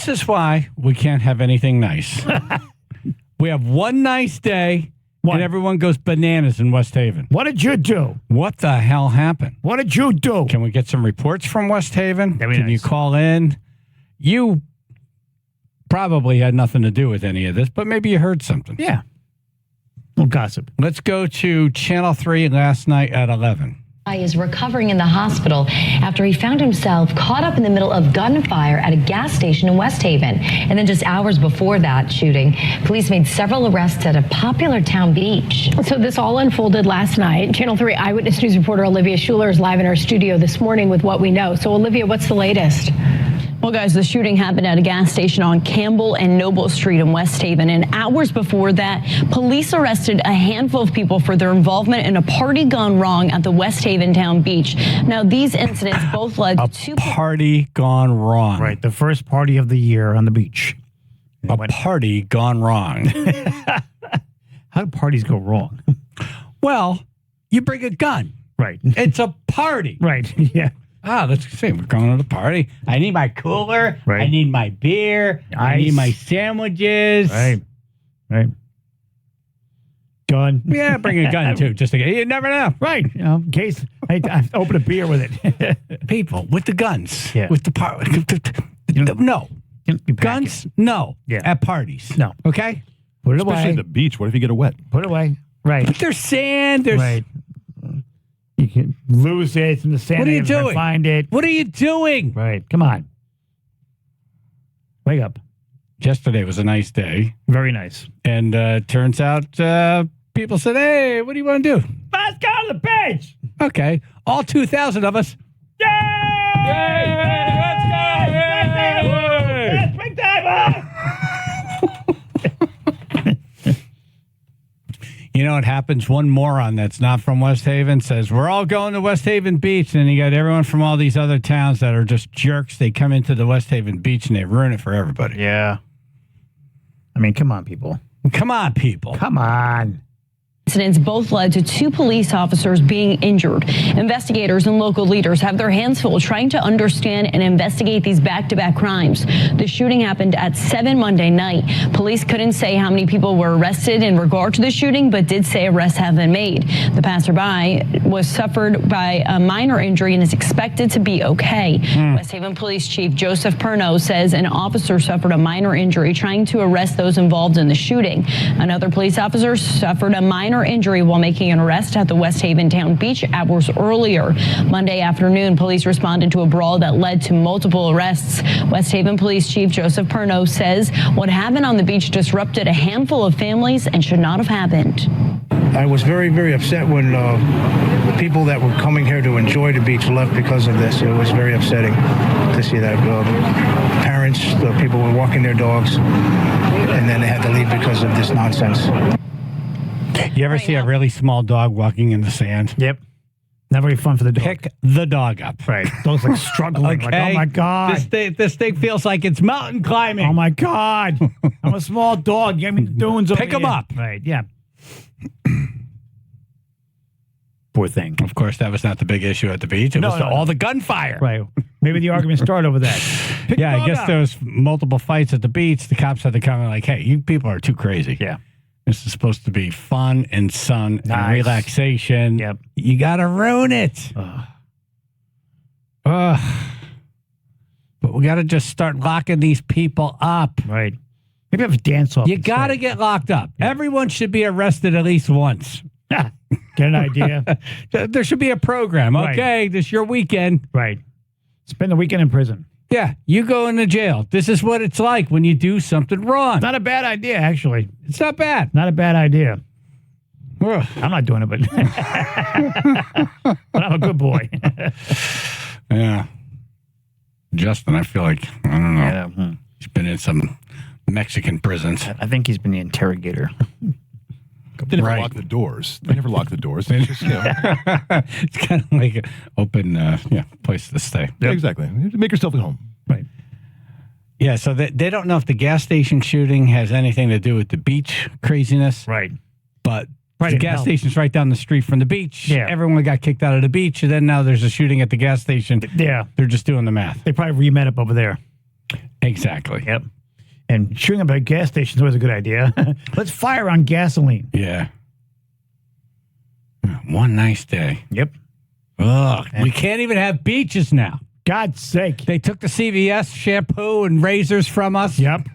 This is why we can't have anything nice. We have one nice day, and everyone goes bananas in West Haven. What did you do? What the hell happened? What did you do? Can we get some reports from West Haven? Can you call in? You probably had nothing to do with any of this, but maybe you heard something. Yeah. Well, gossip. Let's go to Channel 3 last night at 11. Is recovering in the hospital after he found himself caught up in the middle of gunfire at a gas station in West Haven. And then just hours before that shooting, police made several arrests at a popular town beach. So this all unfolded last night. Channel 3 Eyewitness News reporter Olivia Schuler is live in our studio this morning with what we know. So Olivia, what's the latest? Well, guys, the shooting happened at a gas station on Campbell and Noble Street in West Haven. And hours before that, police arrested a handful of people for their involvement in a party gone wrong at the West Haven town beach. Now, these incidents both led to party gone wrong. Right, the first party of the year on the beach. Party gone wrong. How do parties go wrong? Well, you bring a gun. Right. It's a party. Right, yeah. Let's see. We're going to the party. I need my cooler. Right. I need my beer. Ice. I need my sandwiches. Right. Gun. Yeah, bring a gun too. Just to get, you never know. Right. In case I open a beer with it. People with the guns. Yeah. With the no. Guns? No. Yeah. At parties. No. Okay? Put it Especially away. at the beach. What if you get a wet? Put it away. Right. But there's sand. There's. Right. You can lose it in the sand. What are you doing? Find it. What are you doing? Right. Come on. Wake up. Yesterday was a nice day. Very nice. And turns out people said, hey, what do you want to do? Let's go to the beach. Okay. All 2,000 of us. Yay! Let's go! It's springtime! You know what happens? One moron that's not from West Haven says, we're all going to West Haven Beach. And you got everyone from all these other towns that are just jerks. They come into the West Haven Beach and they ruin it for everybody. Yeah. I mean, come on, people. Come on, people. Come on. Incidents both led to 2 police officers being injured. Investigators and local leaders have their hands full trying to understand and investigate these back-to-back crimes. The shooting happened at 7 Monday night. Police couldn't say how many people were arrested in regard to the shooting, but did say arrests have been made. The passerby was suffered by a minor injury and is expected to be okay. West Haven Police Chief Joseph Perno says an officer suffered a minor injury trying to arrest those involved in the shooting. Another police officer suffered a minor injury while making an arrest at the West Haven town beach hours earlier. Monday afternoon, police responded to a brawl that led to multiple arrests. West Haven Police Chief Joseph Perno says what happened on the beach disrupted a handful of families and should not have happened. I was very, very upset when the people that were coming here to enjoy the beach left because of this. It was very upsetting to see that. Parents, the people were walking their dogs, and then they had to leave because of this nonsense. You ever see a really small dog walking in the sand? Yep. Not very fun for the dog. Pick the dog up. Right. Dog's like struggling. Okay. Like, oh my God. This thing feels like it's mountain climbing. Oh my God. I'm a small dog. Get me the dunes over Pick him here. up. Right. Yeah. Poor thing. Of course, that was not the big issue at the beach. It was all the gunfire. Right. Maybe the argument started over that. Pick Yeah, the I dog guess up. there was multiple fights at the beach. The cops had to come and like, hey, you people are too crazy. Yeah. This is supposed to be fun and sun and Nice. relaxation. Yep. You got to ruin it. But we got to just start locking these people up. Right. Maybe have a dance off. You got to get locked up. Everyone should be arrested at least once. Get an idea. There should be a program. Right. Okay, this is your weekend. Right. Spend the weekend in prison. Yeah, you go into jail. This is what it's like when you do something wrong. Not a bad idea, actually. It's not bad. Not a bad idea. Ugh. I'm not doing it, but, but I'm a good boy. Yeah. Justin, I feel like, I don't know. Yeah. He's been in some Mexican prisons. I think he's been the interrogator. They never Right. lock the doors. They never lock the doors. They just, It's kind of like an open place to stay. Yeah, exactly. Make yourself at home. Right. Yeah, so they don't know if the gas station shooting has anything to do with the beach craziness. Right. But Right, the it gas helped. station's right down the street from the beach. Yeah. Everyone got kicked out of the beach, and then now there's a shooting at the gas station. Yeah. They're just doing the math. They probably re-met up over there. Exactly. Yep. And shooting up at a gas station is always a good idea. Let's fire on gasoline. Yeah. One nice day. Yep. Ugh, we can't even have beaches now. God's sake. They took the CVS shampoo and razors from us. Yep.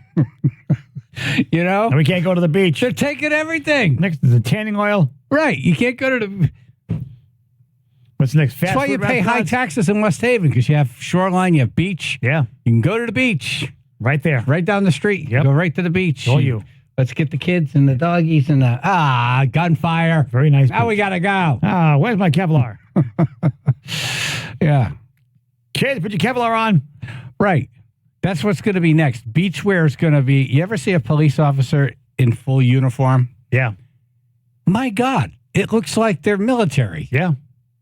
You know? And we can't go to the beach. They're taking everything. Next to the tanning oil. Right. You can't go to the... What's next? Fast That's why you food pay high restaurants? taxes in West Haven, because you have shoreline, you have beach. Yeah. You can go to the beach. Right there. Right down the street. Yep. Go right to the beach. All you. Let's get the kids and the doggies and the... gunfire. Very nice. Now we got to go. Where's my Kevlar? Yeah. Kids, put your Kevlar on. Right. That's what's going to be next. Beachwear is going to be... You ever see a police officer in full uniform? Yeah. My God. It looks like they're military. Yeah.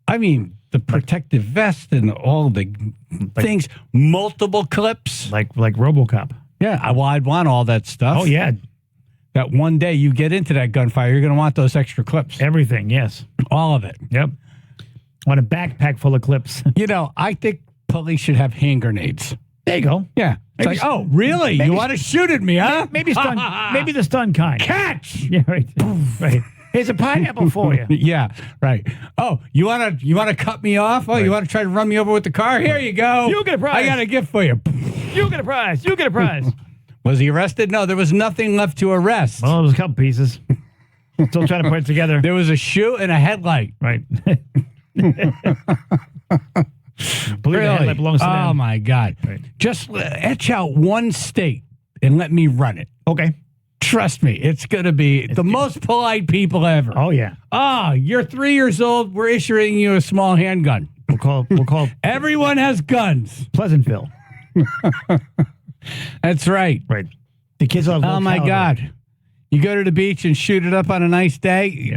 I mean, the protective vest and all the things, multiple clips. Like RoboCop. Yeah, well, I'd want all that stuff. Oh, yeah. That one day you get into that gunfire, you're going to want those extra clips. Everything, yes. All of it. Yep. Want a backpack full of clips. You know, I think police should have hand grenades. There you go. Yeah. It's Maybe like, oh, really? You want to shoot at me, huh? Maybe the stun kind. Catch! Yeah, right. Right. Here's a pineapple for you. Yeah, right. Oh, you want to cut me off? Oh, you want to try to run me over with the car? Here you go. You get a prize. I got a gift for you. You get a prize. You get a prize. Was he arrested? No, there was nothing left to arrest. Well, it was a couple pieces. Still trying to put it together. There was a shoe and a headlight. Right. Believe the headlight belongs to them. Oh, my God. Right. Just etch out one state and let me run it. Okay. Trust me, it's going to be the most polite people ever. Oh, yeah. Oh, you're 3 years old. We're issuing you a small handgun. We'll call Everyone has guns. Pleasantville. That's right. Right. The kids will have Oh, my God. You go to the beach and shoot it up on a nice day.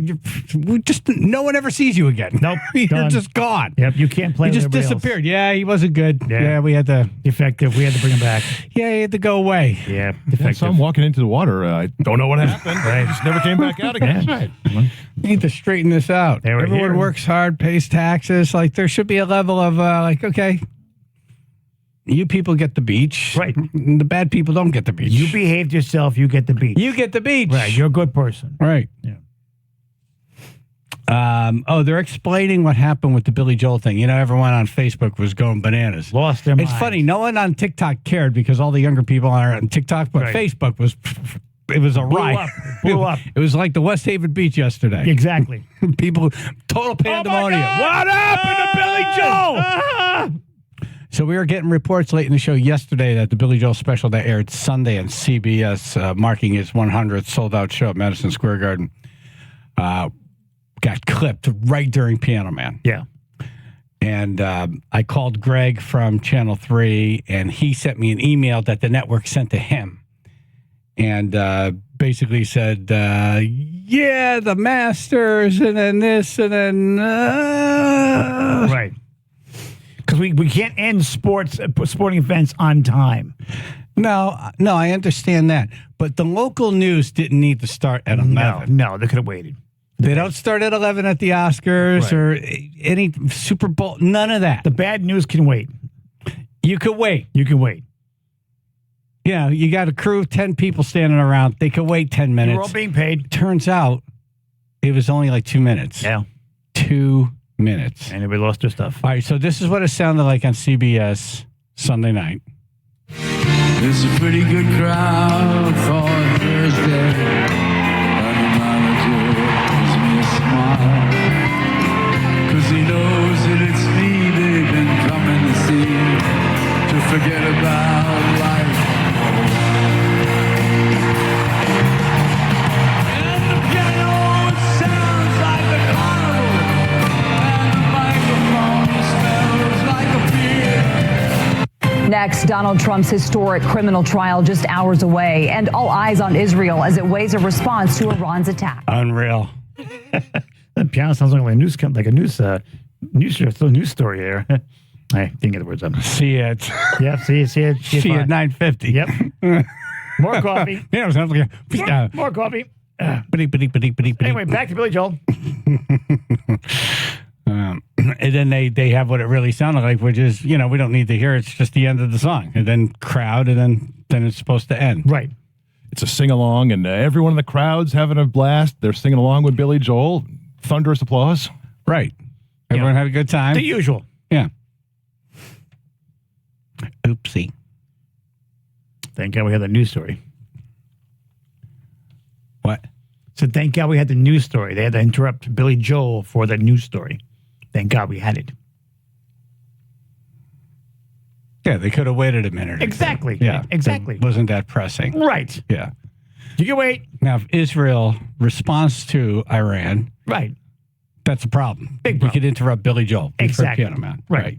No one ever sees you again. Nope. You're Done. just gone. Yep. You can't play He with just everybody else. disappeared. Yeah, he wasn't good. Yeah, we had to. Defective. We had to bring him back. Yeah, he had to go away. Yeah. Yeah, Defective. so I'm walking into the water. I don't know what happened. I just never came back out again. Yeah. You need to straighten this out. They were Everyone here. works hard, pays taxes. Like, there should be a level of, okay, you people get the beach. Right. The bad people don't get the beach. You behaved yourself. You get the beach. You get the beach. Right. You're a good person. Right. Yeah. They're explaining what happened with the Billy Joel thing. You know, everyone on Facebook was going bananas. Lost their It's minds. funny. No one on TikTok cared because all the younger people are on TikTok, but Right. Facebook was... It was a riot. Blew up. It was like the West Haven Beach yesterday. Exactly. People, total pandemonium. God! What happened to Billy Joel? So we were getting reports late in the show yesterday that the Billy Joel special that aired Sunday on CBS, marking his 100th sold-out show at Madison Square Garden, got clipped right during Piano Man. Yeah. And I called Greg from Channel 3, and he sent me an email that the network sent to him. And basically said, yeah, the Masters, and then this, and then... Right. Because we can't end sporting events on time. No, I understand that. But the local news didn't need to start at 11. No, they could have waited. They don't start at 11 at the Oscars Right. or any Super Bowl. None of that. The bad news can wait. You could wait. You can wait. You know, you got a crew of 10 people standing around. They could wait 10 minutes. We're all being paid. Turns out it was only like 2 minutes. Yeah. 2 minutes. And we lost their stuff. All right, so this is what it sounded like on CBS Sunday night. It's a pretty good crowd for Thursday. And the manager gives me a smile, 'cause he knows that it's me they've been coming to see, to forget about life. And the piano sounds like a carnival, and the microphone smells like a beer. Next, Donald Trump's historic criminal trial just hours away, and all eyes on Israel as it weighs a response to Iran's attack. Unreal. That piano sounds like a news story there. I didn't get the words up. See it. Yep, see it. See it at 9:50. Yep. More coffee. Yeah, it sounds like More coffee. Anyway, Anyway, back to Billy Joel. And then they have what it really sounded like, which is, we don't need to hear it. It's just the end of the song. And then crowd, and then it's supposed to end. Right. It's a sing-along, and everyone in the crowd's having a blast. They're singing along with Billy Joel. Thunderous applause. Right. Everyone had a good time. The usual. Yeah. Oopsie. Thank God we had the news story. What? So thank God we had the news story. They had to interrupt Billy Joel for the news story. Thank God we had it. Yeah, they could have waited a minute. Exactly. Yeah. Exactly. It wasn't that pressing. Right. Yeah. You can wait. Now, if Israel responds to Iran, Right. that's a problem. Big You problem. could interrupt Billy Joel. for Exactly. Piano Man. Right.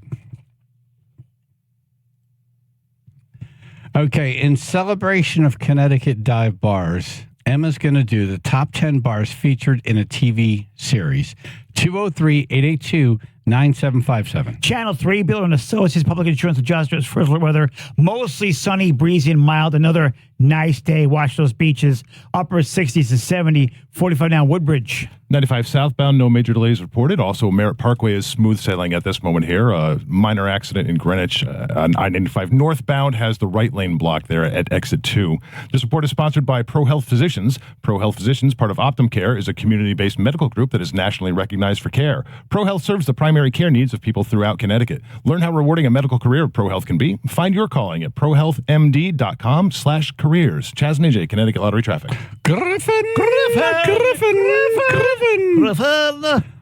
Okay, in celebration of Connecticut dive bars, Emma's going to do the top 10 bars featured in a TV series. 203-882-9757. Channel 3, Bill and Associates, public insurance adjusters, first weather, mostly sunny, breezy, and mild. Another nice day. Watch those beaches. Upper 60s to 70, 45 now, Woodbridge. 95 southbound, no major delays reported. Also, Merritt Parkway is smooth sailing at this moment here. A minor accident in Greenwich on I-95 northbound has the right lane blocked there at exit 2. This report is sponsored by Pro Health Physicians. Pro Health Physicians, part of Optum Care, is a community-based medical group that is nationally recognized for care. Pro Health serves the primary care needs of people throughout Connecticut. Learn how rewarding a medical career with Pro Health can be. Find your calling at prohealthmd.com/careers. Chaz and AJ, Connecticut Lottery Traffic. Griffin.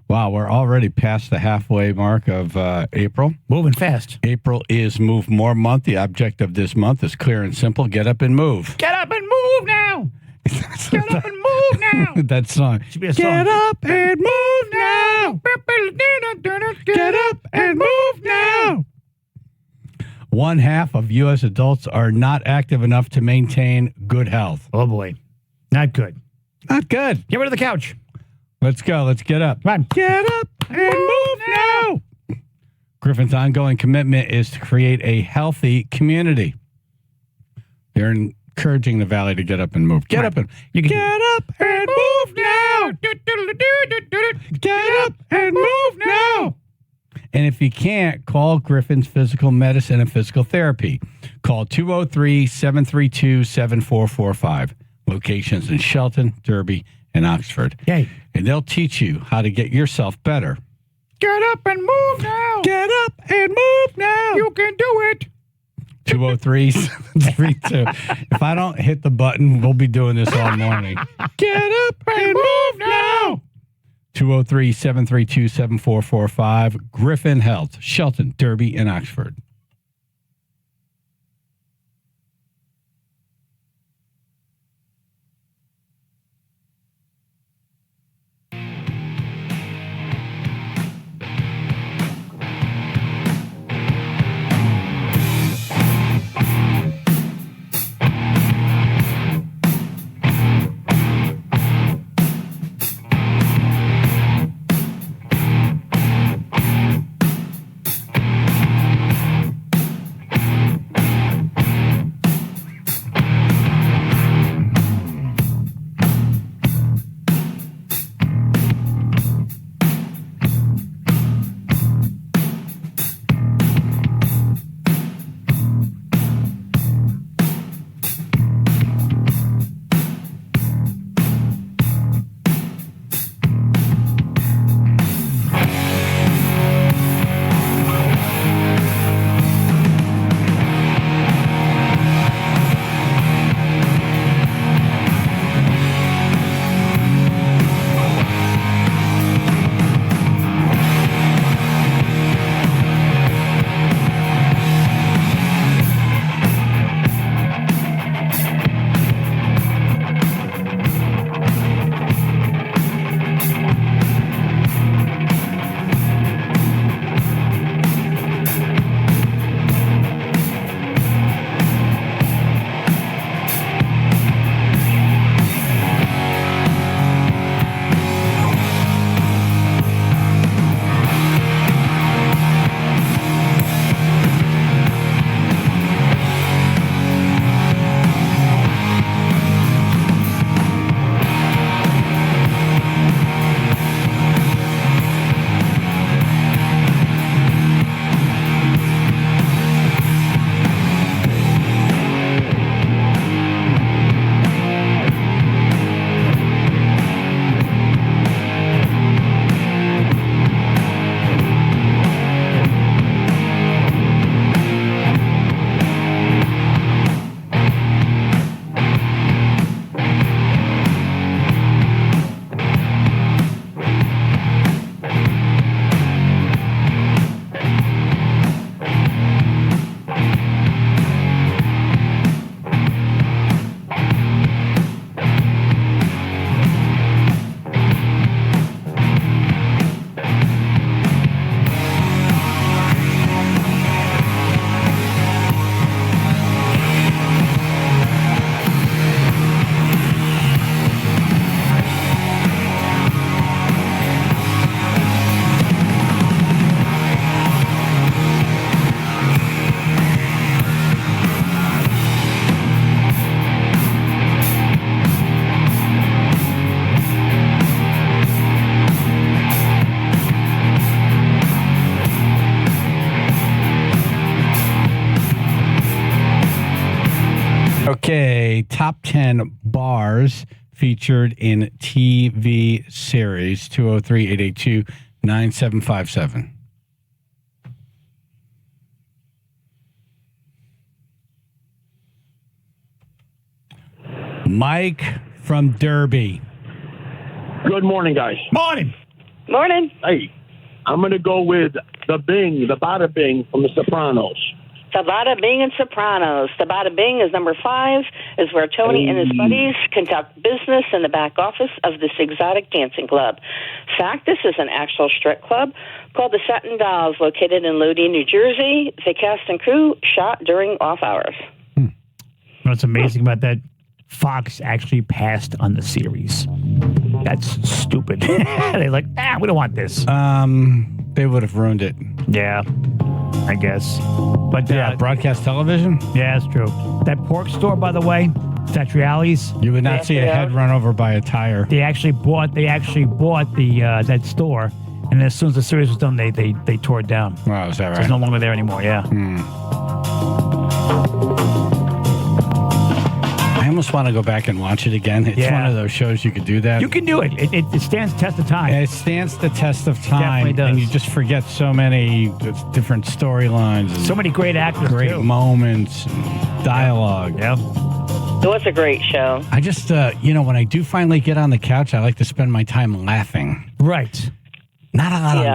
Wow, we're already past the halfway mark of April. Moving fast. April is Move More Month. The object of this month is clear and simple. Get up and move. Get up and move now. Get up and move now. That song. Should be a song. Get up and move now. Get up and move now. 1/2 of U.S. adults are not active enough to maintain good health. Oh, boy. Not good. Not good. Get rid of the couch. Let's go. Let's get up. Come on. Get up and move now. Griffin's ongoing commitment is to create a healthy community. They're encouraging the Valley to get up and move. Get up and get up and move now. Get up and move now. And if you can't, call Griffin's Physical Medicine and Physical Therapy. Call 203-732-7445. Locations in Shelton, Derby, and Oxford. Yay. And they'll teach you how to get yourself better. Get up and move now. Get up and move now. You can do it. 203-732. If I don't hit the button, we'll be doing this all morning. Get up and move now. 203-732-7445. Griffin Health, Shelton, Derby, and Oxford. top 10 bars featured in TV series. 203-882-9757. Mike from Derby. Good morning, guys. Morning. Morning. Hey, I'm going to go with the Bada Bing from The Sopranos. The Bada Bing and Sopranos. The Bada Bing is number 5, is where Tony and his buddies conduct business in the back office of this exotic dancing club. Fact, this is an actual strip club called the Satin Dolls, located in Lodi, New Jersey. The cast and crew shot during off hours. What's amazing about that? Fox actually passed on the series. That's stupid. They're like, we don't want this. They would have ruined it. Yeah, I guess. But broadcast television? Yeah, that's true. That pork store, by the way, Satriali's. You would not see a head run over by a tire. They actually bought the that store, and as soon as the series was done, they tore it down. Wow, is that right? So it's no longer there anymore. Yeah. I almost want to go back and watch it again. It's one of those shows you could do that. You can do it. It stands test of time. It stands the test of time. Definitely does. And you just forget so many different storylines. And so many great actors, great moments, and dialogue. Yeah. It was a great show. I just, when I do finally get on the couch, I like to spend my time laughing. Right. Not a lot of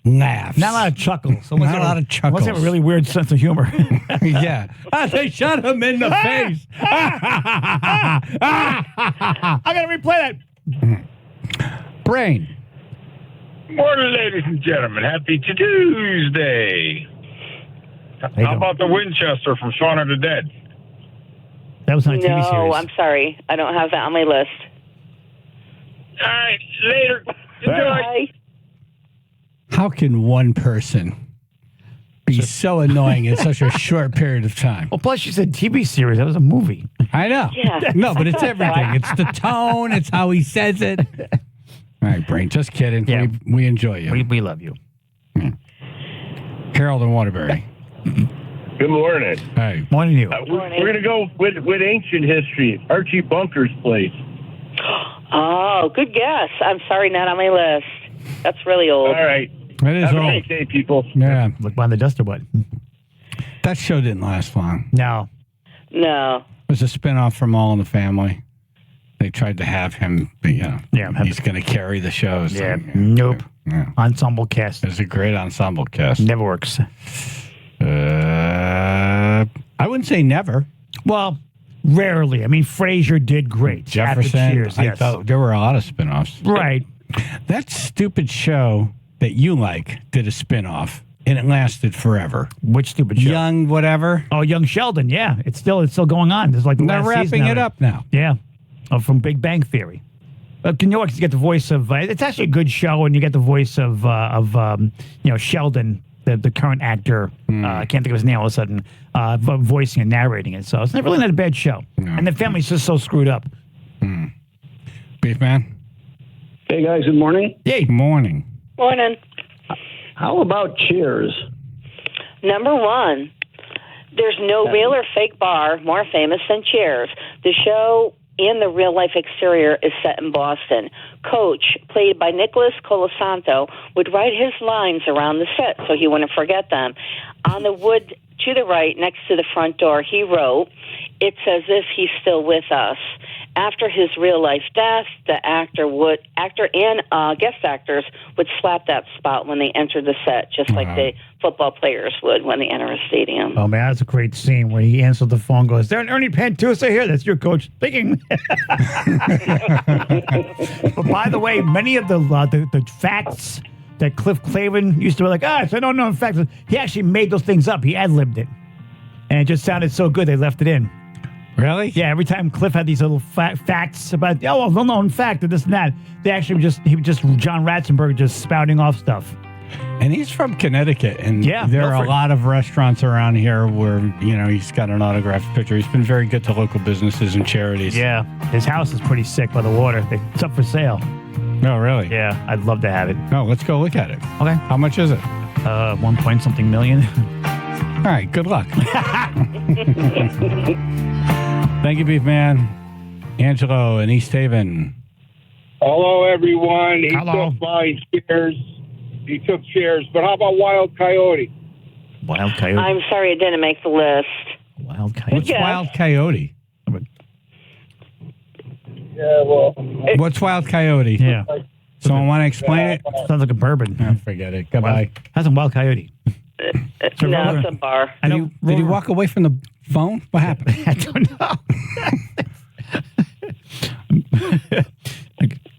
laughs. Not a lot of chuckles. Not a lot of chuckles. Unless they have a really weird sense of humor. Yeah. They shot him in the face. I got to replay that. Brain. Morning, ladies and gentlemen. Happy Tuesday. How about the Winchester from Shaun of the Dead? That was on a TV series. No, I'm sorry. I don't have that on my list. All right, later. Bye. How can one person be so annoying in such a short period of time? Well, plus you said TV series. That was a movie. I know. Yeah. No, but it's everything. It's the tone. It's how he says it. All right, Brain. Just kidding. Yeah. We enjoy you. We love you. Harold and Waterbury. Good morning. Hey. Morning, you. We're going to go with ancient history. Archie Bunker's place. Oh, good guess. I'm sorry, not on my list. That's really old. All right. It is Have a old. nice day, people. Yeah. Look behind the duster button. That show didn't last long. No. No. It was a spinoff from All in the Family. They tried to have him, he's going to carry the show. So, Yeah. Nope. Yeah. Ensemble cast. It's a great ensemble cast. Never works. I wouldn't say never. Well, rarely. I mean, Frasier did great. Jefferson. After Cheers, I thought there were a lot of spinoffs. Right. That stupid show that you like did a spinoff, and it lasted forever. Which stupid show? Young whatever. Oh, Young Sheldon. Yeah, it's still going on. There's like the They're last wrapping season it of up now. Yeah, from Big Bang Theory. But you know what? You get the voice of. It's actually a good show, and you get the voice of Sheldon, the current actor. I can't think of his name all of a sudden. Voicing and narrating it. So it's really not a bad show. No. And the family's just so screwed up. Beef man. Hey guys, good morning. Hey, morning. Morning. How about Cheers? Number 1. There's no real or fake bar more famous than Cheers. The show and the real-life exterior is set in Boston. Coach, played by Nicholas Colasanto, would write his lines around the set so he wouldn't forget them. On the wood to the right, next to the front door, he wrote, "It's as if he's still with us." After his real-life death, the actor and guest actors would slap that spot when they entered the set, just like the football players would when they enter a stadium. Oh, man, that's a great scene where he answered the phone, goes, "There an Ernie Pantusa here? That's your coach speaking." But by the way, many of the facts that Cliff Clavin used to be like, I don't know facts. He actually made those things up. He ad-libbed it. And it just sounded so good, they left it in. Really? Yeah, every time Cliff had these little facts about, well-known fact and this and that, he was just John Ratzenberg just spouting off stuff. And he's from Connecticut, and there are Milford. a lot of restaurants around here where, he's got an autographed picture. He's been very good to local businesses and charities. Yeah, his house is pretty sick by the water. It's up for sale. No, really? Yeah, I'd love to have it. No, let's go look at it. Okay. How much is it? 1-point-something million. All right, good luck. Thank you, Beef Man. Angelo in East Haven. Hello, everyone. He Hello. took my shares. He took shares. But how about Wild Coyote? Wild Coyote. I'm sorry it didn't make the list. Wild Coyote. What's Wild Coyote? Yeah, well. What's Wild Coyote? Yeah. Someone want to explain it? Sounds like a bourbon. Oh, forget it. Goodbye. That's a Wild Coyote. No, it's a bar. Did he walk away from the phone? What happened? I don't know.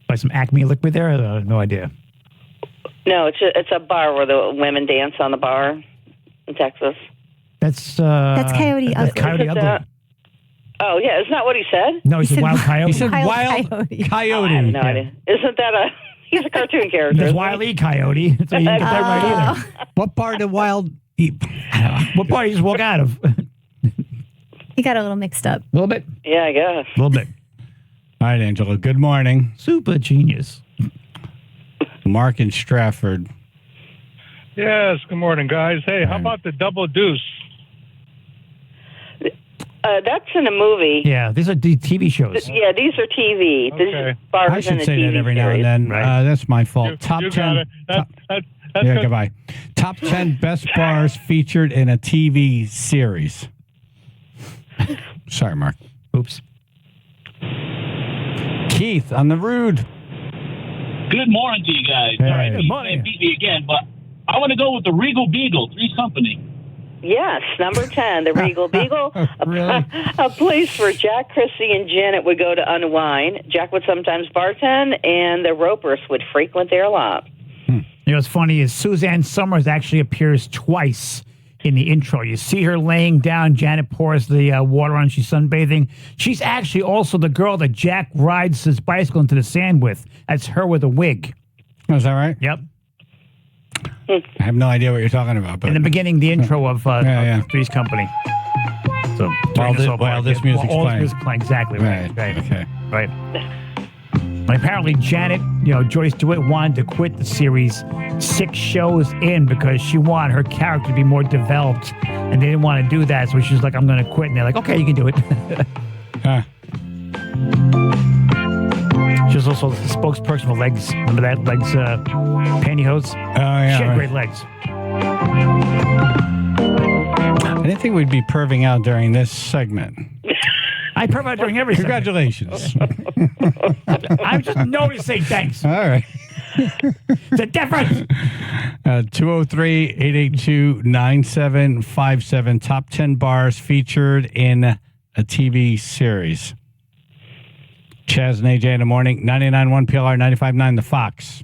Buy some Acme liquid there? No idea. No, it's a bar where the women dance on the bar in Texas. That's Coyote that's Ugly. Coyote Is it Ugly. Oh, yeah, isn't that what he said? No, he said Wild Coyote. He said Wild Wild Coyote. Coyote. I have no idea. Isn't that he's a cartoon character? There's isn't Wild he? E. Coyote. So you didn't get that right either. What part of Wild? What part did you just walk out of? A He got a little mixed up. little bit. Yeah, I guess. A little bit. All right, Angelo. Good morning. Super genius. Mark in Stratford. Yes, good morning, guys. Hey, how about the Double Deuce? That's in a movie. Yeah, these are TV shows. Yeah, these are TV. This is bars I should in a say TV that every now series. and then. Right. That's my fault. Top You 10. got it. That's Yeah, good. goodbye. Top 10 best bars featured in a TV series. Sorry, Mark. Oops. Keith on the Rude. Good morning to you guys. Hey. Sorry, Good you morning. beat me again, but I want to go with the Regal Beagle, Three's Company. Yes, number 10, the Regal Beagle. Really? A place where Jack, Chrissy, and Janet would go to unwind. Jack would sometimes bartend, and the Ropers would frequent there a lot. You know what's funny is Suzanne Summers actually appears twice in the intro. You see her laying down. Janet pours the water on. She's sunbathing. She's actually also the girl that Jack rides his bicycle into the sand with. That's her with a wig. Oh, is that right? Yep. I have no idea what you're talking about. But In the beginning, the intro of yeah. Three's Company. So While this music's all playing. this music's playing. Exactly right. Right, okay. Right. And apparently, Janet, Joyce DeWitt wanted to quit the series 6 shows in because she wanted her character to be more developed, and they didn't want to do that. So she was like, "I'm going to quit," and they're like, "Okay, you can do it." Huh. She was also the spokesperson for Legs. Remember that? Legs pantyhose? Oh, yeah. She had right. great legs. I didn't think we'd be perving out during this segment. I provide during every segment. Congratulations. I'm just noticing things. All right. The difference. 203-882-9757. Top 10 bars featured in a TV series. Chaz and AJ in the morning. 99.1 PLR, 95.9 The Fox.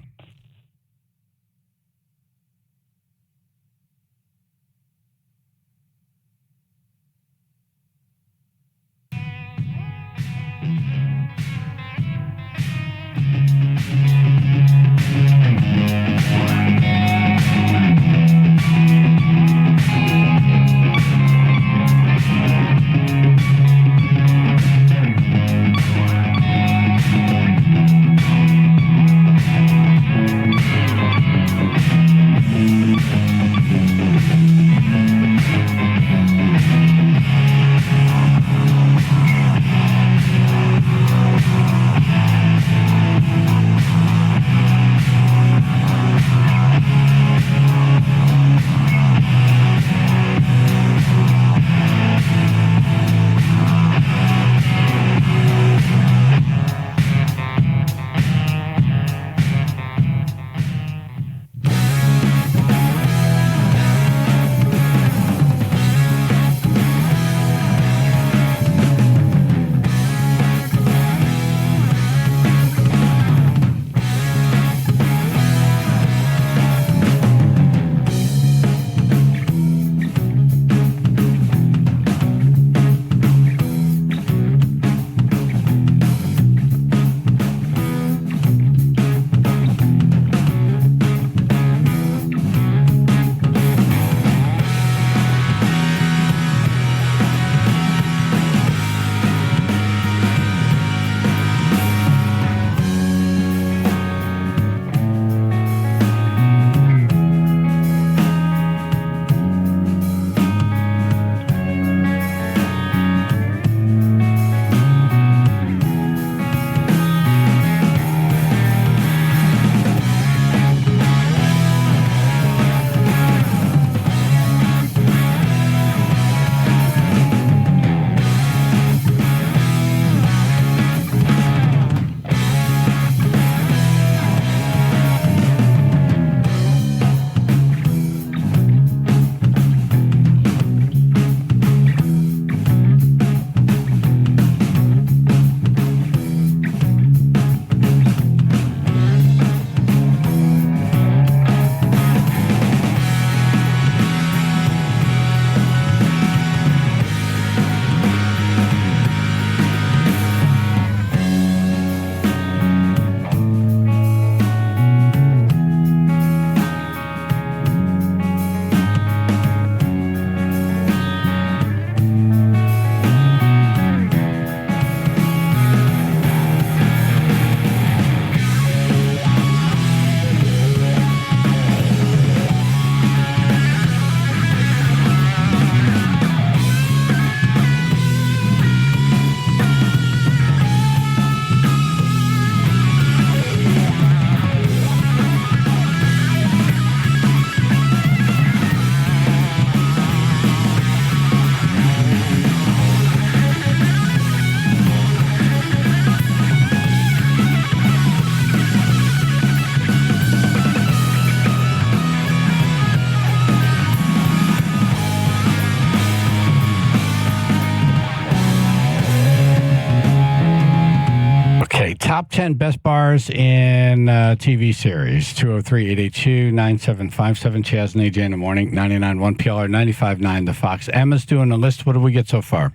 Top 10 best bars in TV series. 203-882-9757. Chaz and AJ in the morning. 99.1 PLR, 95.9 The Fox. Emma's doing the list. What do we get so far?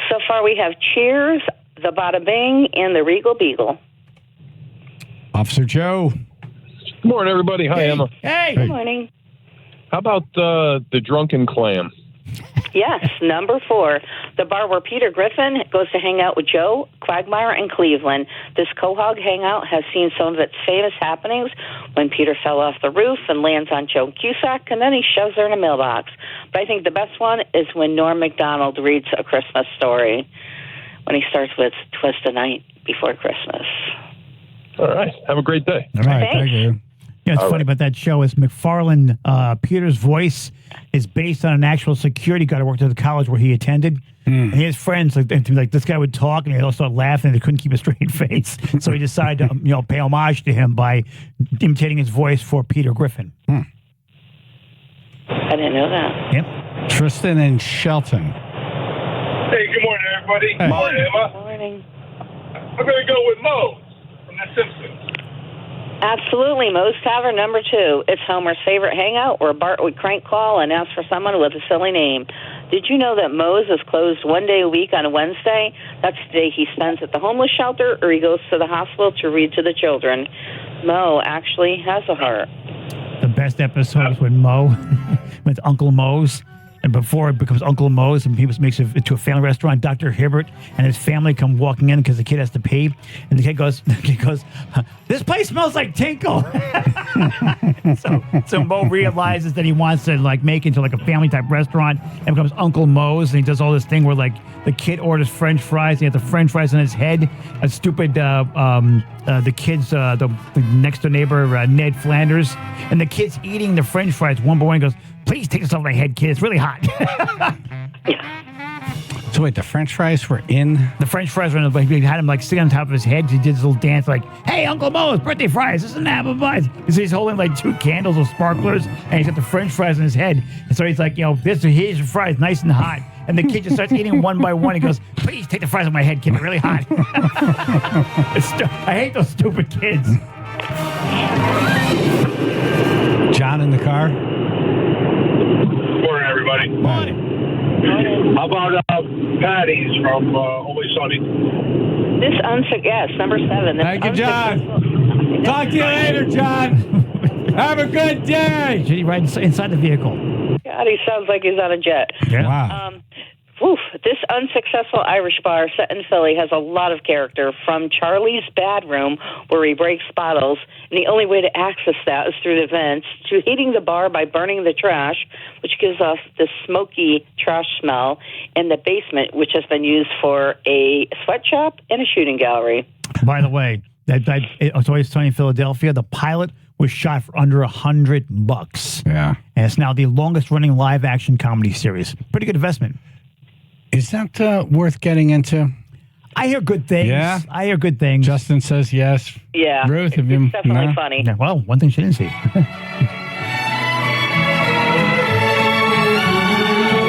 So far, we have Cheers, The Bada Bing, and The Regal Beagle. Officer Joe. Good morning, everybody. Hi, Emma. Hey. Good morning. How about the Drunken Clam? Yes, number 4, the bar where Peter Griffin goes to hang out with Joe Quagmire in Cleveland. This Quahog hangout has seen some of its famous happenings when Peter fell off the roof and lands on Joan Cusack, and then he shoves her in a mailbox. But I think the best one is when Norm Macdonald reads A Christmas Story, when he starts with "'Twas the night before Christmas." All right. Have a great day. All right. Thanks. Thank you. You know, it's funny about that show is McFarlane, Peter's voice is based on an actual security guard who worked at the college where he attended. And his friends, like this guy would talk and they'd all start laughing and they couldn't keep a straight face. So he decided to pay homage to him by imitating his voice for Peter Griffin. I didn't know that. Yep. Tristan and Shelton. Hey, good morning, everybody. Hey. Morning, Emma. Morning. I'm going to go with Mo from The Simpsons. Absolutely. Moe's Tavern, number 2. It's Homer's favorite hangout where Bart would crank call and ask for someone with a silly name. Did you know that Moe's is closed one day a week on a Wednesday? That's the day he spends at the homeless shelter or he goes to the hospital to read to the children. Moe actually has a heart. The best episode is when Mo with Uncle Moe's. And before it becomes Uncle Moe's and people makes it to a family restaurant, Dr. Hibbert and his family come walking in because the kid has to pee. And the kid goes, "This place smells like Tinkle." so Mo realizes that he wants to make it into a family type restaurant and becomes Uncle Moe's. And he does all this thing where the kid orders French fries. And he has the French fries on his head. A stupid, the kids, the next door neighbor, Ned Flanders. And the kid's eating the French fries one by one. Goes, "Please take this off my head, kid. It's really hot." So wait, the French fries were in? The French fries were in, he had him sitting on top of his head. He did this little dance "Hey, Uncle Moe's birthday fries. This is an apple pie." So he's holding 2 candles of sparklers and he's got the French fries on his head. And so he's here's your fries, nice and hot. And the kid just starts eating one by one. He goes, "Please take the fries off my head, kid. They're really hot." I hate those stupid kids. John in the car. Morning, everybody. Morning. How about Patty's from Always Sunny? Yes, number 7. Thank you, John. Talk to you later, John. Have a good day. Did he ride inside the vehicle? God, he sounds like he's on a jet. Yeah. Wow. This unsuccessful Irish bar set in Philly has a lot of character, from Charlie's Bad Room, where he breaks bottles, and the only way to access that is through the vents, to heating the bar by burning the trash, which gives off this smoky trash smell, and the basement, which has been used for a sweatshop and a shooting gallery. By the way, it's Always Sunny in Philadelphia. The pilot was shot for under $100. Yeah. And it's now the longest running live action comedy series. Pretty good investment. Is that worth getting into? I hear good things. Yeah? I hear good things. Justin says yes. Yeah. Ruth, have it's you? definitely funny. Yeah, well, one thing she didn't see. But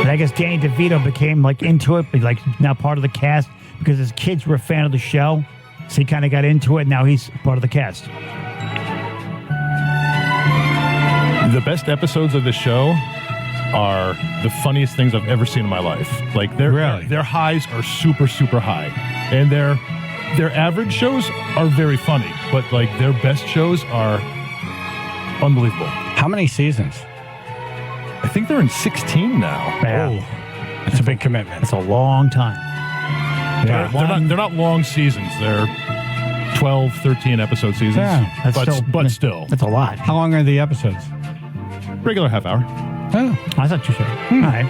I guess Danny DeVito became into it, but now part of the cast because his kids were a fan of the show. So he kind of got into it. Now he's part of the cast. The best episodes of the show are the funniest things I've ever seen in my life. Their highs are super, super high. And their average shows are very funny, but their best shows are unbelievable. How many seasons? I think they're in 16 now. Yeah. Oh, that's a big commitment. It's a long time. Yeah. They're not long seasons. They're 12, 13 episode seasons. Yeah, but still. That's a lot. How long are the episodes? Regular half hour. Oh, that's not too short. All right.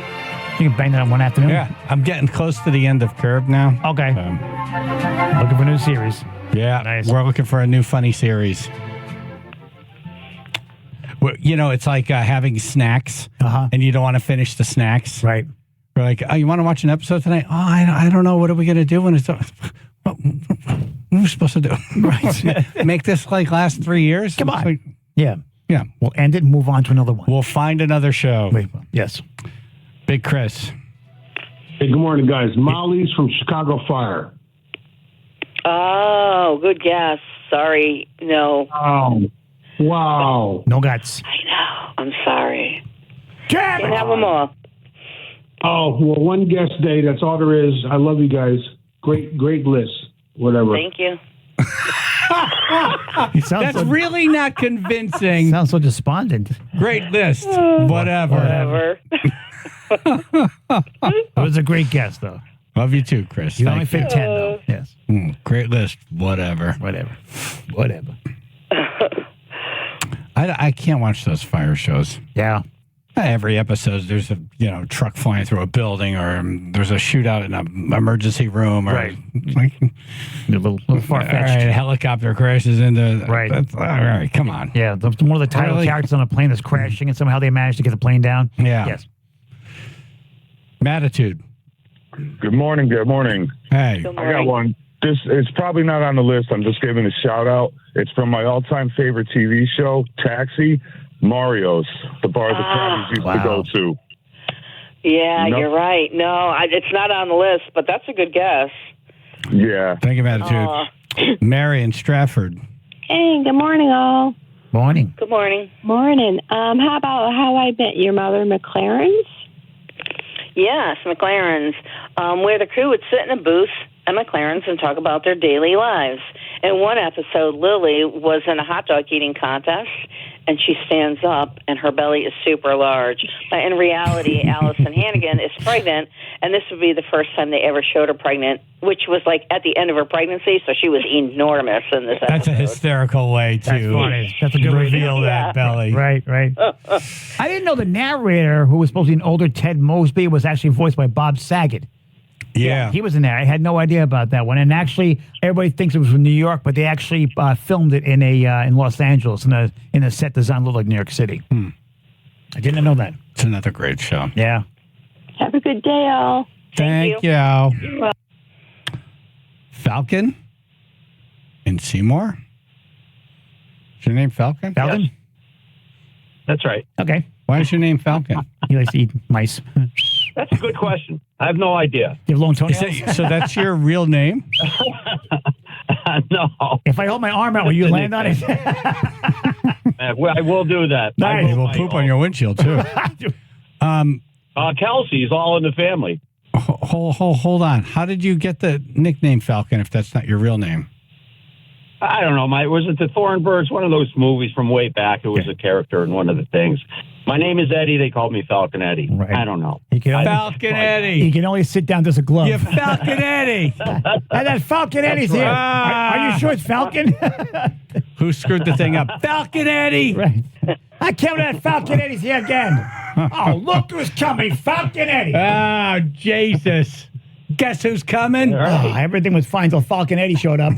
You can bang that on one afternoon. Yeah. I'm getting close to the end of Curb now. Okay. Looking for a new series. Yeah. Nice. We're looking for a new funny series. It's like having snacks and you don't want to finish the snacks. Right. We're like, "Oh, you want to watch an episode tonight?" "Oh, I don't know. What are we going to do when it's what are we supposed to do?" Right. Make this last 3 years? Come on. Yeah. Yeah. We'll end it and move on to another one. We'll find another show. Yes. Big Chris. Hey, good morning, guys. Molly's from Chicago Fire. Oh, good guess. Sorry, no. Oh, wow. No guts. I know. I'm sorry. Damn Can't have them all. Oh, well, one guest day. That's all there is. I love you guys. Great list. Whatever. Thank you. That's really not convincing. Sounds so despondent. Great list. Whatever. It was a great guess, though. Love you too, Chris. You Thank only fit 10, though. Yes. Great list. Whatever. I can't watch those fire shows. Yeah. Every episode, there's a truck flying through a building, or there's a shootout in an emergency room, or Right. A little far fetched. All right, a helicopter crashes into. Right. All right, come on. Yeah, one of the title characters on a plane is crashing, and somehow they managed to get the plane down. Yeah. Yes. Matitude. Good morning. Good morning. Hey. I got one. It's probably not on the list. I'm just giving a shout out. It's from my all-time favorite TV show, Taxi. Mario's, the bar the Krabbies used to go to. Yeah, You're right. No, it's not on the list, but that's a good guess. Yeah. Thank you, Matitude. Mary in Stratford. Hey, good morning, all. Morning. Good morning. Morning. How about How I Met Your Mother, McLaren's? Yes, McLaren's, where the crew would sit in a booth at McLaren's and talk about their daily lives. In one episode, Lily was in a hot dog eating contest, and she stands up, and her belly is super large. But in reality, Allison Hannigan is pregnant, and this would be the first time they ever showed her pregnant, which was like at the end of her pregnancy, so she was enormous in this episode. That's a hysterical way to That's funny. That's a good reveal that belly. Right. I didn't know the narrator, who was supposed to be an older Ted Mosby, was actually voiced by Bob Saget. Yeah. He was in there. I had no idea about that one. And actually, everybody thinks it was from New York, but they actually filmed it in Los Angeles in a set designed to look like New York City. I didn't know that. It's another great show. Yeah. Have a good day, all. Thank you. You're welcome. Falcon in Seymour? Is your name Falcon? Falcon? Yes. That's right. Okay. Why is your name Falcon? He likes to eat mice. That's a good question. I have no idea. You have long toenails? So that's your real name? No. If I hold my arm out, will you land on it? I will do that. Nice. We'll poop on your windshield, too. Kelsey's all in the family. Hold on. How did you get the nickname Falcon if that's not your real name? I don't know. Was it the Thornbirds? One of those movies from way back. It was a character in one of the things. My name is Eddie. They called me Falcon Eddie. Right. I don't know. Falcon Eddie. He can only sit down to a glove. You Falcon Eddie. And that Falcon Eddie's right. here. Are you sure it's Falcon? Who screwed the thing up? Falcon Eddie. Right. I counted that Falcon Eddie's here again. Oh, look who's coming. Falcon Eddie. Oh, Jesus. Guess who's coming? Oh, everything was fine until Falcon Eddie showed up.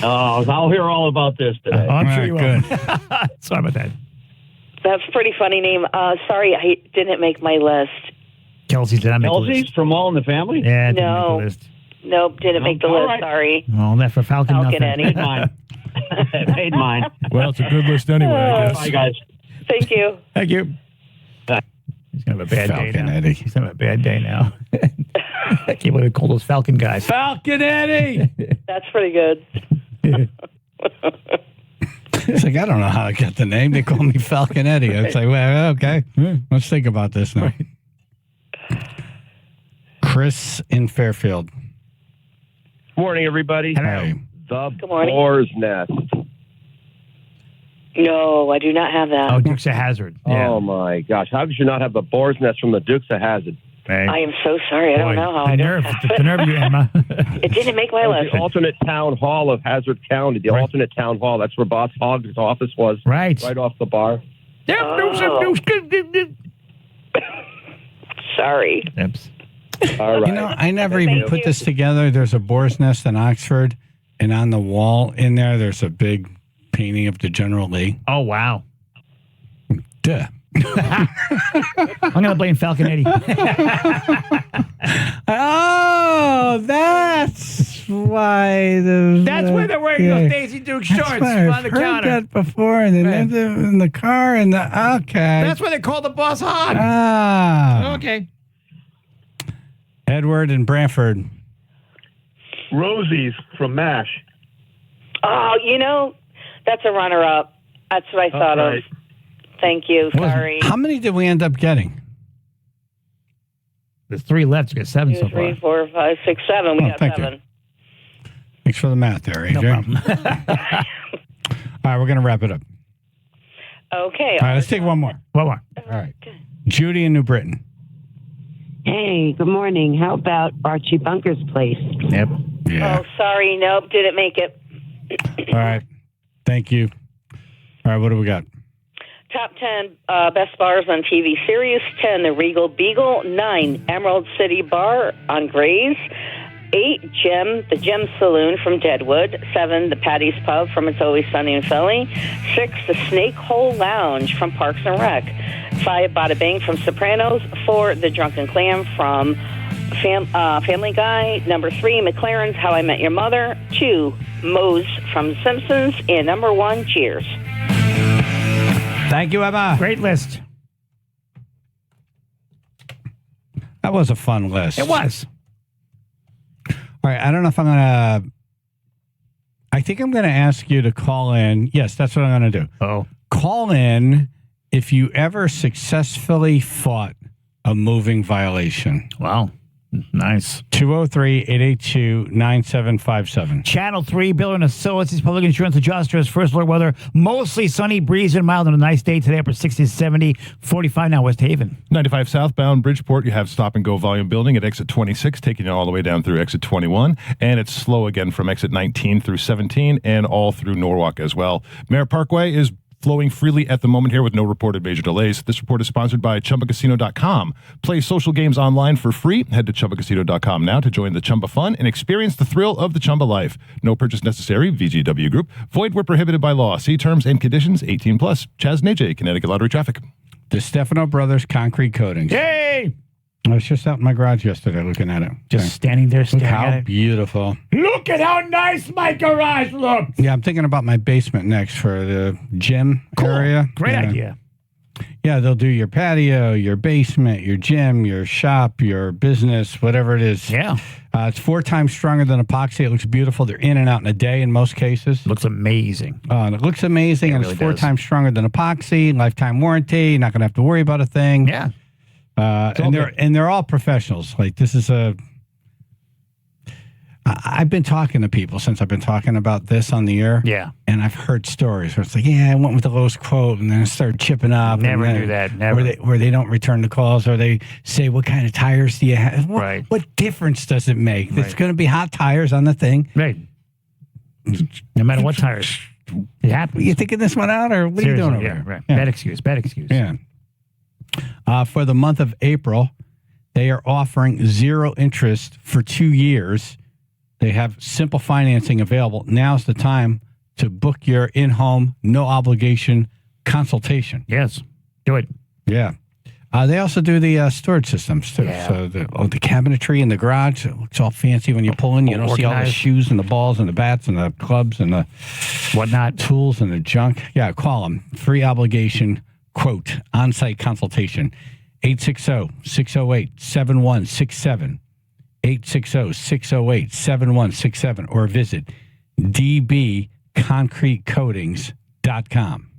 I'll hear all about this today. I'm sure you will. Sorry about that. That's a pretty funny name. Sorry, I didn't make my list. Kelsey did not make the Kelsey's list. from All in the Family? Yeah, didn't make No. the list. Nope, didn't make the all list. right. Sorry. Oh, that for Falcon, Falcon nothing. Eddie. Made mine. Made mine. Well, it's a good list anyway, I guess. Bye, guys. Thank you. Thank you. He's going to have a bad day Falcon now. Eddie. He's going to have a bad day now. I can't believe they call those Falcon guys. Falcon Eddie. That's pretty good. It's like, I don't know how I got the name. They call me Falcon Eddie. It's like, well, okay. Let's think about this now. Chris in Fairfield. Morning, everybody. Hey. The Good morning. Boar's Nest. No, I do not have that. Oh, Dukes of Hazzard. Yeah. Oh, my gosh. How could you not have the Boar's Nest from the Dukes of Hazzard? Hey. I am so sorry. I don't know how the I don't nerve, have the nerve of you, Emma. It didn't make my list. The alternate town hall of Hazard County. The alternate town hall. That's where Boss Hogg's office was. Right. Right off the bar. Sorry. Oops. All right. You know, I never even put this together. There's a boar's nest in Oxford, and on the wall in there, there's a big painting of the General Lee. Oh, wow. Duh. I'm going to blame Falcon Eddie. Oh, that's why That's where they're wearing those Daisy Duke shorts That's why on I've the heard counter. that before, and then in the car, and okay. That's why they call the boss Hog. Ah. Okay. Edward and Brantford. Rosie's from MASH. Oh, that's a runner-up. That's what I thought of. Thank you. Sorry. How many did we end up getting? There's 3 left. You got 7 so 2, 3, 4, 5, 6, 7. We got thank 7. you. Thanks for the math there, AJ. No problem. All right, we're going to wrap it up. Okay. All right, let's take one more. One more. All right. Judy in New Britain. Hey, good morning. How about Archie Bunker's place? Yep. Yeah. Oh, sorry. Nope, didn't make it. All right. Thank you. All right, what do we got? Top 10 best bars on TV series. 10, the Regal Beagle. 9, Emerald City Bar on Grays. 8, the Gem Saloon from Deadwood. 7, the Patty's Pub from It's Always Sunny in Philly. 6, the Snake Hole Lounge from Parks and Rec. 5, Bada Bing from Sopranos. 4, the Drunken Clam from Family Guy. Number 3, McLaren's How I Met Your Mother. 2, Moe's from The Simpsons. And number 1, Cheers. Thank you, Emma. Great list. That was a fun list. It was. All right, I don't know if I'm going to... I think I'm going to ask you to call in. Yes, that's what I'm going to do. Oh. Call in if you ever successfully fought a moving violation. Wow. Nice. 203-882-9757. Channel 3, Bill and Facilities, Public Insurance Adjusters, first alert weather, mostly sunny, breezy, and mild on a nice day today, upper 60 to 70, 45 now West Haven. 95 southbound Bridgeport, you have stop and go volume building at exit 26, taking you all the way down through exit 21, and it's slow again from exit 19 through 17 and all through Norwalk as well. Merritt Parkway is flowing freely at the moment here with no reported major delays. This report is sponsored by ChumbaCasino.com. Play social games online for free. Head to ChumbaCasino.com now to join the Chumba fun and experience the thrill of the Chumba life. No purchase necessary. VGW Group. Void where prohibited by law. See terms and conditions. 18+. Chaz and AJ, Connecticut Lottery Traffic. The Stefano Brothers Concrete Coatings. Yay! I was just out in my garage yesterday looking at it. Just standing there Look staring how at it. beautiful. Look at how nice my garage looks. Yeah, I'm thinking about my basement next for the gym area. Great idea. Yeah, they'll do your patio, your basement, your gym, your shop, your business, whatever it is. Yeah. It's 4 times stronger than epoxy. It looks beautiful. They're in and out in a day in most cases. Looks amazing. And it looks amazing, It and really it's 4 does. times stronger than epoxy. Lifetime warranty. You're not going to have to worry about a thing. Yeah. And they're all professionals. Like this is I've been talking to people since I've been talking about this on the air. Yeah. And I've heard stories where it's like, yeah, I went with the lowest quote and then I started chipping up. Never and then, do that. Never. Where they don't return the calls or they say, what kind of tires do you have? What difference does it make? Right. It's going to be hot tires on the thing. Right. No matter what tires. It happens. You thinking this one out or what Seriously, are you doing over yeah, there? right. Yeah. Bad excuse. Bad excuse. Yeah. For the month of April, they are offering 0 interest for 2 years. They have simple financing available. Now's the time to book your in-home, no obligation consultation. Yes. Do it. Yeah. They also do the storage systems too. Yeah. So the cabinetry in the garage, it looks all fancy when you pull in. You don't see all the Organized. shoes and the balls and the bats and the clubs and the whatnot, tools and the junk. Yeah, call them. Free obligation quote on-site consultation. 860-608-7167. 860-608-7167 or visit dbconcretecoatings.com.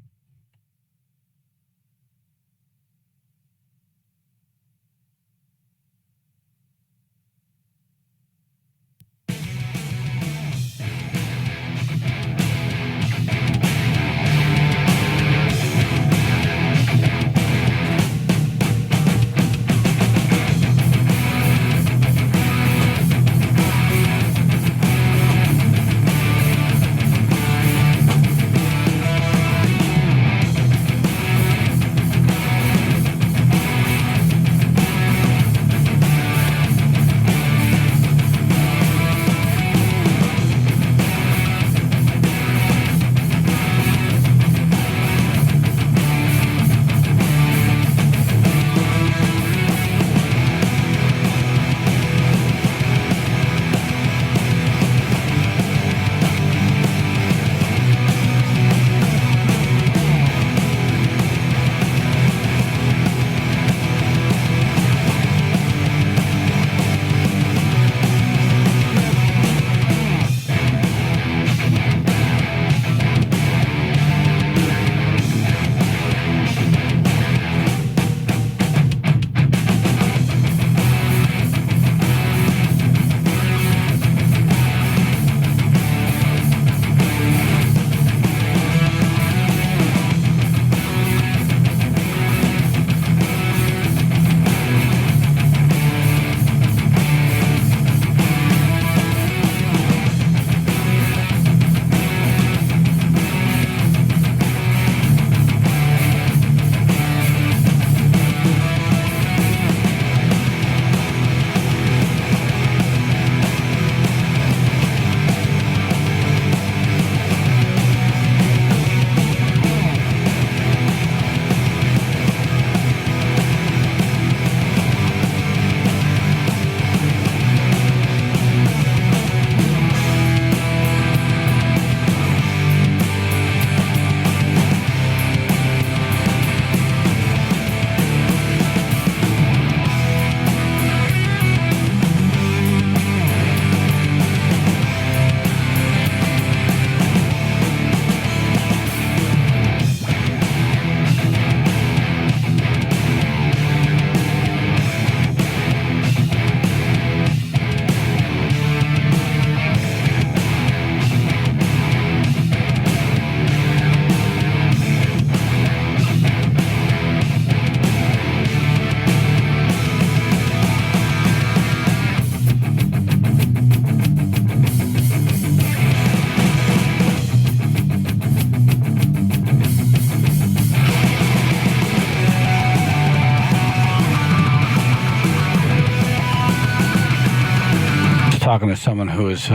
talking to someone who is.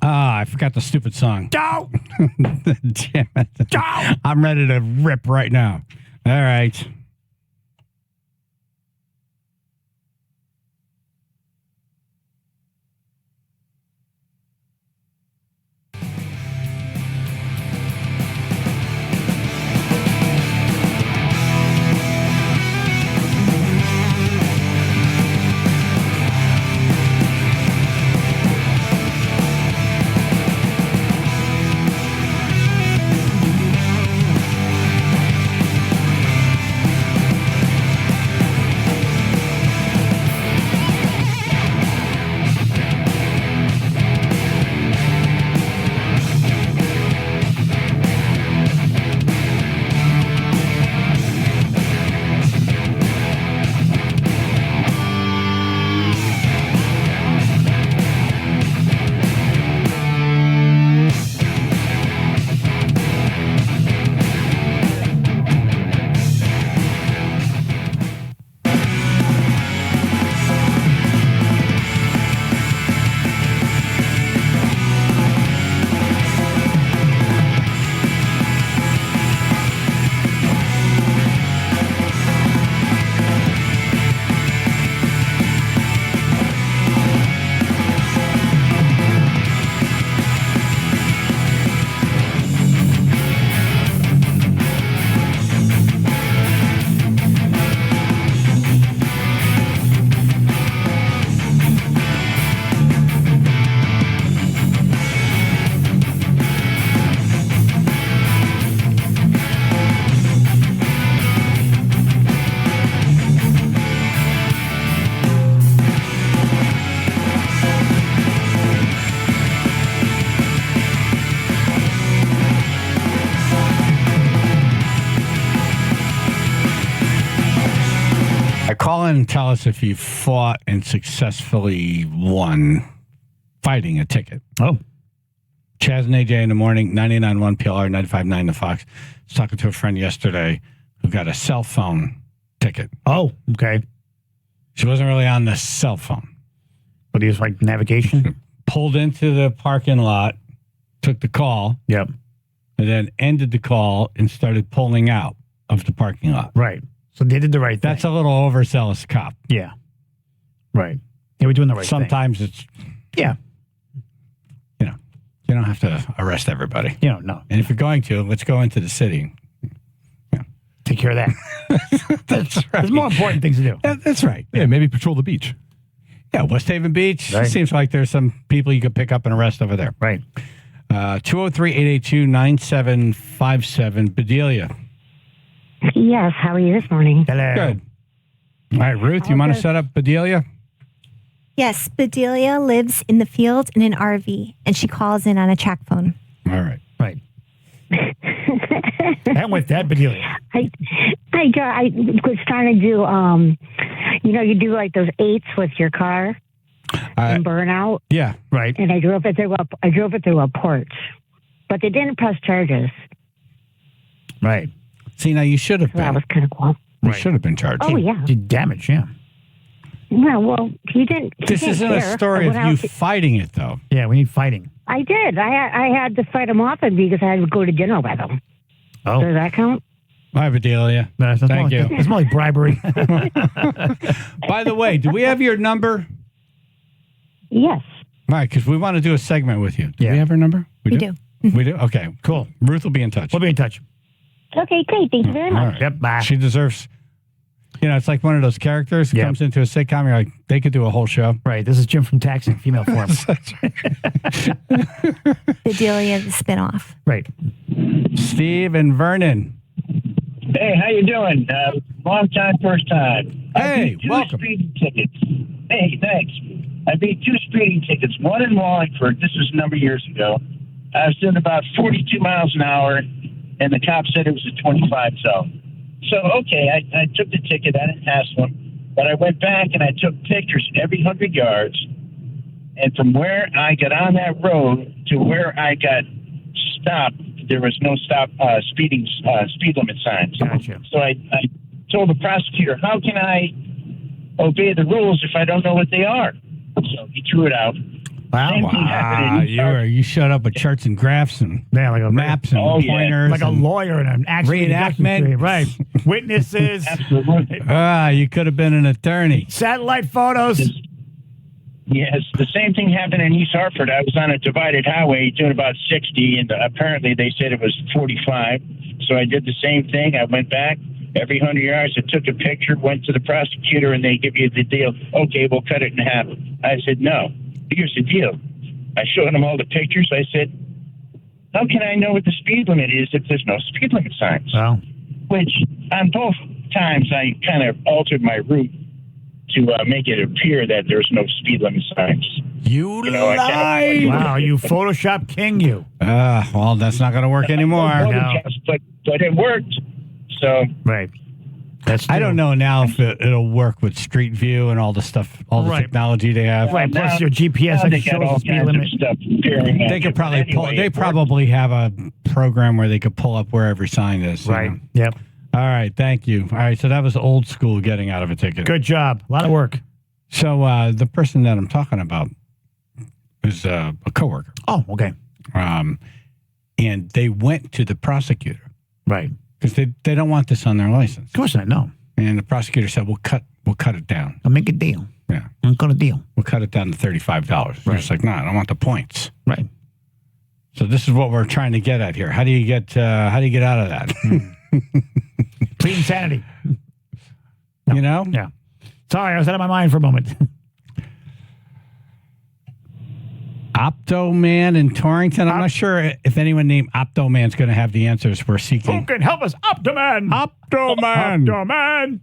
I forgot the stupid song. Don't! Damn it. Don't! I'm ready to rip right now. All right. Call in and tell us if you fought and successfully won fighting a ticket. Oh. Chaz and AJ in the morning, 99.1 PLR, 95.9 The Fox. I was talking to a friend yesterday who got a cell phone ticket. Oh, okay. She wasn't really on the cell phone. But he was like navigation? Pulled into the parking lot, took the call. Yep. And then ended the call and started pulling out of the parking lot. Right. So they did the right thing. That's a little overzealous cop. Yeah. Right. They were doing the right thing. Sometimes it's... Yeah. You know, you don't have to arrest everybody. No. And if you're going to, let's go into the city. Yeah. Take care of that. That's right. There's more important things to do. Yeah, that's right. Yeah, maybe patrol the beach. Yeah, West Haven Beach. Right. Seems like there's some people you could pick up and arrest over there. Right. 203-882-9757. Bedelia. Yes, how are you this morning? Hello. Good. All right, Ruth, you want to set up Bedelia? Yes, Bedelia lives in the field in an RV, and she calls in on a track phone. All right. Right. And with that, Bedelia. I was trying to do, you do like those 8s with your car and burnout. Yeah, right. And I drove it through a porch, but they didn't press charges. Right. See, now you should have been. That was kind of cool. You should have been charged. Oh, yeah. Did damage, yeah. Yeah, well, he didn't. This isn't a story of you fighting it, though. Yeah, we need fighting. I did. I had to fight him off because I had to go to dinner with him. Oh. Does that count? Hi, Bedelia. Thank you. It's more like bribery. By the way, do we have your number? Yes. All right, because we want to do a segment with you. Do Yeah. we have her number? We do. We do? Okay, cool. Ruth will be in touch. We'll be in touch. Okay, great. Thank you very much. All right. Yep, bye. She deserves, it's like one of those characters who comes into a sitcom. You're like, they could do a whole show. Right. This is Jim from Taxi, female form. Bedelia, the spinoff. Right. Steve and Vernon. Hey, how you doing? Long time, first time. Hey, I beat two welcome. speeding tickets. Hey, thanks. I beat 2 speeding tickets, one in Wallingford. This was a number of years ago. I was doing about 42 miles an hour, and the cop said it was a 25 zone. So, okay, I took the ticket. I didn't pass one. But I went back and I took pictures every 100 yards. And from where I got on that road to where I got stopped, there was no speed limit signs. Gotcha. So I told the prosecutor, how can I obey the rules if I don't know what they are? So he threw it out. Same thing happened in East Hartford. You showed up with charts and graphs and like a maps and pointers. Like a lawyer in an accident. Reenactment. Right. Witnesses. Absolutely. You could have been an attorney. Satellite photos. Yes, the same thing happened in East Hartford. I was on a divided highway doing about 60, and apparently they said it was 45. So I did the same thing. I went back every 100 yards. I took a picture, went to the prosecutor, and they give you the deal. Okay, we'll cut it in half. I said, no. Here's the deal. I showed them all the pictures. I said, how can I know what the speed limit is if there's no speed limit signs? Well, which on both times I kind of altered my route to make it appear that there's no speed limit signs. You lie! Wow, you Photoshop king, you. Well, that's not going to work anymore. No. But it worked. So right. I don't know now if it'll work with Street View and all the stuff, all the technology they have. Right, plus your GPS that shows the speed limit. They could probably they probably have a program where they could pull up where every sign is. Right. know? Yep. All right. Thank you. All right. So that was old school getting out of a ticket. Good job. A lot of work. So the person that I'm talking about is a coworker. Oh, okay. And they went to the prosecutor. Right. Because they don't want this on their license. Of course not, no. And the prosecutor said, we'll cut it down. I'll make a deal. Yeah. I'm going to deal. We'll cut it down to $35. Right. It's like, no, I don't want the points. Right. So this is what we're trying to get at here. How do you get out of that? Plead insanity. No. You know? Yeah. Sorry, I was out of my mind for a moment. Opto Man in Torrington. I'm not sure if anyone named Opto Man's going to have the answers we're seeking. Who can help us? Optoman! Optoman! Optoman!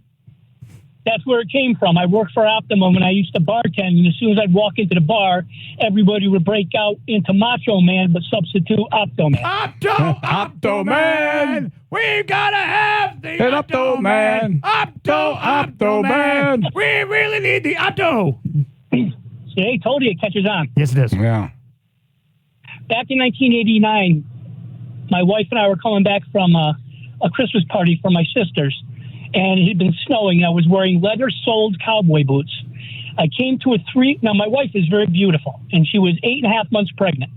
That's where it came from. I worked for Optimum and I used to bartend. And as soon as I'd walk into the bar, everybody would break out into Macho Man, but substitute Opto Man. Opto Man! We gotta have the Opto Man! Opto Man! We really need the Opto! See, told you it catches on. Yes, it is. Yeah. Back in 1989, my wife and I were coming back from a Christmas party for my sisters, and it had been snowing. I was wearing leather-soled cowboy boots. I came to Now, my wife is very beautiful, and she was 8.5 months pregnant.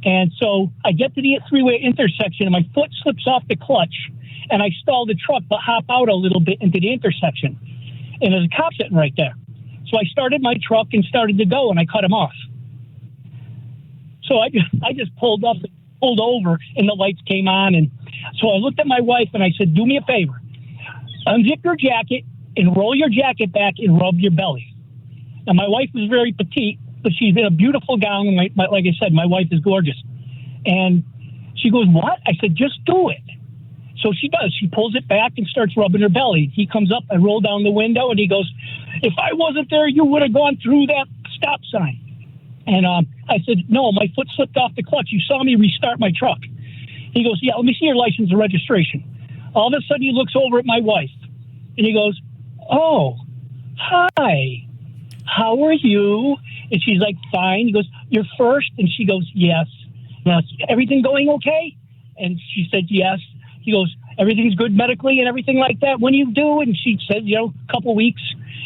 And so I get to the three-way intersection, and my foot slips off the clutch, and I stall the truck but hop out a little bit into the intersection. And there's a cop sitting right there. So I started my truck and started to go, and I cut him off. So I just pulled over, and the lights came on. And so I looked at my wife, and I said, do me a favor. Unzip your jacket and roll your jacket back and rub your belly. Now, my wife was very petite, but she's in a beautiful gown. And like I said, my wife is gorgeous. And she goes, what? I said, just do it. So she does. She pulls it back and starts rubbing her belly. He comes up, I roll down the window, and he goes, if I wasn't there, you would have gone through that stop sign. And I said, no, my foot slipped off the clutch. You saw me restart my truck. He goes, yeah, let me see your license and registration. All of a sudden, he looks over at my wife, and he goes, oh, hi, how are you? And she's like, fine. He goes, you're first? And she goes, yes. Everything going okay? And she said, yes. He goes, everything's good medically and everything like that. When you do? And she said, a couple weeks.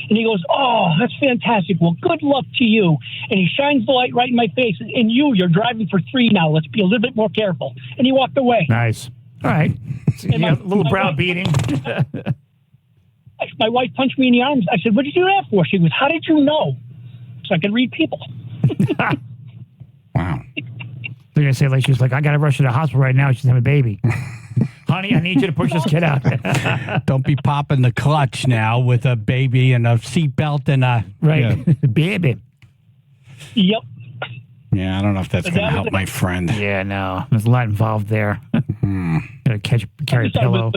And he goes, oh, that's fantastic. Well, good luck to you. And he shines the light right in my face. And you're driving for 3 now. Let's be a little bit more careful. And he walked away. Nice. All right. So a little brow beating. My wife punched me in the arms. I said, what did you do that for? She goes, how did you know? So I could read people. Wow. They're going to say, she's like, I got to rush to the hospital right now. She's having a baby. Honey, I need you to push this kid out. Don't be popping the clutch now with a baby and a seatbelt and a... Right. Yeah. Baby. Yep. Yeah, I don't know if that's going to help my friend. Yeah, no. There's a lot involved there. Gotta carry a pillow.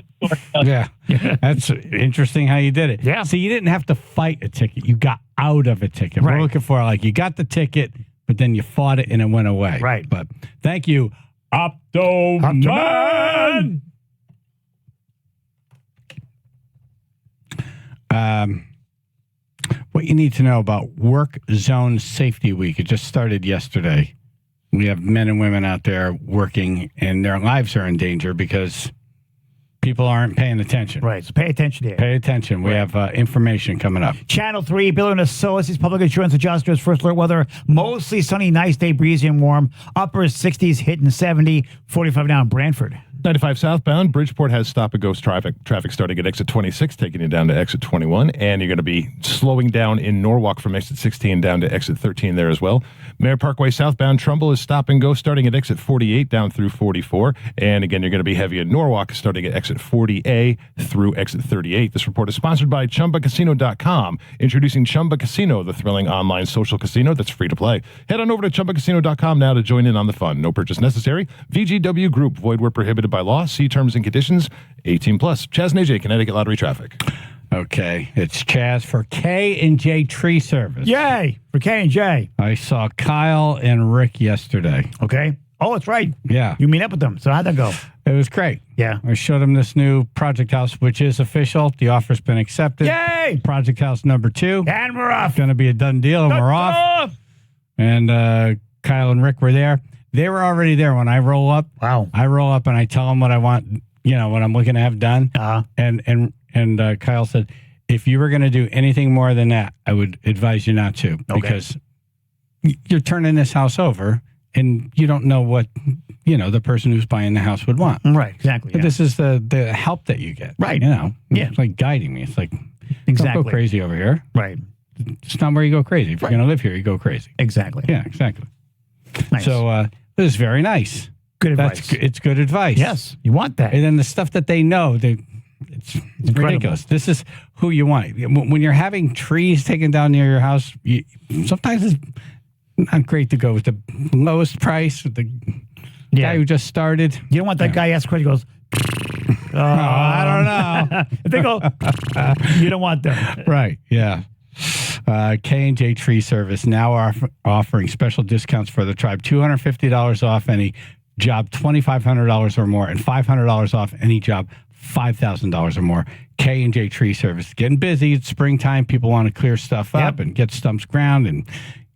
Yeah. That's interesting how you did it. Yeah. See, you didn't have to fight a ticket. You got out of a ticket. Right. We're looking for, you got the ticket, but then you fought it and it went away. Right. But thank you, Optoman. What you need to know about Work Zone Safety Week. It just started yesterday. We have men and women out there working, and their lives are in danger because People aren't paying attention. Right, so pay attention here. Pay attention. We have information coming up. Channel 3, Bill and Associates, public insurance adjusters, first alert weather, mostly sunny, nice day, breezy and warm, upper 60s, hitting 70, 45 now in Brantford. 95 southbound, Bridgeport has stop-and-go traffic starting at exit 26, taking you down to exit 21, and you're going to be slowing down in Norwalk from exit 16 down to exit 13 there as well. Mare Parkway southbound, Trumbull is stop-and-go starting at exit 48 down through 44, and again, you're going to be heavy in Norwalk starting at exit 40A through exit 38. This report is sponsored by ChumbaCasino.com, introducing Chumba Casino, the thrilling online social casino that's free to play. Head on over to ChumbaCasino.com now to join in on the fun. No purchase necessary. VGW Group, void where prohibited by law. See terms and conditions. 18 plus. Chaz and AJ, Connecticut Lottery Traffic. Okay, it's Chaz for K&J Tree Service. Yay for K&J. I saw Kyle and Rick yesterday. Okay. Oh, that's right. Yeah. You meet up with them. So how'd that go? It was great. Yeah. I showed them this new Project House, which is official. The offer's been accepted. Yay! Project House number 2. And we're off. Going to be a done deal, and we're off. And Kyle and Rick were there. They were already there when I roll up. Wow. I roll up and I tell them what I want, what I'm looking to have done. And Kyle said, if you were going to do anything more than that, I would advise you not to, because you're turning this house over and you don't know what, the person who's buying the house would want. Right, exactly. But this is the help that you get. Right. It's like guiding me. It's like, exactly. Don't go crazy over here. Right. It's not where you go crazy. If you're going to live here, you go crazy. Exactly. Yeah, exactly. Nice. So this is very nice. Good advice. It's good advice. Yes, you want that. And then the stuff that they know, it's ridiculous. This is who you want. When you're having trees taken down near your house, sometimes it's not great to go with the lowest price, with the guy who just started. You don't want that guy asking questions, goes, I don't know. If they go, you don't want them. Right, yeah. K&J Tree Service now offering special discounts for the tribe. $250 off any job, $2,500 or more, and $500 off any job, $5,000 or more. K&J Tree Service. Getting busy. It's springtime. People want to clear stuff up and get stumps ground and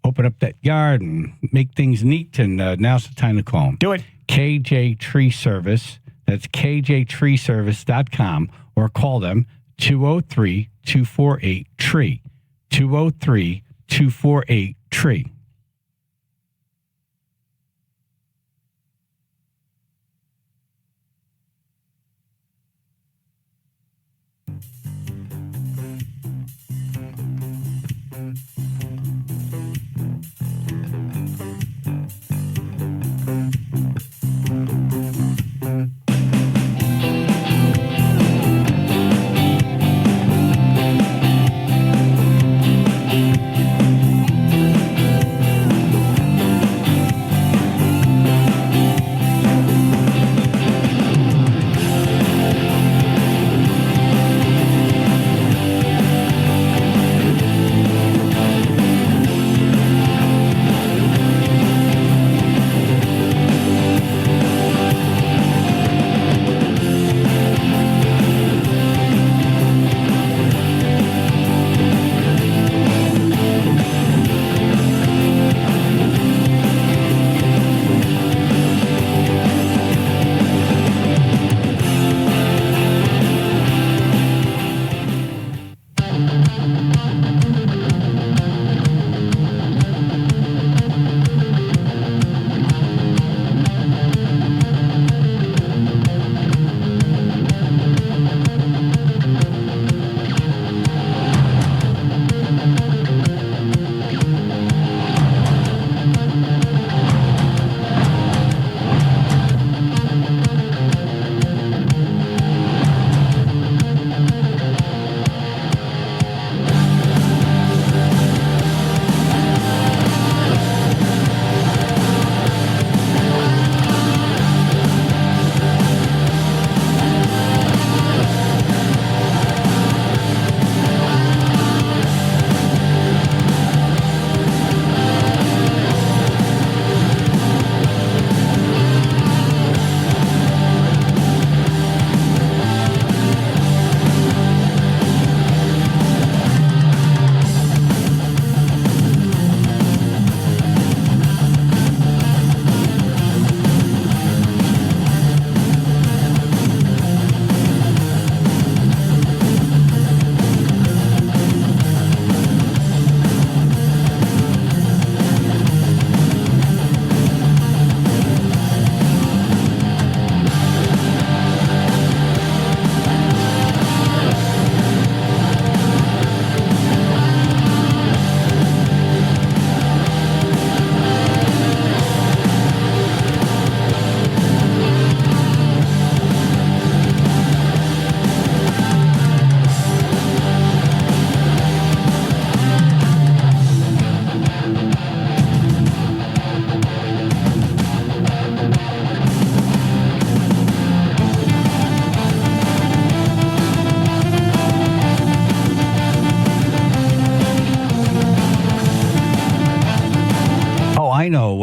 open up that yard and make things neat. And now's the time to call them. Do it. KJ Tree Service. That's kjtreeservice.com, or call them 203-248-TREE. 203-248-TREE.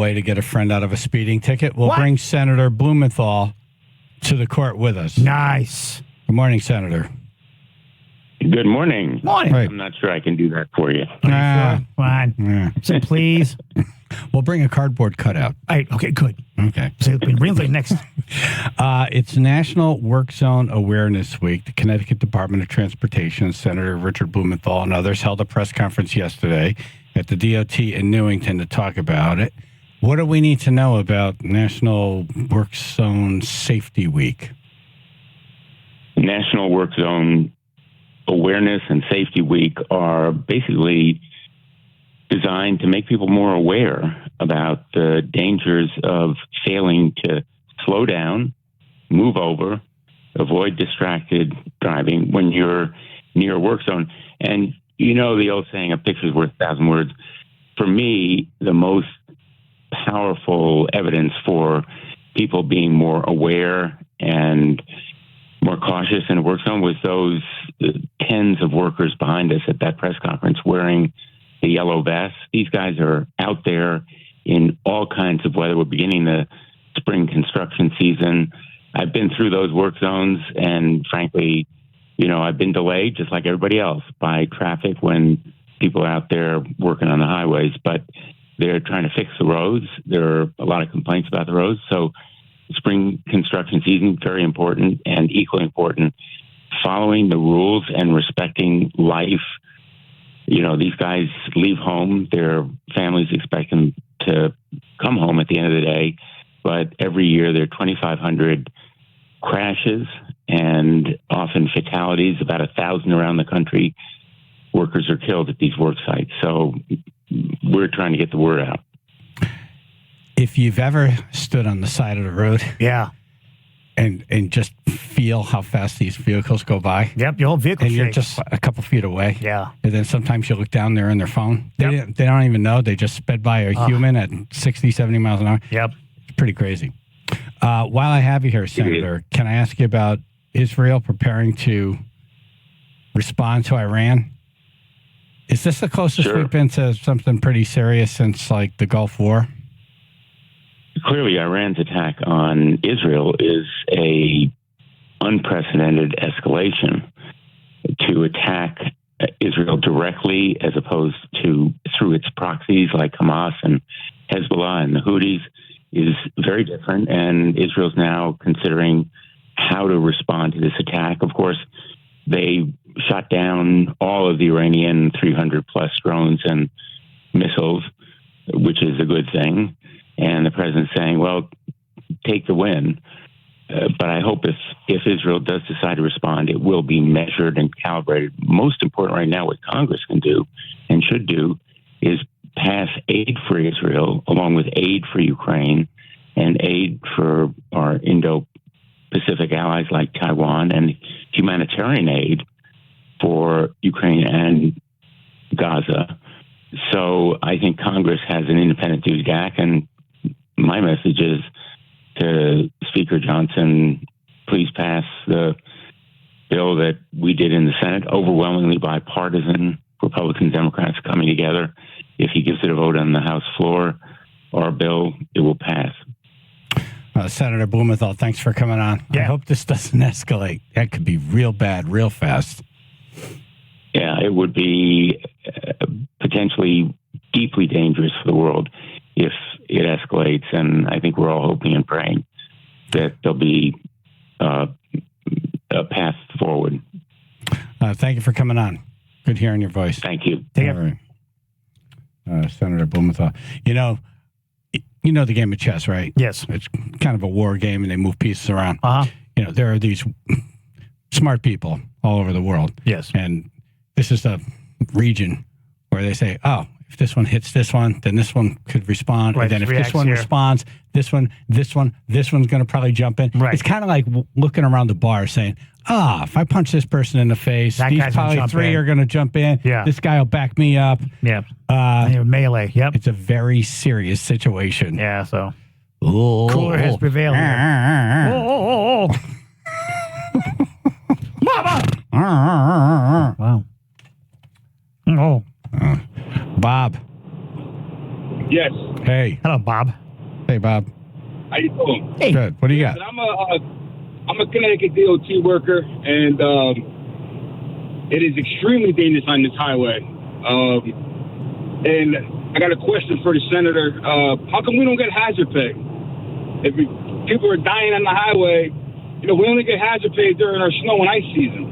way to get a friend out of a speeding ticket. We'll What? bring Senator Blumenthal to the court with us. Nice. Good morning, Senator. Good morning. Morning. I'm not sure I can do that for you. Fine. So please. We'll bring a cardboard cutout. All right. Okay, good. Okay. So really next. It's National Work Zone Awareness Week. The Connecticut Department of Transportation, Senator Richard Blumenthal, and others held a press conference yesterday at the DOT in Newington to talk about it. What do we need to know about National Work Zone Safety Week? National Work Zone Awareness and Safety Week are basically designed to make people more aware about the dangers of failing to slow down, move over, avoid distracted driving when you're near a work zone. And you know the old saying, a picture's worth 1,000 words. For me, the most powerful evidence for people being more aware and more cautious in a work zone was those tens of workers behind us at that press conference wearing the yellow vests. These guys are out there in all kinds of weather. We're beginning the spring construction season. I've been through those work zones, and frankly, you know, I've been delayed just like everybody else by traffic when people are out there working on the highways, but they're trying to fix the roads. There are a lot of complaints about the roads. So spring construction season, very important, and equally important, following the rules and respecting life. You know, these guys leave home, their families expect them to come home at the end of the day, but every year there are 2,500 crashes and often fatalities, about 1,000 around the country. Workers are killed at these work sites. So we're trying to get the word out. If you've ever stood on the side of the road, and just feel how fast these vehicles go by. Yep, your whole vehicle and you're shakes. just a couple feet away. Yeah. And then sometimes you look down there on their phone. They don't even know. They just sped by a human at 60, 70 miles an hour. Yep. It's pretty crazy. While I have you here, Senator, can I ask you about Israel preparing to respond to Iran? Is this the closest we've been to something pretty serious since, like, the Gulf War? Clearly, Iran's attack on Israel is a unprecedented escalation. To attack Israel directly as opposed to through its proxies like Hamas and Hezbollah and the Houthis is very different, and Israel's now considering how to respond to this attack. Of course, they shot down all of the Iranian 300-plus drones and missiles, which is a good thing. And the president's saying, well, take the win. But I hope if Israel does decide to respond, it will be measured and calibrated. Most important right now, what Congress can do and should do is pass aid for Israel, along with aid for Ukraine and aid for our Indo-Pacific allies like Taiwan, and humanitarian aid for Ukraine and Gaza. So I think Congress has an independent duty to act, and my message is to Speaker Johnson, please pass the bill that we did in the Senate, overwhelmingly bipartisan, Republicans, Democrats coming together. If he gives it a vote on the House floor, our bill, it will pass. Senator Blumenthal, thanks for coming on. I hope this doesn't escalate. That could be real bad, real fast. Yeah, it would be potentially deeply dangerous for the world if it escalates, and I think we're all hoping and praying that there'll be a path forward. Thank you for coming on. Good hearing your voice. Thank you. All right. Senator Blumenthal. You know the game of chess, right? Yes. It's kind of a war game, and they move pieces around. Uh-huh. You know, there are these smart people all over the world. Yes. And this is a region where they say, oh, if this one hits this one, then this one could respond. Right, And then if this one responds, this one's going to probably jump in. Right. It's kind of like looking around the bar saying, if I punch this person in the face, That these guy's gonna probably jump three in. are going to jump in. Yeah. This guy will back me up. Yeah. Melee. Yep. It's a very serious situation. Yeah, so. Ooh. Cooler has prevailed here. Mama! Wow. Oh. Bob. Yes. Hey. Hello, Bob. Hey, Bob. How you doing? Hey. Good. What do you got? I'm a Connecticut DOT worker, and it is extremely dangerous on this highway. And I got a question for the senator. How come we don't get hazard pay? If people are dying on the highway, we only get hazard pay during our snow and ice season.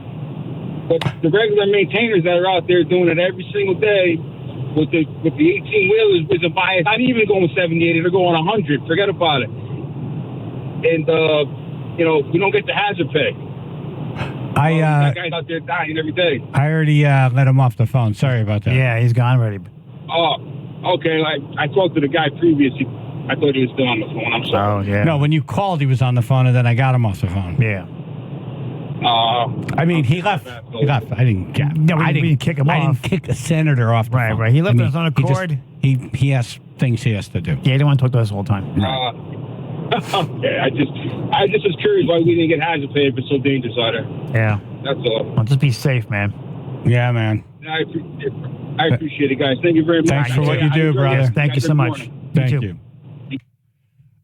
But the regular maintainers that are out there doing it every single day with the 18-wheelers with a bias, not even going 78, they're going 100. Forget about it. And, we don't get the hazard pay. That guy's out there dying every day. I already let him off the phone. Sorry about that. Yeah, he's gone already. Oh, okay. I talked to the guy previously. I thought he was still on the phone. I'm sorry. Oh, yeah. No, when you called, he was on the phone, and then I got him off the phone. Yeah. I mean, he left. He left. I didn't get. No, we didn't kick him off. I didn't kick a senator off the phone. Right. He left on his own accord. He has things he has to do. Yeah, he didn't want to talk to us the whole time. Okay. I just was curious why we didn't get hazard pay if it's so dangerous out there. Yeah. That's all. Well, just be safe, man. Yeah, man. I appreciate it, guys. Thank you very much. Thanks for what you do, brother. Yes, thank you so much. Thank you.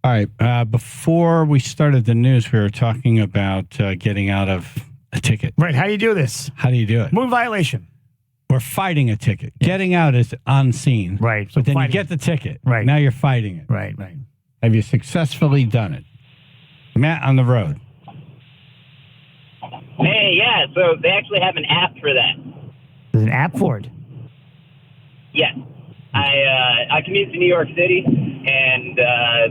All right. Before we started the news, we were talking about getting out of a ticket. Right. How do you do this? How do you do it? Moving violation. We're fighting a ticket. Yeah. Getting out is on scene. Right. So but then you get the ticket. Right. Now you're fighting it. Right. Have you successfully done it? Matt on the road. Hey, yeah. So they actually have an app for that. There's an app for it? Yes. I commute to New York City, and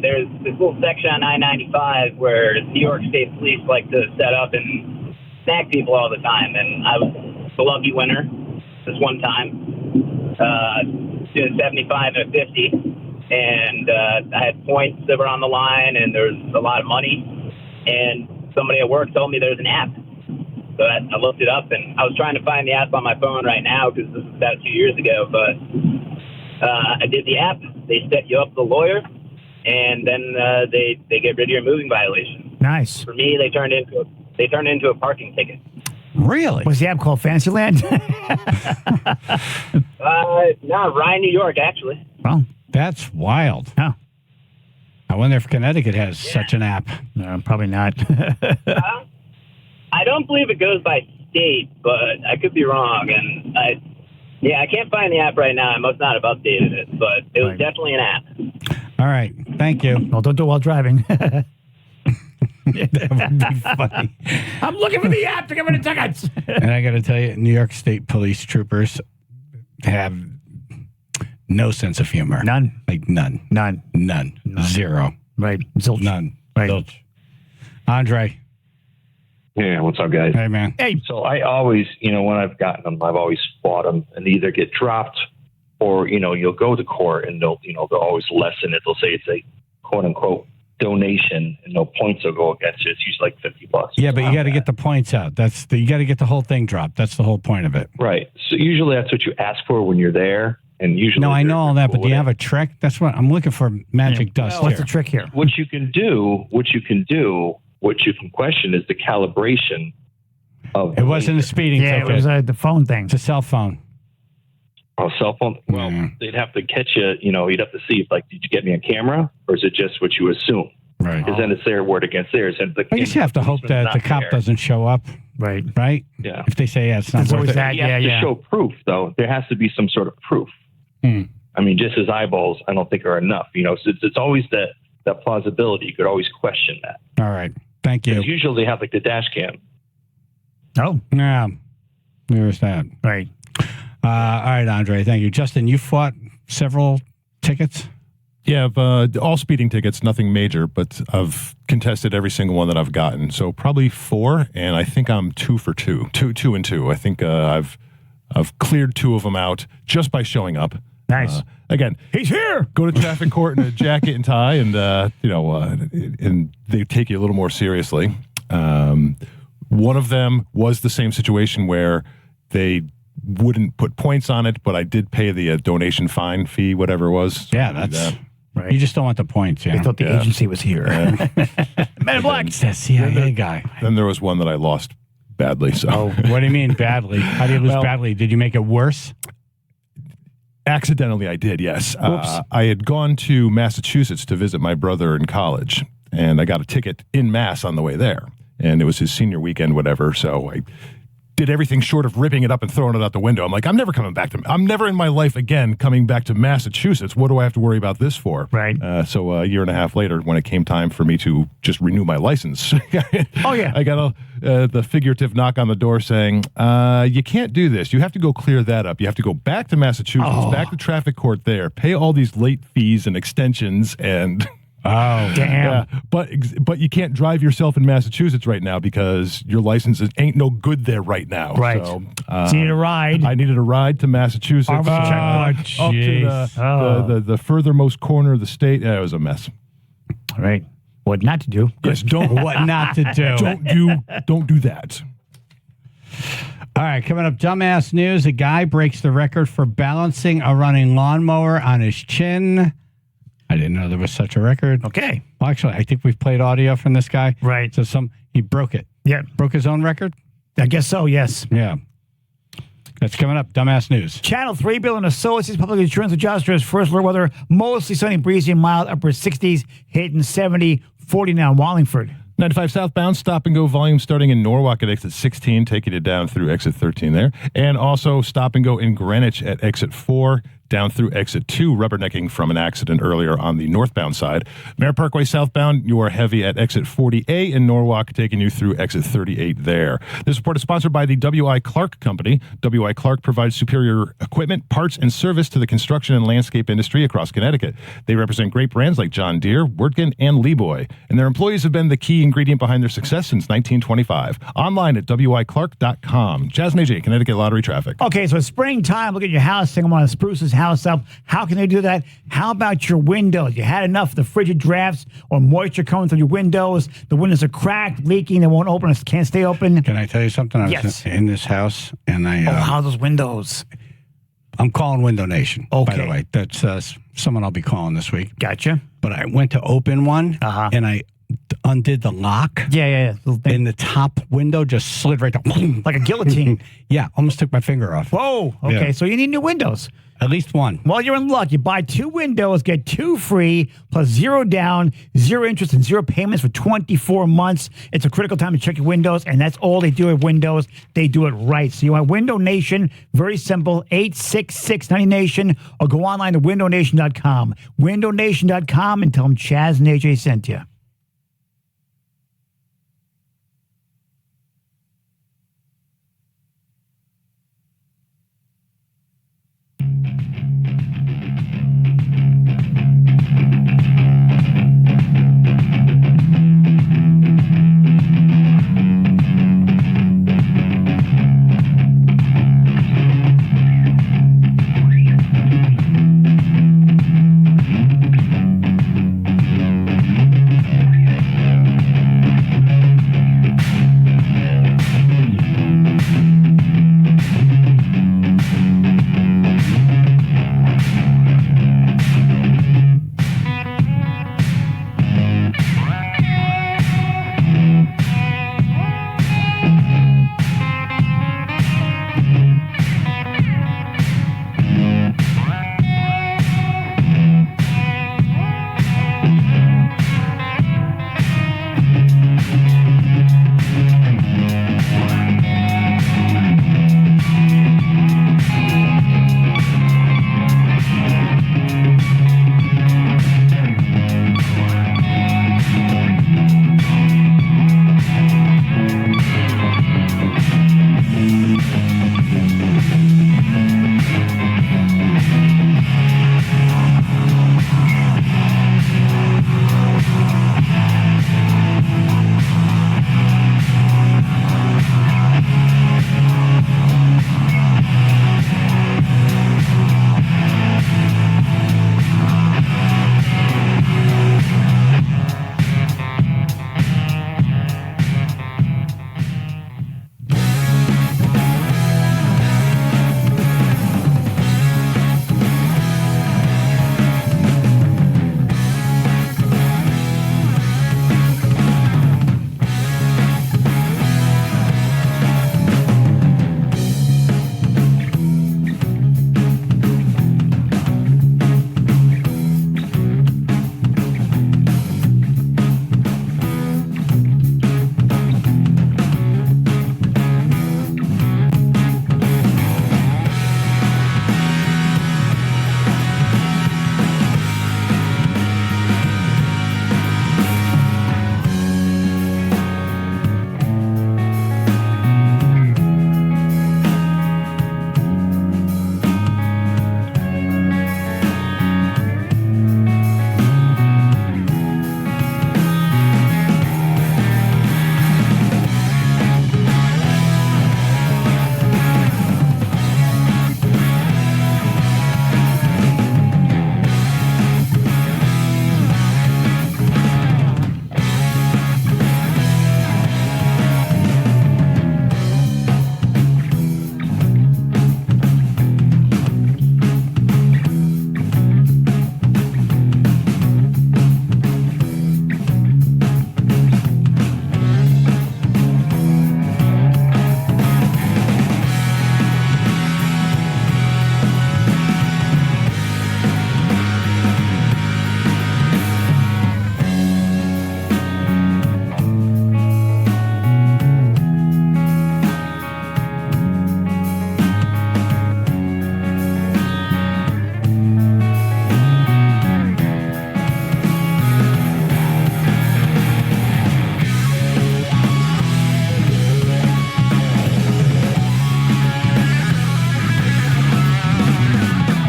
there's this little section on I-95 where New York State Police like to set up and snag people all the time. And I was the lucky winner this one time, doing 75 and a 50. And I had points that were on the line, and there was a lot of money. And somebody at work told me there's an app. So I looked it up, and I was trying to find the app on my phone right now because this was about 2 years ago. But I did the app. They set you up with a lawyer, and then they get rid of your moving violation. Nice. For me, they turned into a parking ticket. Really? What's the app called? Fantasyland? No, Ryan, New York, actually. Well, that's wild. Huh. I wonder if Connecticut has such an app. No, probably not. I don't believe it goes by state, but I could be wrong. And I can't find the app right now. I must not have updated it, but it was definitely an app. All right. Thank you. Well, don't do it while driving. That would be funny. I'm looking for the app to get rid of tickets. And I got to tell you, New York State police troopers have no sense of humor. None. Like none. None. Zero. Right. Zilch. None. Right. Zilch. Andre. Yeah, what's up, guys? Hey, man. Hey. So I always, when I've gotten them, I've always fought them, and they either get dropped or, you'll go to court and they'll always lessen it. They'll say it's a quote unquote donation and no points will go against it. It's usually like $50. Yeah, but you got to get the points out. You got to get the whole thing dropped. That's the whole point of it. Right. So usually that's what you ask for when you're there. And usually, no, I know all that, but do you have a trick? That's what I'm looking for. Magic dust. What's the trick here? What you can question is the calibration of. It wasn't a speeding ticket. Yeah, it was the phone thing. It's a cell phone. Oh, cell phone. Well, they'd have to catch you. You'd have to see if, did you get me on camera, or is it just what you assume? Right. Because then it's their word against theirs. And I guess you have to hope that the cop doesn't show up. Right. Right. Yeah. If they say it's not It's worth always it. that. You have to show proof, though. There has to be some sort of proof. I mean, just his eyeballs, I don't think are enough. So it's always that plausibility. You could always question that. All right. Thank you. Usually they have the dash cam. Oh. Yeah. There's that. Right. All right, Andre. Thank you. Justin, you fought several tickets? Yeah, all speeding tickets, nothing major, but I've contested every single one that I've gotten. So probably 4, and I think I'm 2 for 2. 2 and 2. I think I've cleared 2 of them out just by showing up. Nice. Again, he's here. Go to traffic court in a jacket and tie, and and they take you a little more seriously. One of them was the same situation where they wouldn't put points on it, but I did pay the donation fine fee, whatever it was. Yeah, that's right. You just don't want the points. Yeah, I thought the agency was here. Men in Black. It's that CIA guy. Then there was one that I lost badly. So, what do you mean badly? How do you lose badly? Did you make it worse? Accidentally, I did, yes. Whoops. I had gone to Massachusetts to visit my brother in college, and I got a ticket in Mass on the way there. And it was his senior weekend, whatever, so I did everything short of ripping it up and throwing it out the window. I'm like, I'm never in my life again coming back to Massachusetts. What do I have to worry about this for? Right. So a year and a half later, when it came time for me to just renew my license, Oh, yeah. I got the figurative knock on the door saying, you can't do this. You have to go clear that up. You have to go back to Massachusetts, back to traffic court there, pay all these late fees and extensions and... Oh, damn. But you can't drive yourself in Massachusetts right now because your license ain't no good there right now. Right. So, So you need a ride. I needed a ride to Massachusetts. Oh, up to the furthermost corner of the state. Yeah, it was a mess. All right. What not to do. Yes, don't. What not to do. Don't do that. All right, coming up, dumbass news. A guy breaks the record for balancing a running lawnmower on his chin. I didn't know there was such a record. Okay. Well, actually, I think we've played audio from this guy. Right. So he broke it. Yeah. Broke his own record? I guess so, yes. Yeah. That's coming up. Dumbass news. Channel 3 Bill and Associates Public Insurance Adjusters. First alert weather, mostly sunny, breezy, and mild, upper 60s, hitting 70, 40 now in Wallingford. 95 southbound, stop and go volume starting in Norwalk at exit 16, taking it down through exit 13 there. And also stop and go in Greenwich at exit 4, down through exit 2, rubbernecking from an accident earlier on the northbound side. Merritt Parkway southbound, you are heavy at exit 40A in Norwalk, taking you through exit 38 there. This report is sponsored by the W.I. Clark Company. W.I. Clark provides superior equipment, parts, and service to the construction and landscape industry across Connecticut. They represent great brands like John Deere, Wirtgen, and Leeboy. And their employees have been the key ingredient behind their success since 1925. Online at wiclark.com. Chaz and AJ, Connecticut Lottery Traffic. Okay, so it's springtime. Look at your house. Think I'm going to spruce this house up. How can they do that? How about your windows? You had enough of the frigid drafts or moisture coming through your windows. The windows are cracked, leaking. They won't open. Can't stay open. Can I tell you something? I was in this house, and I... how are those windows? I'm calling Window Nation, by Okay. the way. That's someone I'll be calling this week. Gotcha. But I went to open one, and I undid the lock. Yeah. And the top window just slid right down. Like a guillotine. Yeah, almost took my finger off. Whoa. Okay, Yeah. so you need new windows. At least one. Well, you're in luck. You buy 2 windows, get 2 free, plus 0 down, 0 interest, and 0 payments for 24 months. It's a critical time to check your windows, and that's all they do with windows. They do it right. So you want Window Nation, very simple, 866-90Nation, or go online to windownation.com. Windownation.com and tell them Chaz and AJ sent you.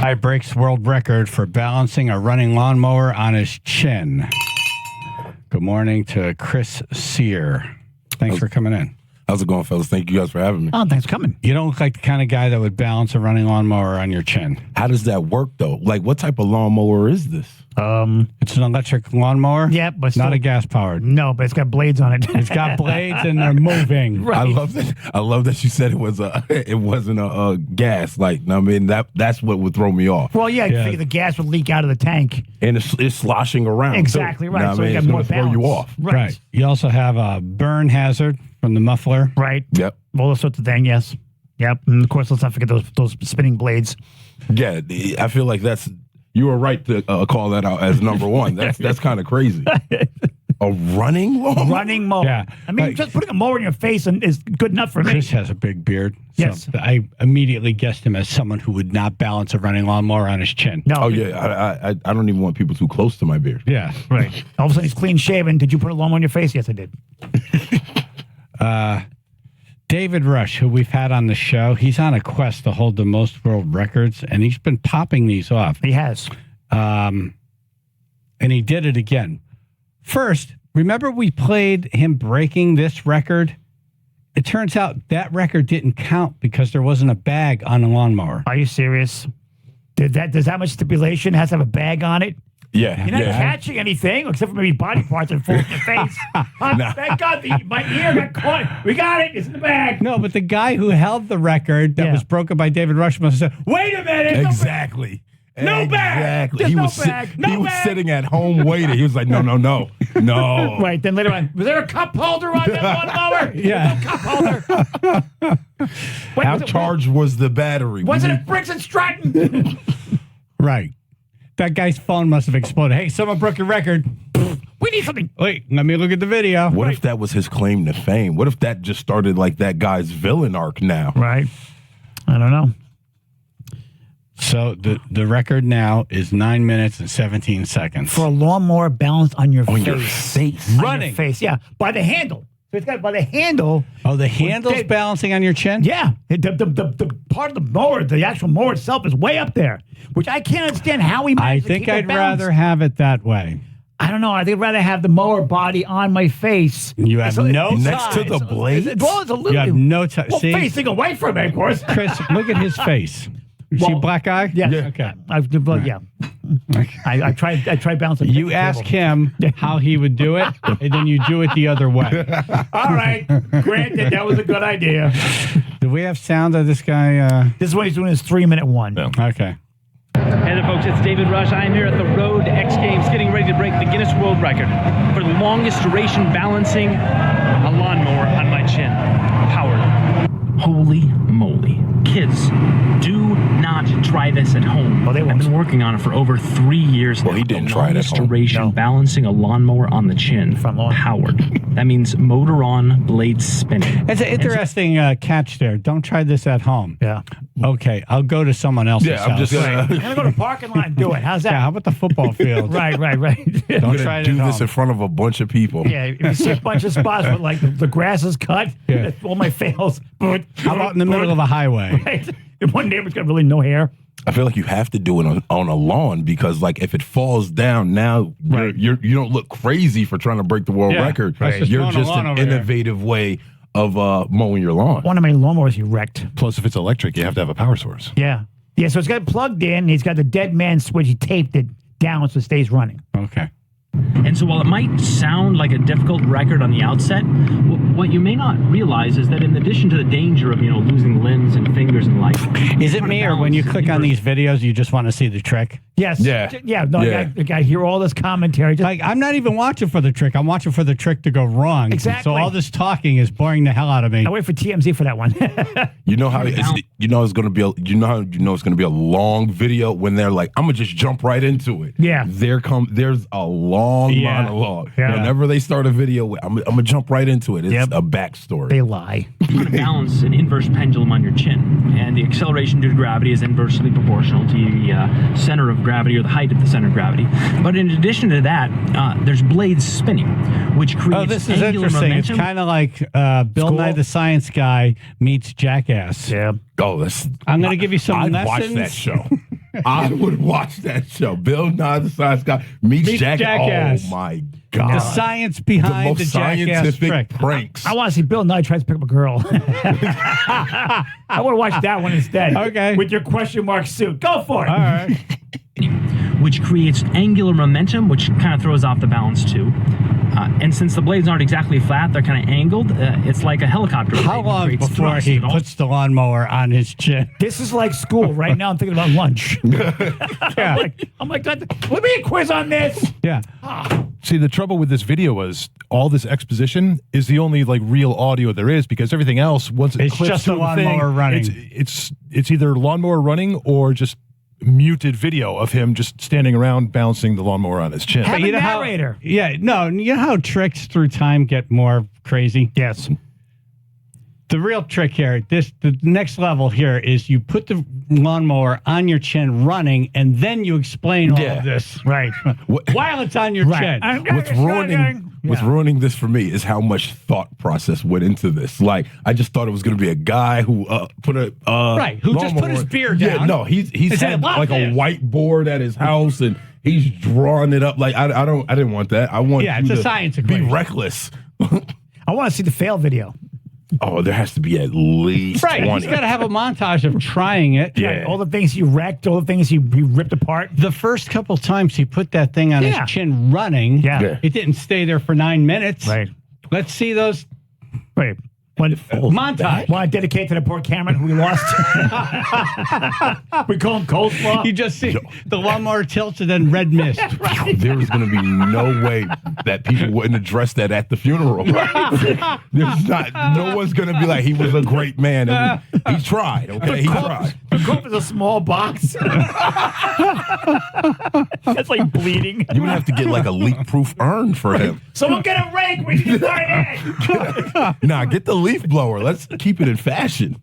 guy breaks world record for balancing a running lawnmower on his chin. Good morning to Chris Cyr. Thanks for coming in. How's it going, fellas? Thank you guys for having me. Oh, thanks for coming. You don't look like the kind of guy that would balance a running lawnmower on your chin. How does that work, though? Like, what type of lawnmower is this? It's an electric lawnmower. Yeah, but not still, a gas powered. No, but it's got blades on it. It's got blades and they're moving. Right. I love that you said it wasn't a gas. Like, I mean, that's what would throw me off. Well, yeah, you figure the gas would leak out of the tank. And it's sloshing around. Exactly too. right. So you got more balance. Throw you off. Right. You also have a burn hazard from the muffler. Right. Yep. All those sorts of things. Yes. Yep. And of course, let's not forget those spinning blades. Yeah, I feel like you were right to call that out as number one. That's kind of crazy. A running lawnmower? Running mower. Yeah. I mean, just putting a mower in your face is good enough for me. Chris has a big beard. So yes. I immediately guessed him as someone who would not balance a running lawnmower on his chin. No. Oh, yeah. I don't even want people too close to my beard. Yeah. Right. All of a sudden, he's clean shaven. Did you put a lawnmower in your face? Yes, I did. David Rush, who we've had on the show, he's on a quest to hold the most world records, and he's been popping these off. He has. And he did it again. First, remember we played him breaking this record? It turns out that record didn't count because there wasn't a bag on the lawnmower. Are you serious? Does that much stipulation has to have a bag on it? Yeah. You're not catching anything except for maybe body parts that fall in your face. Thank God my ear got caught. We got it. It's in the bag. No, but the guy who held the record that was broken by David Rush must have said, wait a minute. Exactly. No bag. Exactly. He was sitting at home waiting. He was like, no. Right. Then later on, was there a cup holder on that lawnmower? Yeah. No cup holder. How charged was the battery? Wasn't it Briggs and Stratton? Right. That guy's phone must have exploded. Hey, someone broke your record. We need something. Wait, let me look at the video. What if that was his claim to fame? What if that just started like that guy's villain arc now? Right. I don't know. So the record now is 9 minutes and 17 seconds. For a lawnmower balanced on your face. Your face. On your face, yeah. By the handle. So it's got by the handle. Oh, the handle's balancing on your chin? Yeah. The part of the mower, the actual mower itself is way up there, which I can't understand how he managed to keep I think it I'd balanced. rather have it that way. I don't know. I think I'd rather have the mower body on my face. You have no time. Next to the blade? Well, it's a little. You have no time. Well, See? facing away from it, of course. Chris, look at his face. You see black eye? Yeah. Okay. I tried balancing. You ask him how he would do it, and then you do it the other way. All right. Granted, that was a good idea. Do we have sound of this guy? This is what he's doing his 3-minute one. No. Okay. Hey there, folks. It's David Rush. I am here at the Road to X Games getting ready to break the Guinness World Record for the longest duration balancing a lawnmower on my chin. Howard. Holy moly. Kids, do not try this at home. Well, I've been working on it for over 3 years now. Well, he didn't try it at home. Duration balancing a lawnmower on the chin. Howard. That means motor on, blades spinning. It's an interesting catch there. Don't try this at home. Yeah. Okay, I'll go to someone else's house. I'm just I'm going to go to the parking lot and do it. How's that? Yeah, how about the football field? Right. Don't try do it at this home. in front of a bunch of people. Yeah, if you see a bunch of spots where like the grass is cut, all my fails. How about in the middle of a highway? Right. If one neighbor's got really no hair. I feel like you have to do it on a lawn because, like, if it falls down now, you don't look crazy for trying to break the world record. Right. You're just an innovative way of mowing your lawn. One of my lawnmowers he wrecked. Plus, if it's electric, you have to have a power source. Yeah. Yeah, so it's got it plugged in. He's got the dead man switch. He taped it down so it stays running. Okay. And so while it might sound like a difficult record on the outset, what you may not realize is that in addition to the danger of, losing limbs and fingers and life. Is it me or when you click on these videos, you just want to see the trick? Yes. Yeah. No, I got to hear all this commentary. Like, I'm not even watching for the trick. I'm watching for the trick to go wrong. Exactly. So all this talking is boring the hell out of me. I wait for TMZ for that one. You know how it's going to be it's going to be a long video when they're like, I'm going to just jump right into it. Yeah. There's a long monologue. Yeah. Whenever they start a video, I'm going to jump right into it. It's a backstory. They lie. You want to balance an inverse pendulum on your chin, and the acceleration due to gravity is inversely proportional to the center of gravity or the height of the center of gravity. But in addition to that, there's blades spinning, which creates Oh, this is angular interesting. momentum. It's kind of like Bill Nye the Science Guy meets Jackass. Yeah. Oh, I'm going to give you some I'd lessons. watch that show. I would watch that show. Bill Nye the Science Guy meets Jackass. Oh my God! The science behind the, most Jackass scientific trick. pranks. I want to see Bill Nye try to pick up a girl. I want to watch that one instead. Okay. With your question mark suit. Go for it. All right. which creates angular momentum, which kind of throws off the balance too. And since the blades aren't exactly flat, they're kind of angled. It's like a helicopter. How long before he puts the lawnmower on his chin? This is like school. Right now, I'm thinking about lunch. Yeah. I'm like, let me a quiz on this. Yeah. See, the trouble with this video was all this exposition is the only like real audio there is, because everything else, once it It's clips just to a the lawnmower thing, running. It's either lawnmower running or just muted video of him just standing around balancing the lawnmower on his chin. Have you a know how- narrator. Yeah, no, you know how tricks through time get more crazy? Yes. The real trick here, the next level here is you put the lawnmower on your chin running, and then you explain all of this. Right. While it's on your chin. What's ruining this for me is how much thought process went into this. Like, I just thought it was going to be a guy who put a who just put his beer down. Yeah, no, he's had like a whiteboard at his house and he's drawing it up. Like, I didn't want that. I want it's you a to science be equation. reckless. I want to see the fail video. Oh, there has to be at least 20. He's got to have a montage of trying it. Yeah. All the things he wrecked, all the things he ripped apart. The first couple times he put that thing on his chin running, it didn't stay there for 9 minutes. Right. Let's see those. Wait. Montage. Want to dedicate to the poor Cameron who we lost? We call him coleslaw. You just see the lawnmower tilts and then red mist. There is going to be no way that people wouldn't address that at the funeral. There's not. No one's going to be like, he was a great man. And he tried. Okay, he tried. The cough is a small box. That's like bleeding. You would have to get like a leak-proof urn for him. Someone get a rake. We need to burn it. Nah, get the leaf blower. Let's keep it in fashion.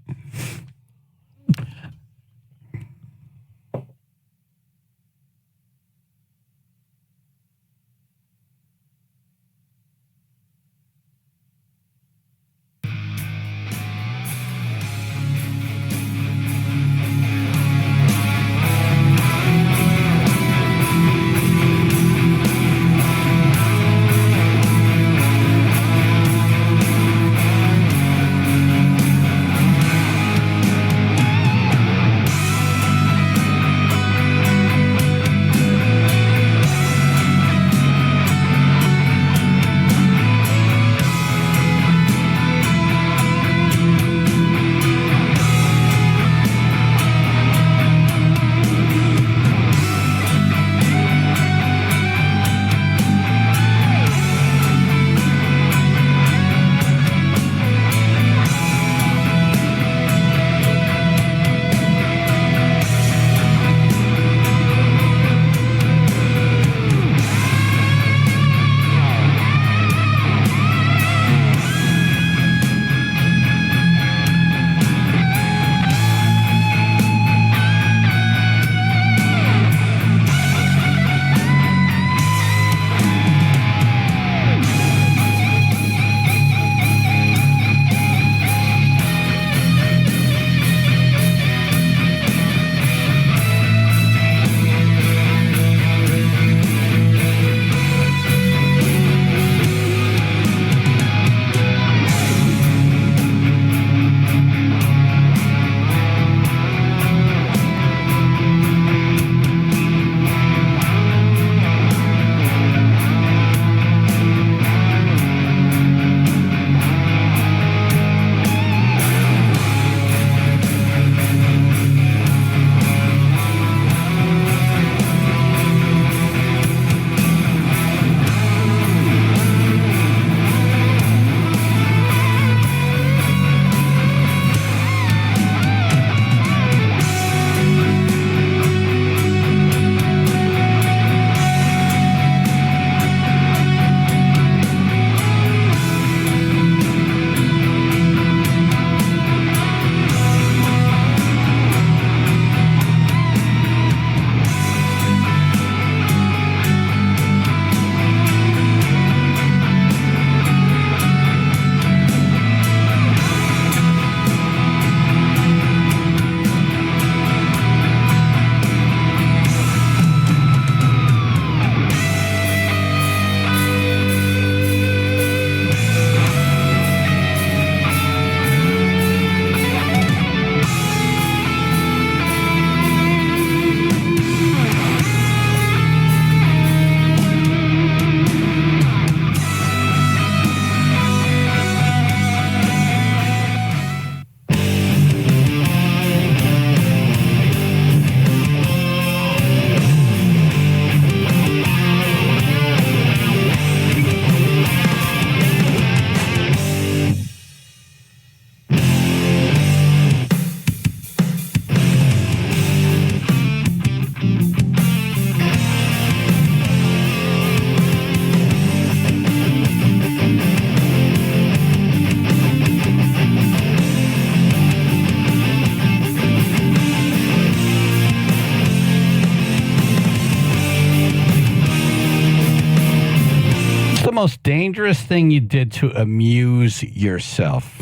dangerous thing you did to amuse yourself.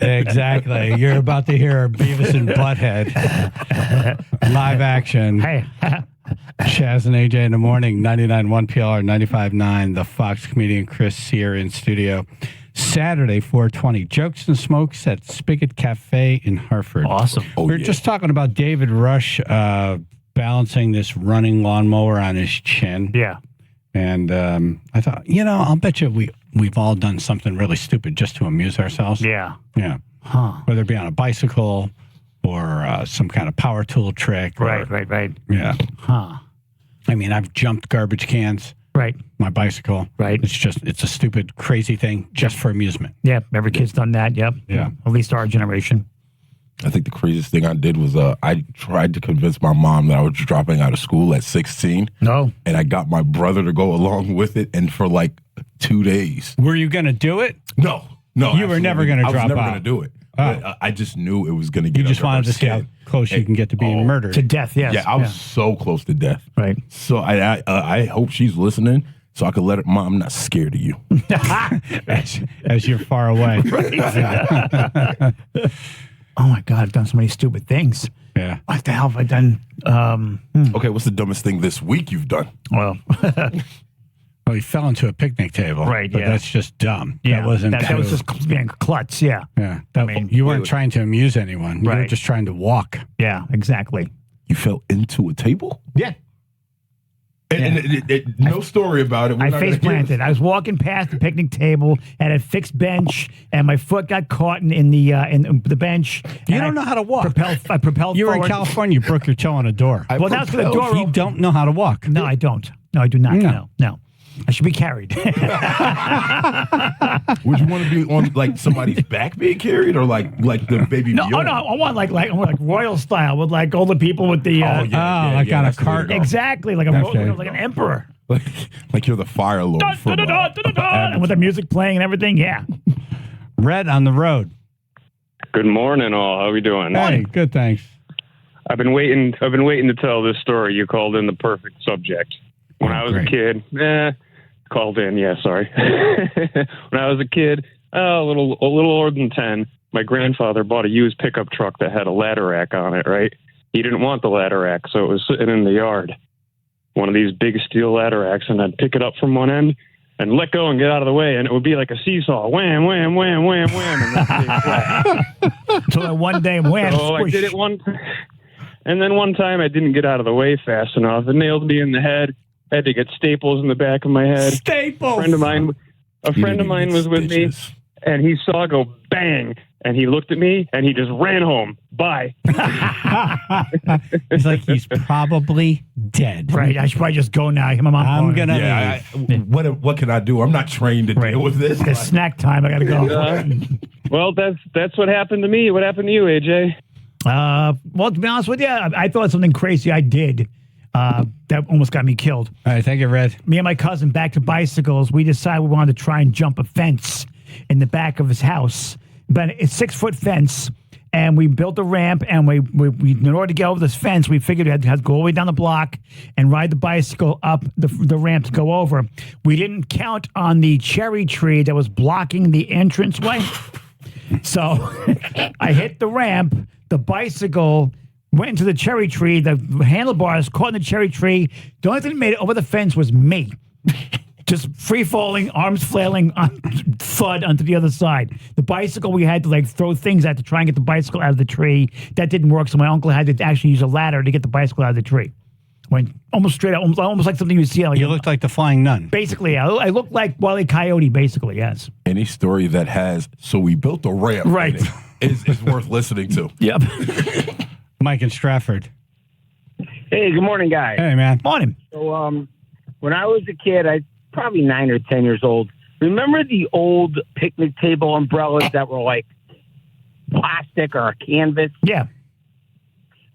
Exactly. You're about to hear Beavis and Butthead live action. Hey. Chaz and AJ in the morning, 99.1 PLR, 95.9. The Fox comedian Chris Cyr in studio. Saturday, 420. Jokes and Smokes at Spigot Cafe in Hartford. Awesome. We were just talking about David Rush balancing this running lawnmower on his chin. Yeah. And I thought, I'll bet you we've all done something really stupid just to amuse ourselves. Yeah. Yeah. Huh. Whether it be on a bicycle or some kind of power tool trick. Right. Yeah. Huh. I mean, I've jumped garbage cans. Right. My bicycle. Right. It's a stupid, crazy thing just for amusement. Yeah. Every kid's done that. Yep. Yeah. At least our generation. I think the craziest thing I did was I tried to convince my mom that I was dropping out of school at 16. No. And I got my brother to go along with it. And for like 2 days. Were you going to do it? No. You were never going to drop out. I was never going to do it. But I just knew it was going to get. You just wanted to see how close you can get to being murdered. To death, yes. Yeah, I was so close to death. Right. So I hope she's listening so I could let her. Mom, I'm not scared of you. as you're far away. Right. Oh my God, I've done so many stupid things. Yeah. What the hell have I done? Okay, what's the dumbest thing this week you've done? Well, he fell into a picnic table. Right, but yeah. that's just dumb. Yeah, That wasn't. that was just being klutz. Yeah. Yeah. mean, you weren't trying to amuse anyone. You were Right. just trying to walk. Yeah, exactly. You fell into a table? Yeah. And no story about it. I face planted. I was walking past the picnic table at a fixed bench, and my foot got caught in the bench. You don't know how to walk. I propelled You were in forward. California. You broke your toe on a door. Well, that's when the door You opened. don't know how to walk. No, I don't. No, I do not. No. I should be carried. Would you want to be on like somebody's back being carried, or like the baby? No, Bjorn? no, I want like royal style with like all the people with the like on a cart. Exactly, like like an emperor. Like you're the Fire Lord from And with the music playing and everything. Yeah. Red on the road. Good morning, all. How we doing? Hey, good, thanks. I've been waiting to tell this story. You called in the perfect subject. When I was a kid, called in. Yeah, sorry. When I was a kid, a little older than 10, my grandfather bought a used pickup truck that had a ladder rack on it. Right? He didn't want the ladder rack, so it was sitting in the yard. One of these big steel ladder racks, and I'd pick it up from one end and let go and get out of the way, and it would be like a seesaw. Wham, wham, wham, wham, wham, and then flat. So that one day, wham, so I did it one time. And then one time I didn't get out of the way fast enough. It nailed me in the head. I had to get staples in the back of my head. Staples. A friend of mine was with me, and he saw it go bang, and he looked at me, and he just ran home. Bye. It's like he's probably dead. Right. I should probably just go now. My mom. I'm gonna leave. What can I do? I'm not trained to deal with this. It's snack time. I gotta go. Well, that's what happened to me. What happened to you, AJ? Well, to be honest with you, I thought something crazy I did. That almost got me killed. All right, thank you, Red. Me and my cousin, back to bicycles, we decided we wanted to try and jump a fence in the back of his house. But it's a 6-foot fence, and we built a ramp, and we in order to get over this fence, we figured we had to go all the way down the block and ride the bicycle up the ramp to go over. We didn't count on the cherry tree that was blocking the entranceway. So I hit the ramp, the bicycle went into the cherry tree. The handlebars caught in the cherry tree. The only thing that made it over the fence was me. Just free falling, arms flailing, thud onto the other side. The bicycle, we had to like throw things at to try and get the bicycle out of the tree. That didn't work, so my uncle had to actually use a ladder to get the bicycle out of the tree. Went almost straight up, almost like something you see. Like, you looked like the Flying Nun. Basically, I looked like Wile E. Coyote, basically, yes. Any story that has, so we built a ramp, right, is worth listening to. Yep. Mike in Stratford. Hey, good morning, guys. Hey, man. Morning. So, when I was a kid, I probably 9 or 10 years old. Remember the old picnic table umbrellas that were like plastic or canvas? Yeah.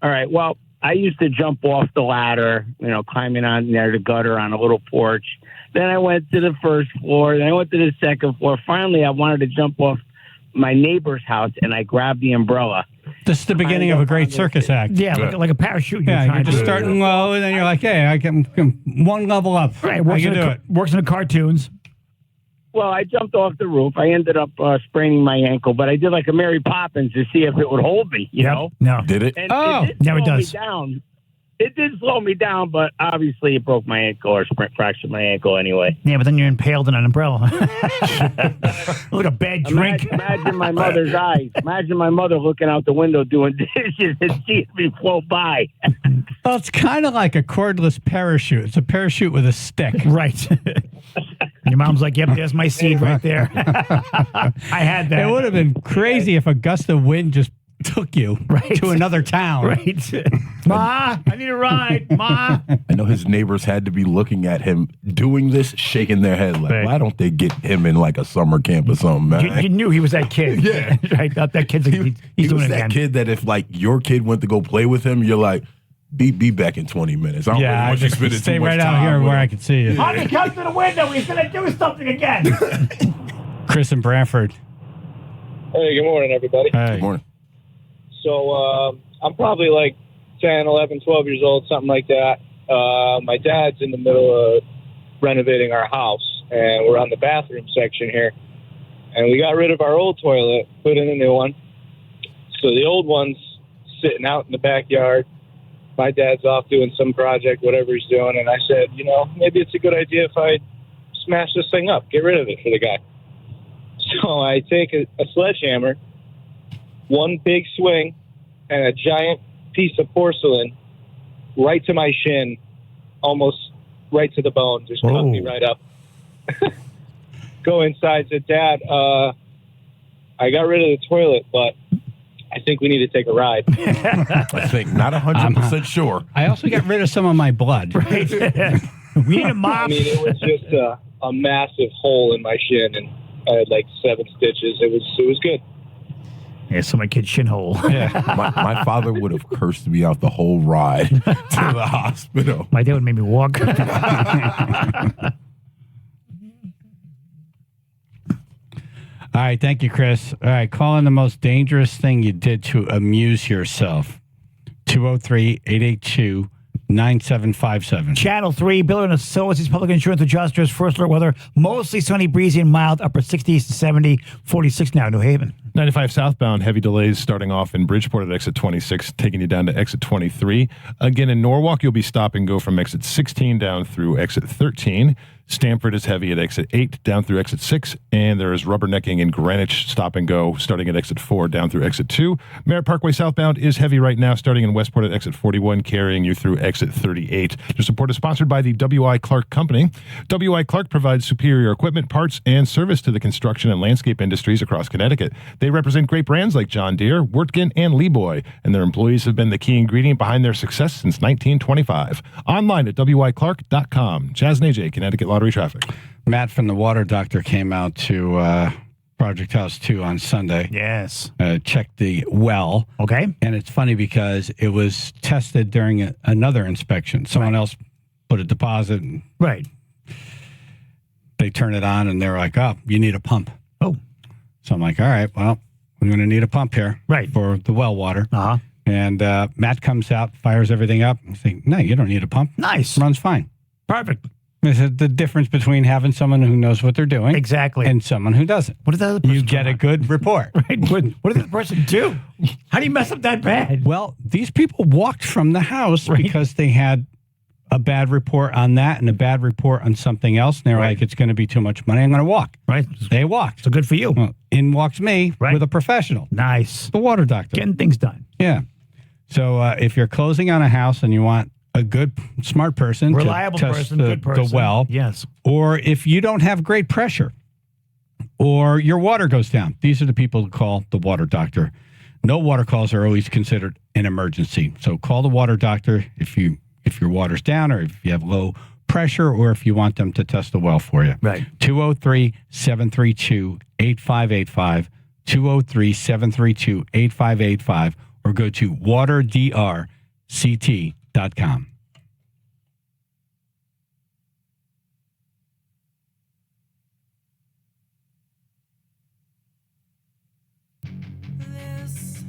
All right. Well, I used to jump off the ladder, climbing on there the gutter on a little porch. Then I went to the first floor. Then I went to the second floor. Finally, I wanted to jump off my neighbor's house, and I grabbed the umbrella. This is the beginning of a great circus act. Yeah, like a parachute. Yeah, you're just starting low, and then you're like, hey, I can one level up. Right, I can do it. Works in the cartoons. Well, I jumped off the roof. I ended up spraining my ankle, but I did like a Mary Poppins to see if it would hold me, you know? No. Did it? And Oh, it did never slow me does. down. It did slow me down, but obviously it broke my ankle or fractured my ankle anyway. Yeah, but then you're impaled in an umbrella. Like a bad drink. Imagine my mother's eyes. Imagine my mother looking out the window doing dishes and seeing me float by. Well, it's kind of like a cordless parachute. It's a parachute with a stick. Right. Your mom's like, yep, there's my seed right there. I had that. It would have been crazy if a gust of wind just took you to another town. Right. Ma, I need a ride. Ma. I know his neighbors had to be looking at him doing this, shaking their head like, why don't they get him in like a summer camp or something, man? You knew he was that kid. Yeah. Right. That kid's he's He doing was it that again. kid that if like your kid went to go play with him, you're like, be back in 20 minutes. I don't really want you spending stay too much right out time here with where him. I can see you. Honey, come to the window. He's going to do something again. Chris and Branford. Hey, good morning, everybody. Hey. Good morning. So I'm probably like 10, 11, 12 years old, something like that. My dad's in the middle of renovating our house, and we're on the bathroom section here. And we got rid of our old toilet, put in a new one. So the old one's sitting out in the backyard. My dad's off doing some project, whatever he's doing. And I said, you know, maybe it's a good idea if I smash this thing up, get rid of it for the guy. So I take a sledgehammer, one big swing, and a giant piece of porcelain right to my shin, almost right to the bone, just cut me right up. Go inside, said, Dad, I got rid of the toilet, but I think we need to take a ride. I think, not 100% sure. I also got rid of some of my blood. Right. We need a mop. I mean, it was just a massive hole in my shin, and I had like 7 stitches. It was good. Yeah, so my kid's shin hole. Yeah. My father would have cursed me out the whole ride to the hospital. My dad would make me walk. All right, thank you, Chris. All right, call in the most dangerous thing you did to amuse yourself. 203-882-9757. Channel 3, Bill and Associates Public Insurance Adjusters. First alert weather, mostly sunny, breezy, and mild. Upper 60s to 70, 46 now, New Haven. 95 southbound, heavy delays starting off in Bridgeport at exit 26, taking you down to exit 23. Again, in Norwalk, you'll be stop and go from exit 16 down through exit 13. Stamford is heavy at exit 8 down through exit 6, and there is rubbernecking in Greenwich, stop and go starting at exit 4 down through exit 2. Merritt Parkway southbound is heavy right now, starting in Westport at exit 41, carrying you through exit 38. Your support is sponsored by the W.I. Clark Company. W.I. Clark provides superior equipment, parts, and service to the construction and landscape industries across Connecticut. They represent great brands like John Deere, Wirtgen, and Leeboy, and their employees have been the key ingredient behind their success since 1925. Online at wiclark.com. Chaz and AJ, Connecticut Lottery Traffic. Matt from the Water Doctor came out to Project House 2 on Sunday. Yes. Checked the well. Okay. And it's funny because it was tested during another inspection. Someone else put a deposit. And right. They turn it on and they're like, oh, you need a pump. Oh. So I'm like, all right, well, we're going to need a pump here. Right. For the well water. Uh-huh. And Matt comes out, fires everything up. I think, no, you don't need a pump. Nice. Runs fine. Perfect. This is the difference between having someone who knows what they're doing. Exactly. And someone who doesn't. What did the other person You get a good report. Right. What did the person do? How do you mess up that bad? Well, these people walked from the house because they had a bad report on that and a bad report on something else. And they're like, it's going to be too much money. I'm going to walk. Right. They walked. So good for you. Well, in walks me with a professional. Nice. The water doctor. Getting things done. Yeah. So if you're closing on a house and you want a good, smart person, reliable to test person, the, good person. the well, yes. Or if you don't have great pressure or your water goes down, these are the people to call the water doctor. No water calls are always considered an emergency. So call the water doctor if your water's down or if you have low pressure or if you want them to test the well for you. Right. 203-732-8585, 203-732-8585, or go to waterdrct.com. This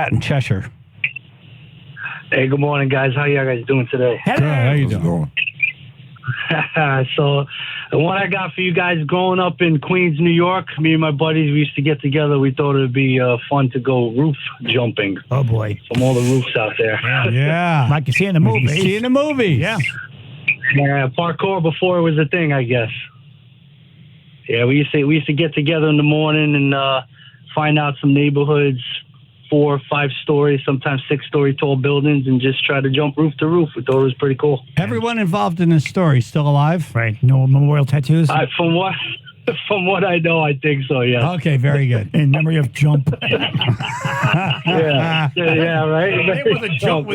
got in Cheshire? Hey, good morning, guys. How you guys doing today? Good. How you doing? So, the one I got for you guys, growing up in Queens, New York, me and my buddies, we used to get together. We thought it would be fun to go roof jumping. Oh, boy. From all the roofs out there. Yeah. Like you see in the movies. See in the movies. Yeah. Yeah, parkour before it was a thing, I guess. Yeah, we used to get together in the morning and find out some neighborhoods, 4 or 5 stories, sometimes 6-story tall buildings, and just try to jump roof to roof. We thought it was pretty cool. Everyone involved in this story still alive? Right. No memorial tattoos? From what I know, I think so, yeah. Okay, very good. In memory of jump. yeah, right? It was a jump.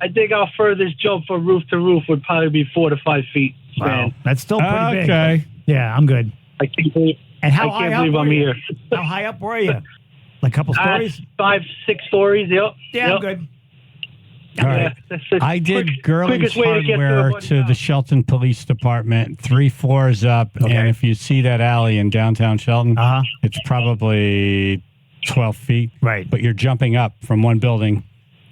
I think our furthest jump from roof to roof would probably be 4 to 5 feet. Wow. That's still pretty big. Okay. Yeah, I'm good. I can't believe, and how I high can't up believe were I'm you? here. How high up were you? Like a couple stories? 5, 6 stories, yep. Yeah, yep. I'm good. All right. I did Girlie's quickest way to get to Hardware it, to the Shelton Police Department, 3 floors up. Okay. And if you see that alley in downtown Shelton, it's probably 12 feet. Right. But you're jumping up from one building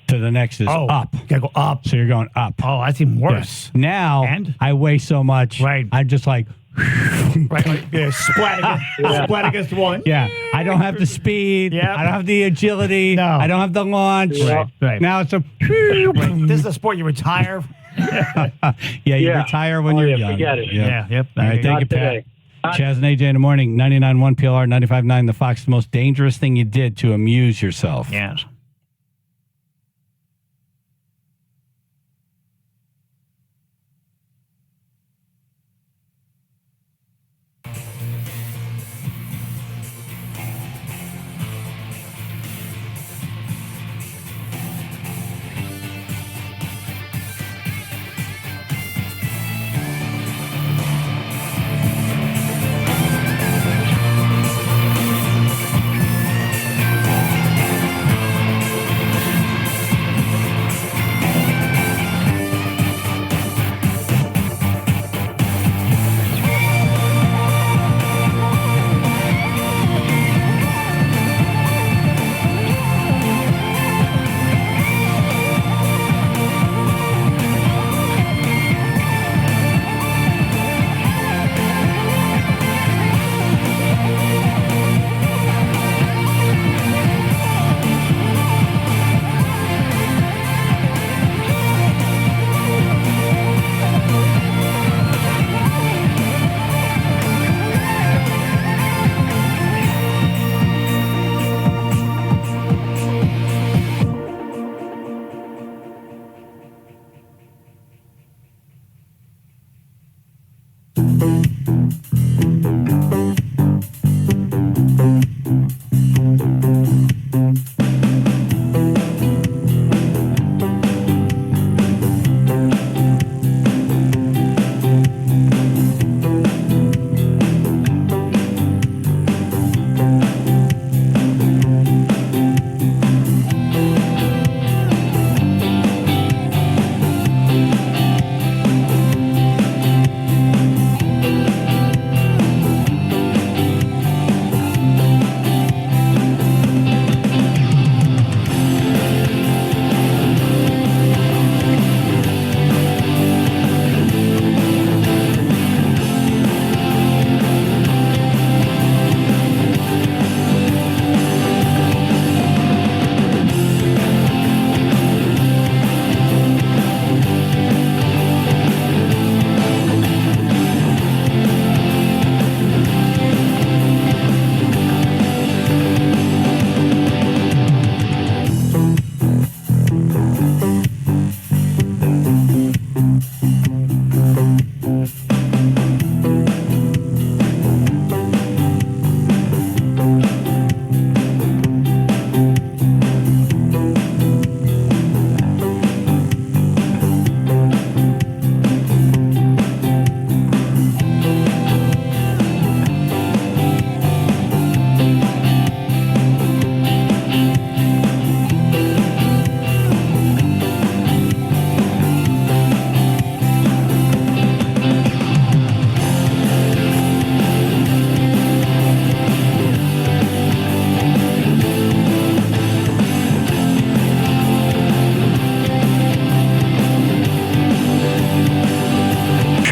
to the next is up. Gotta go up. So you're going up. Oh, that's even worse. Yeah. Now, I weigh so much. Right. I'm just like... Right. Yeah, splat against one. Yeah, I don't have the speed. Yeah. I don't have the agility. No. I don't have the launch. Right. Now it's a... Right. This is a sport you retire. You retire when you're young. Forget it. Yeah. Yep. All right, thank you, Pat. Chaz and AJ in the morning, 99.1 PLR, 95.9 The Fox. The most dangerous thing you did to amuse yourself. Yes.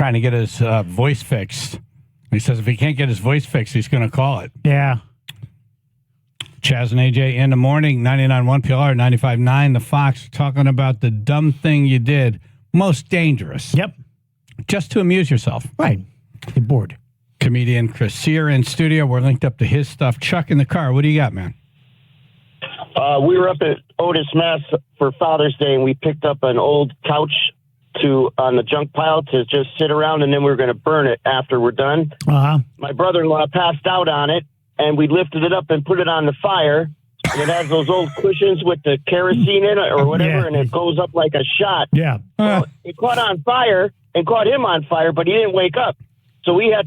trying to get his voice fixed. He says if he can't get his voice fixed, he's going to call it. Yeah. Chaz and AJ in the morning, 99.1 PLR, 95.9 The Fox, talking about the dumb thing you did, most dangerous. Yep. Just to amuse yourself. Right. You're bored. Comedian Chris Cyr in studio. We're linked up to his stuff. Chuck in the car. What do you got, man? We were up at Otis, Mass for Father's Day, and we picked up an old couch on the junk pile to just sit around, and then we were going to burn it after we're done. Uh-huh. My brother-in-law passed out on it, and we lifted it up and put it on the fire. And it has those old cushions with the kerosene in it or whatever, and it goes up like a shot. Yeah. So it caught on fire and caught him on fire, but he didn't wake up. So we had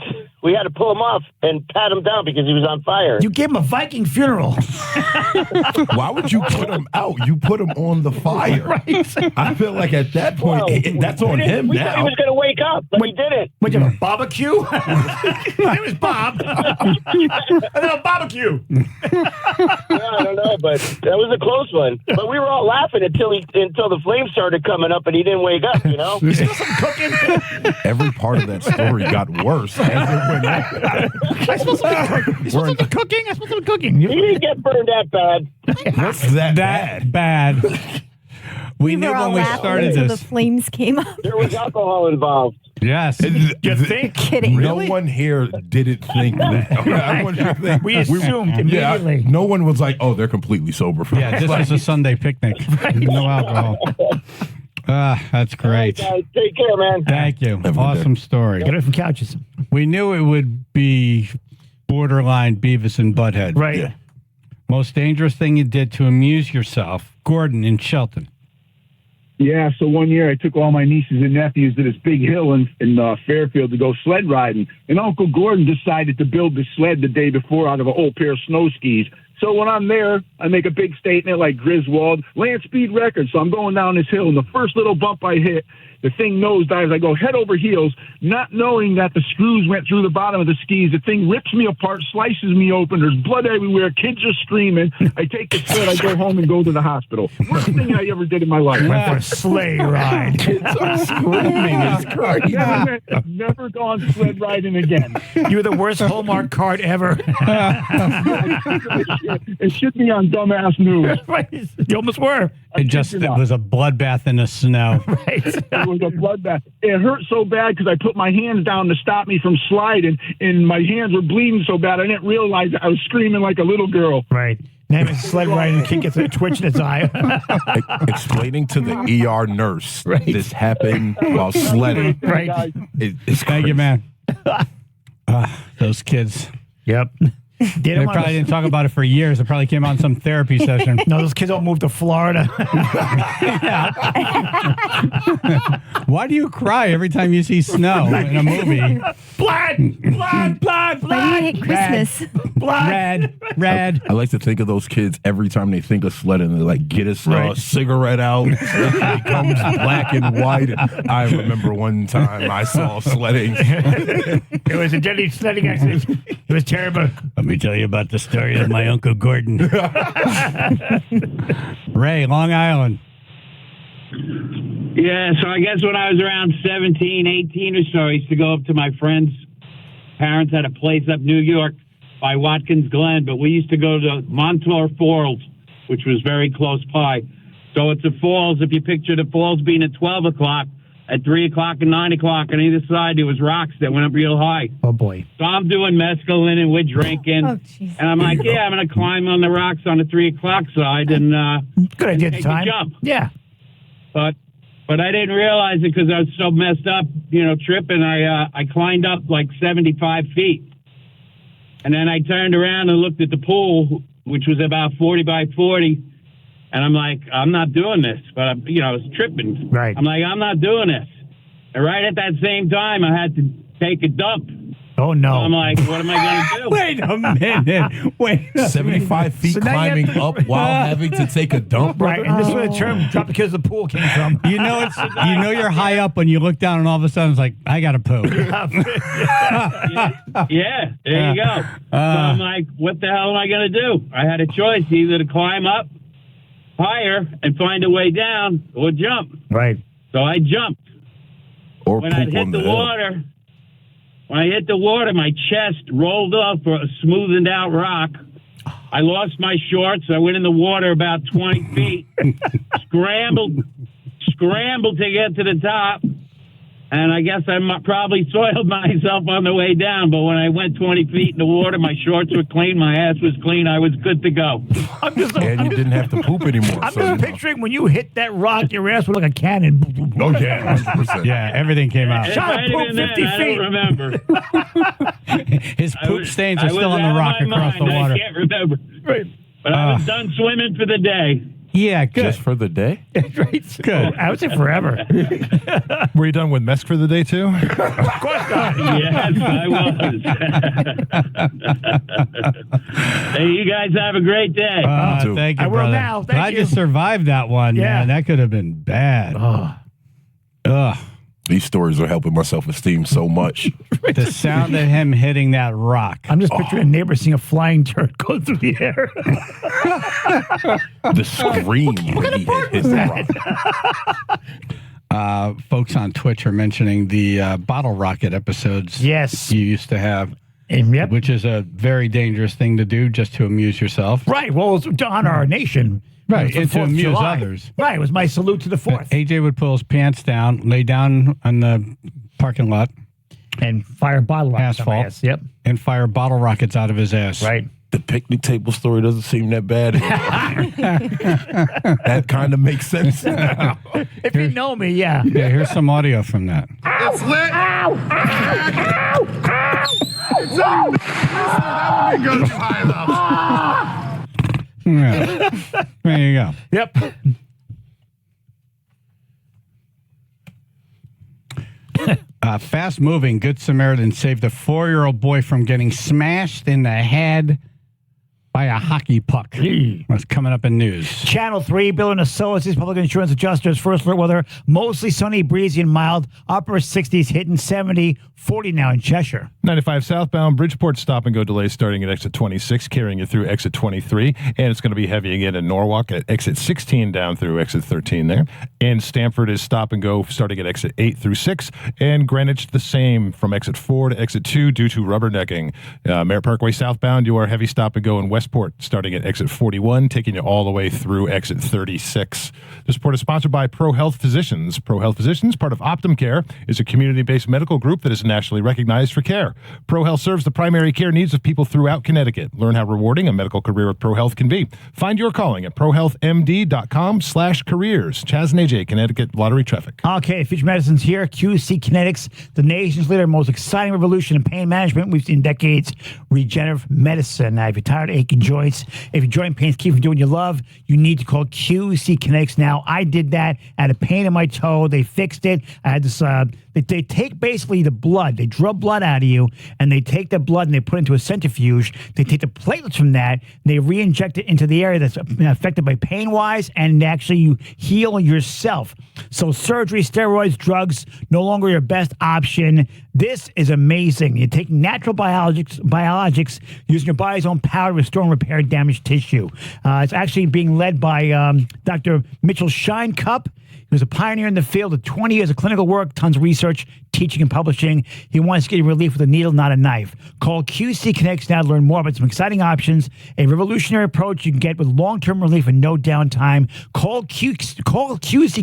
to pull him off and pat him down because he was on fire. You gave him a Viking funeral. Why would you put him out? You put him on the fire. Right. I feel like at that point, that's on him we now. thought he was going to wake up, but he didn't. What, you have a barbecue? It was Bob. And then a barbecue. I don't know, but that was a close one. But we were all laughing until the flames started coming up and he didn't wake up, you know? You still some cooking? Every part of that story got worse as it went on. I'm supposed to be cooking? I'm supposed to be cooking. He didn't get burned that bad. What's that bad? We knew were all when we laughing started until this. the flames came up. There was alcohol involved. Yes. You think? Kidding. No one here didn't think that. I want you to think. We assumed immediately. No one was like, "Oh, they're completely sober for Yeah, that." this is a Sunday picnic. No alcohol. That's great. All right, guys, take care, man. Thank you. Have a good Awesome story. Get it from couches. We knew it would be borderline Beavis and Butthead. Right. Yeah. Most dangerous thing you did to amuse yourself. Gordon in Shelton. Yeah, so one year I took all my nieces and nephews to this big hill in Fairfield to go sled riding. And Uncle Gordon decided to build the sled the day before out of an old pair of snow skis. So when I'm there, I make a big statement like Griswold, land speed record. So I'm going down this hill, and the first little bump I hit, the thing nosedives. I go head over heels, not knowing that the screws went through the bottom of the skis. The thing rips me apart, slices me open. There's blood everywhere. Kids are screaming. I take the sled. I go home and go to the hospital. Worst thing I ever did in my life. Went for a sleigh ride. Kids are screaming. It's crazy. Never gone sled riding again. You were the worst Hallmark card ever. It should be on Dumbass News. Right. You almost were. It was a bloodbath in the snow. Right. It was a bloodbath. It hurt so bad because I put my hands down to stop me from sliding, and my hands were bleeding so bad I didn't realize I was screaming like a little girl. Right. Now he's sled riding, the kid gets a twitch in his eye. Explaining to the ER nurse this happened while sledding. Right. It's Thank you, man. Those kids. Yep. They probably didn't talk about it for years. It probably came on some therapy session. No, those kids all moved to Florida. Why do you cry every time you see snow in a movie? Blood! Why do you hate Christmas? Red. I like to think of those kids every time they think of sledding. They like get a cigarette out. It becomes black and white. I remember one time I saw sledding. It was a deadly sledding accident. It was terrible. Let me tell you about the story of my Uncle Gordon. Ray, Long Island. Yeah, so I guess when I was around 17, 18 or so, I used to go up to my friend's parents had a place up New York by Watkins Glen, but we used to go to Montauk Falls, which was very close by. So it's a falls. If you picture the falls being at 12 o'clock, at 3 o'clock and 9 o'clock on either side, there was rocks that went up real high. Oh, boy. So I'm doing mescaline and we're drinking. And I'm like, yeah, I'm going to climb on the rocks on the 3 o'clock side and good idea take time. a jump. Yeah. But I didn't realize it because I was so messed up, tripping. I climbed up like 75 feet. And then I turned around and looked at the pool, which was about 40 by 40. And I'm like, I'm not doing this. But, I was tripping. Right. I'm like, I'm not doing this. And right at that same time, I had to take a dump. Oh, no. So I'm like, what am I going to do? Wait a minute. Wait. 75 feet climbing up while having to take a dump, brother? Right, and this is where the term drop the kids in the pool came from. You're high up when you look down and all of a sudden it's like, I got to poo. Yeah, there you go. So I'm like, what the hell am I going to do? I had a choice either to climb up higher and find a way down or jump. Right. So I jumped. when I hit the water, my chest rolled off for a smoothened out rock. I lost my shorts. I went in the water about 20 feet, scrambled to get to the top. And I guess I probably soiled myself on the way down. But when I went 20 feet in the water, my shorts were clean, my ass was clean, I was good to go. And you didn't have to poop anymore. I'm just picturing when you hit that rock, your ass was like a cannon. Oh, yeah, 100%. Yeah, everything came out. Shot a poop 50 I feet. don't remember. His poop stains are still on the rock across the water. I can't remember. Right. But I was done swimming for the day. Yeah, good. Just for the day? Right. Good. I would say forever. Were you done with Mesk for the day, too? Of course not. Yes, I was. Hey, you guys have a great day. Thank you, I will brother. now. Thank I you. just survived that one, Yeah. man. That could have been bad. Ugh. These stories are helping my self-esteem so much. The sound of him hitting that rock. I'm just picturing a neighbor seeing a flying turd go through the air. The scream when he hit the rock. Folks on Twitch are mentioning the bottle rocket episodes. Yes. You used to have. Yep. Which is a very dangerous thing to do just to amuse yourself. Right. Well, it's to honor our nation. Right. It was And the to 4th of amuse July. others. Right. It was my salute to the 4th. AJ would pull his pants down, lay down on the parking lot. And fire bottle rockets on my Asphalt. ass. Yep. And fire bottle rockets out of his ass. Right. The picnic table story doesn't seem that bad. That kind of makes sense now. If you know me, yeah. Yeah, here's some audio from that. It's lit. Ow! Ow! Ow! Ow! That one didn't go too high enough. Yeah. There you go. Yep. Fast moving Good Samaritan saved a 4-year-old boy from getting smashed in the head by a hockey puck. That's coming up in news. Channel 3, Bill and Associates, Public Insurance Adjusters, first alert weather, mostly sunny, breezy, and mild, upper 60s, hitting 70, 40 now in Cheshire. 95 southbound, Bridgeport stop and go delays starting at exit 26, carrying you through exit 23. And it's going to be heavy again in Norwalk at exit 16 down through exit 13 there. And Stamford is stop and go starting at exit 8 through 6. And Greenwich the same from exit 4 to exit 2 due to rubbernecking. Merritt Parkway southbound, you are heavy stop and go in Westport starting at exit 41, taking you all the way through exit 36. This report is sponsored by Pro Health Physicians. Pro Health Physicians, part of Optum Care, is a community-based medical group that is nationally recognized for care. Pro Health serves the primary care needs of people throughout Connecticut. Learn how rewarding a medical career with Pro Health can be. Find your calling at prohealthmd.com/careers. Chaz and AJ, Connecticut Lottery Traffic. Okay, Future Medicine's here. QC Kinetics, the nation's leader, most exciting revolution in pain management we've seen in decades. Regenerative medicine. Now, if you're tired of aching joints, if your joint pains keep from doing what you love, you need to call QC Kinetics now. I did that. I had a pain in my toe. They fixed it. I had this. They take basically the blood. They draw blood out of you, and they take the blood and they put it into a centrifuge. They take the platelets from that, and they re-inject it into the area that's affected by pain-wise, and actually you heal yourself. So surgery, steroids, drugs, no longer your best option. This is amazing. You're taking natural biologics, using your body's own power to restore and repair damaged tissue. It's actually being led by Dr. Mitchell Shinecup. He was a pioneer in the field of 20 years of clinical work, tons of research, teaching, and publishing. He wants to get you relief with a needle, not a knife. Call QC Kinetics now to learn more about some exciting options, a revolutionary approach you can get with long-term relief and no downtime. Call QC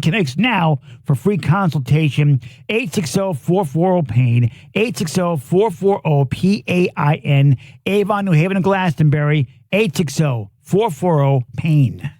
Kinetics now for free consultation. 860-440-PAIN, 860-440-PAIN, Avon, New Haven, and Glastonbury, 860-440-PAIN.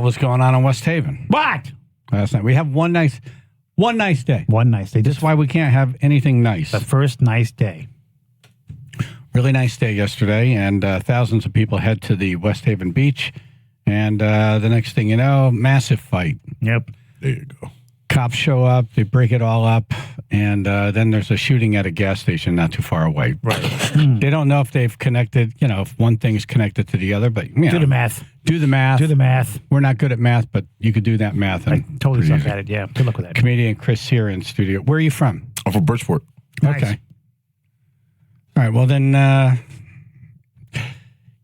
Was going on in West Haven What? last night. We have one nice day. One nice day. That's why we can't have anything nice. The first nice day. Really nice day yesterday, and thousands of people head to the West Haven beach. And the next thing you know, massive fight. Yep. There you go. Cops show up, they break it all up, and then there's a shooting at a gas station not too far away. Right. They don't know if they've connected, if one thing's connected to the other, but do the math. Do the math. Do the math. We're not good at math, but you could do that math. I totally suck at it, yeah. Good luck with that. Comedian Chris Cyr in studio. Where are you from? I'm from Bridgeport. Nice. Okay. All right, well then, I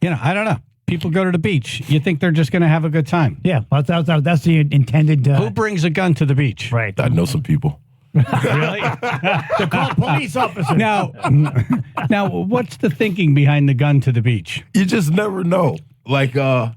don't know. People go to the beach. You think they're just going to have a good time. Yeah, well, that's the intended... Who brings a gun to the beach? Right. I know some people. Really? They're called police officers. Now, what's the thinking behind the gun to the beach? You just never know. Like, well,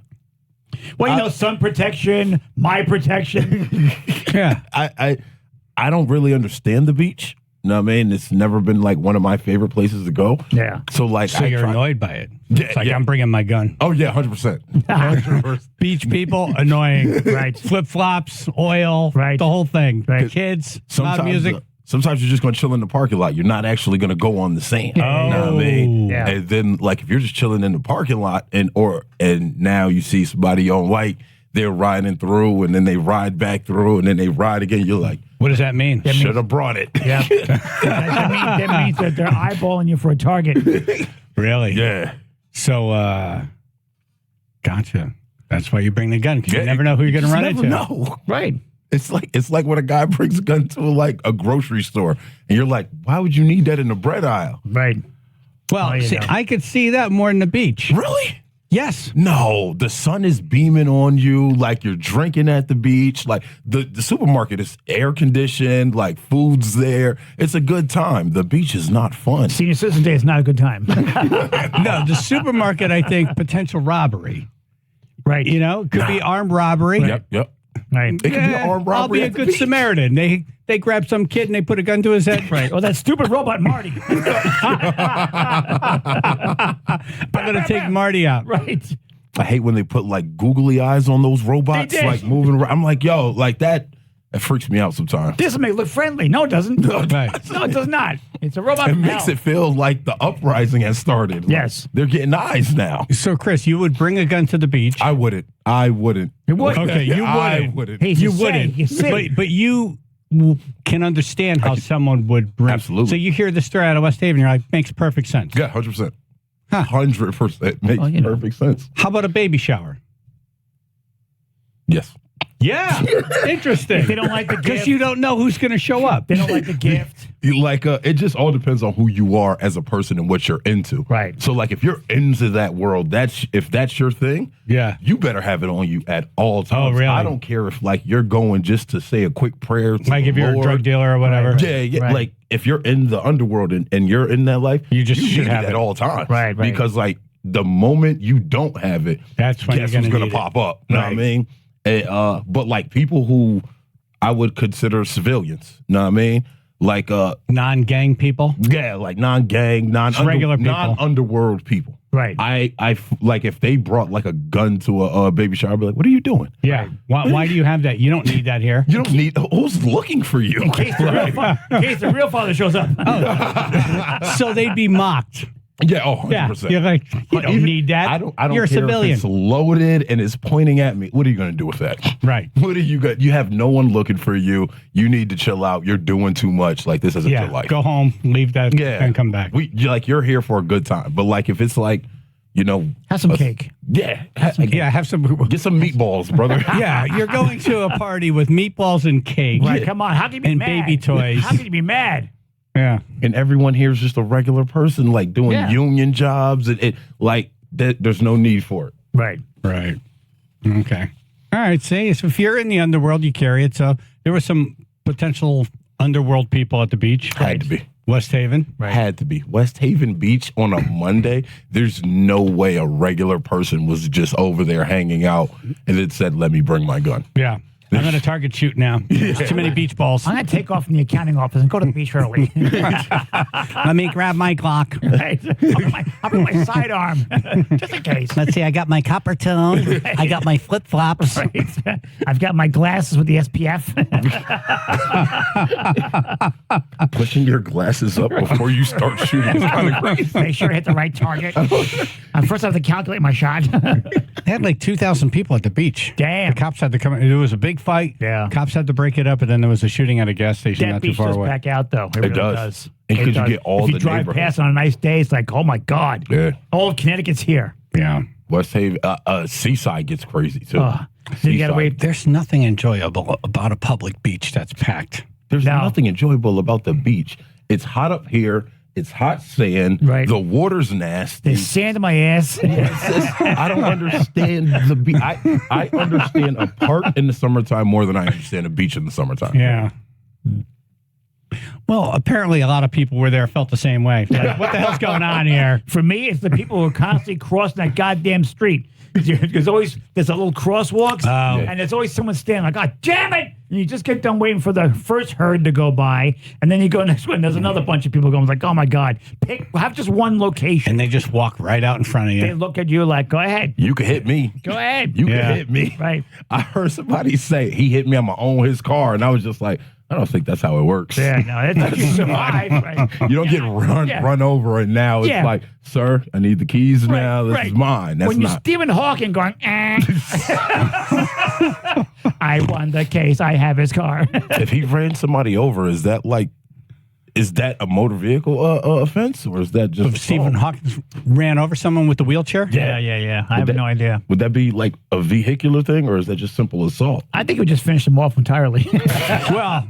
sun protection, my protection. Yeah. I don't really understand the beach. You know what I mean? It's never been like one of my favorite places to go. Yeah. So like, So you're annoyed by it. It's like, I'm bringing my gun. Oh yeah, 100%. Beach people, annoying. Right. Flip flops, oil, right. The whole thing. Right. Kids, loud music. Sometimes you're just going to chill in the parking lot. You're not actually going to go on the sand. Oh, you know what I mean? Yeah. And then like if you're just chilling in the parking lot and now you see somebody on white, they're riding through and then they ride back through and then they ride again. You're like, what does that mean? Should have brought it. Yeah. that means that they're eyeballing you for a target. Really? Yeah. So, gotcha. That's why you bring the gun, because you never know who you're going to run into. No. Right. It's like when a guy brings a gun to like a grocery store and you're like, why would you need that in the bread aisle? Right. Well, I could see that more than the beach. Really? Yes. No, the sun is beaming on you like you're drinking at the beach. Like the supermarket is air conditioned, like food's there. It's a good time. The beach is not fun. Senior Citizen Day is not a good time. No, the supermarket, I think, potential robbery. Right. Could be armed robbery. Right. Yep. Right. It could be an armed robbery. I'll be a at the good beach. Samaritan. They grab some kid and they put a gun to his head. Right. Oh, that stupid robot Marty. I'm going to take Marty out. Right. I hate when they put like googly eyes on those robots, like moving around. I'm like, yo, like that freaks me out sometimes. This may look friendly. No, it doesn't. No, it does not. It's a robot. It makes it feel like the uprising has started. Like, yes. They're getting eyes now. So, Chris, you would bring a gun to the beach. I wouldn't. You would. Okay, you wouldn't. I wouldn't. Hey, you wouldn't. But you can understand how someone would bring. Absolutely. So you hear the story out of West Haven, you're like, makes perfect sense. Yeah, 100%. 100% makes perfect sense. How about a baby shower? Yes. Yeah, interesting. If they don't like the because gift, you don't know who's going to show up. they don't like the gift. It just all depends on who you are as a person and what you're into. Right. So like if you're into that world, if that's your thing, yeah, you better have it on you at all times. Oh, really? I don't care if like you're going just to say a quick prayer to Like if the you're Lord. a drug dealer or whatever. Yeah. Right. Like if you're in the underworld and you're in that life, you should need have it at it. all times. Right. Because like the moment you don't have it, that's when guess you're who's gonna gonna need pop up. You know what I mean? But like people who I would consider civilians, you know what I mean? Like non-gang people? Yeah, like non-gang, regular people. non-underworld people. Right. I like if they brought like a gun to a baby shower, I'd be like, what are you doing? Yeah. Why do you have that? You don't need that here. You don't need who's looking for you? In case the real father shows up. So they'd be mocked. Yeah, 100%. You're like, you don't need that. I don't You're a care civilian. if it's loaded and it's pointing at me. What are you going to do with that? Right. What are you got? You have no one looking for you. You need to chill out. You're doing too much. Like this isn't your life. Go home, leave that, and come back. You're here for a good time. But like if it's like, have some cake. Yeah, have some get some meatballs, brother. Yeah, you're going to a party with meatballs and cake. Right. Come on. How can you be and mad? baby toys. How can you be mad? Yeah. And everyone here is just a regular person, like doing union jobs. There's no need for it. Right. Right. Okay. All right. See, so if you're in the underworld, you carry it. So there were some potential underworld people at the beach. Had to be. West Haven. Right. Had to be. West Haven Beach on a Monday. There's no way a regular person was just over there hanging out and it said, let me bring my gun. Yeah. I'm going to target shoot now. There's too many beach balls. I'm going to take off from the accounting office and go to the beach early. Let me grab my Glock. Right. I'll bring my sidearm, just in case. Let's see. I got my copper tone. I got my flip flops. Right. I've got my glasses with the SPF. Pushing your glasses up before you start shooting is kind of crazy. Make sure to hit the right target. First, I have to calculate my shot. They had like 2,000 people at the beach. Damn. The cops had to come. It was a big fight. Yeah. Cops had to break it up, and then there was a shooting at a gas station That not too beach far does away. back out, though. It really does. Because you get all if you the drive neighborhoods. past on a nice day, it's like, oh my God. Yeah. All of Connecticut's here. Yeah. West Haven, Seaside gets crazy too. You gotta wait. There's nothing enjoyable about a public beach that's packed. There's nothing enjoyable about the beach. It's hot up here. It's hot sand. Right. The water's nasty. There's sand in my ass. I don't understand the beach. I understand a park in the summertime more than I understand a beach in the summertime. Yeah. Well, apparently a lot of people were there felt the same way. Like, what the hell's going on here? For me, it's the people who are constantly crossing that goddamn street. There's a little crosswalks, and there's always someone standing like, God damn it! And you just get done waiting for the first herd to go by, and then you go next one. There's another bunch of people going like, oh my God, have just one location. And they just walk right out in front of you. They look at you like, go ahead. You can hit me. Go ahead. You can hit me. Right. I heard somebody say he hit me. I'm gonna own his car, and I was just like, I don't think that's how it works. Yeah, no, that's you survive. Right. You don't get run over, and now it's like, sir, I need the keys now. This is mine. That's when you're not. Stephen Hawking going, I won the case. I have his car. If he ran somebody over, is that a motor vehicle offense, or is that just Stephen Hawking ran over someone with the wheelchair? Yeah. I have no idea. Would that be like a vehicular thing, or is that just simple assault? I think we just finished him off entirely. Well,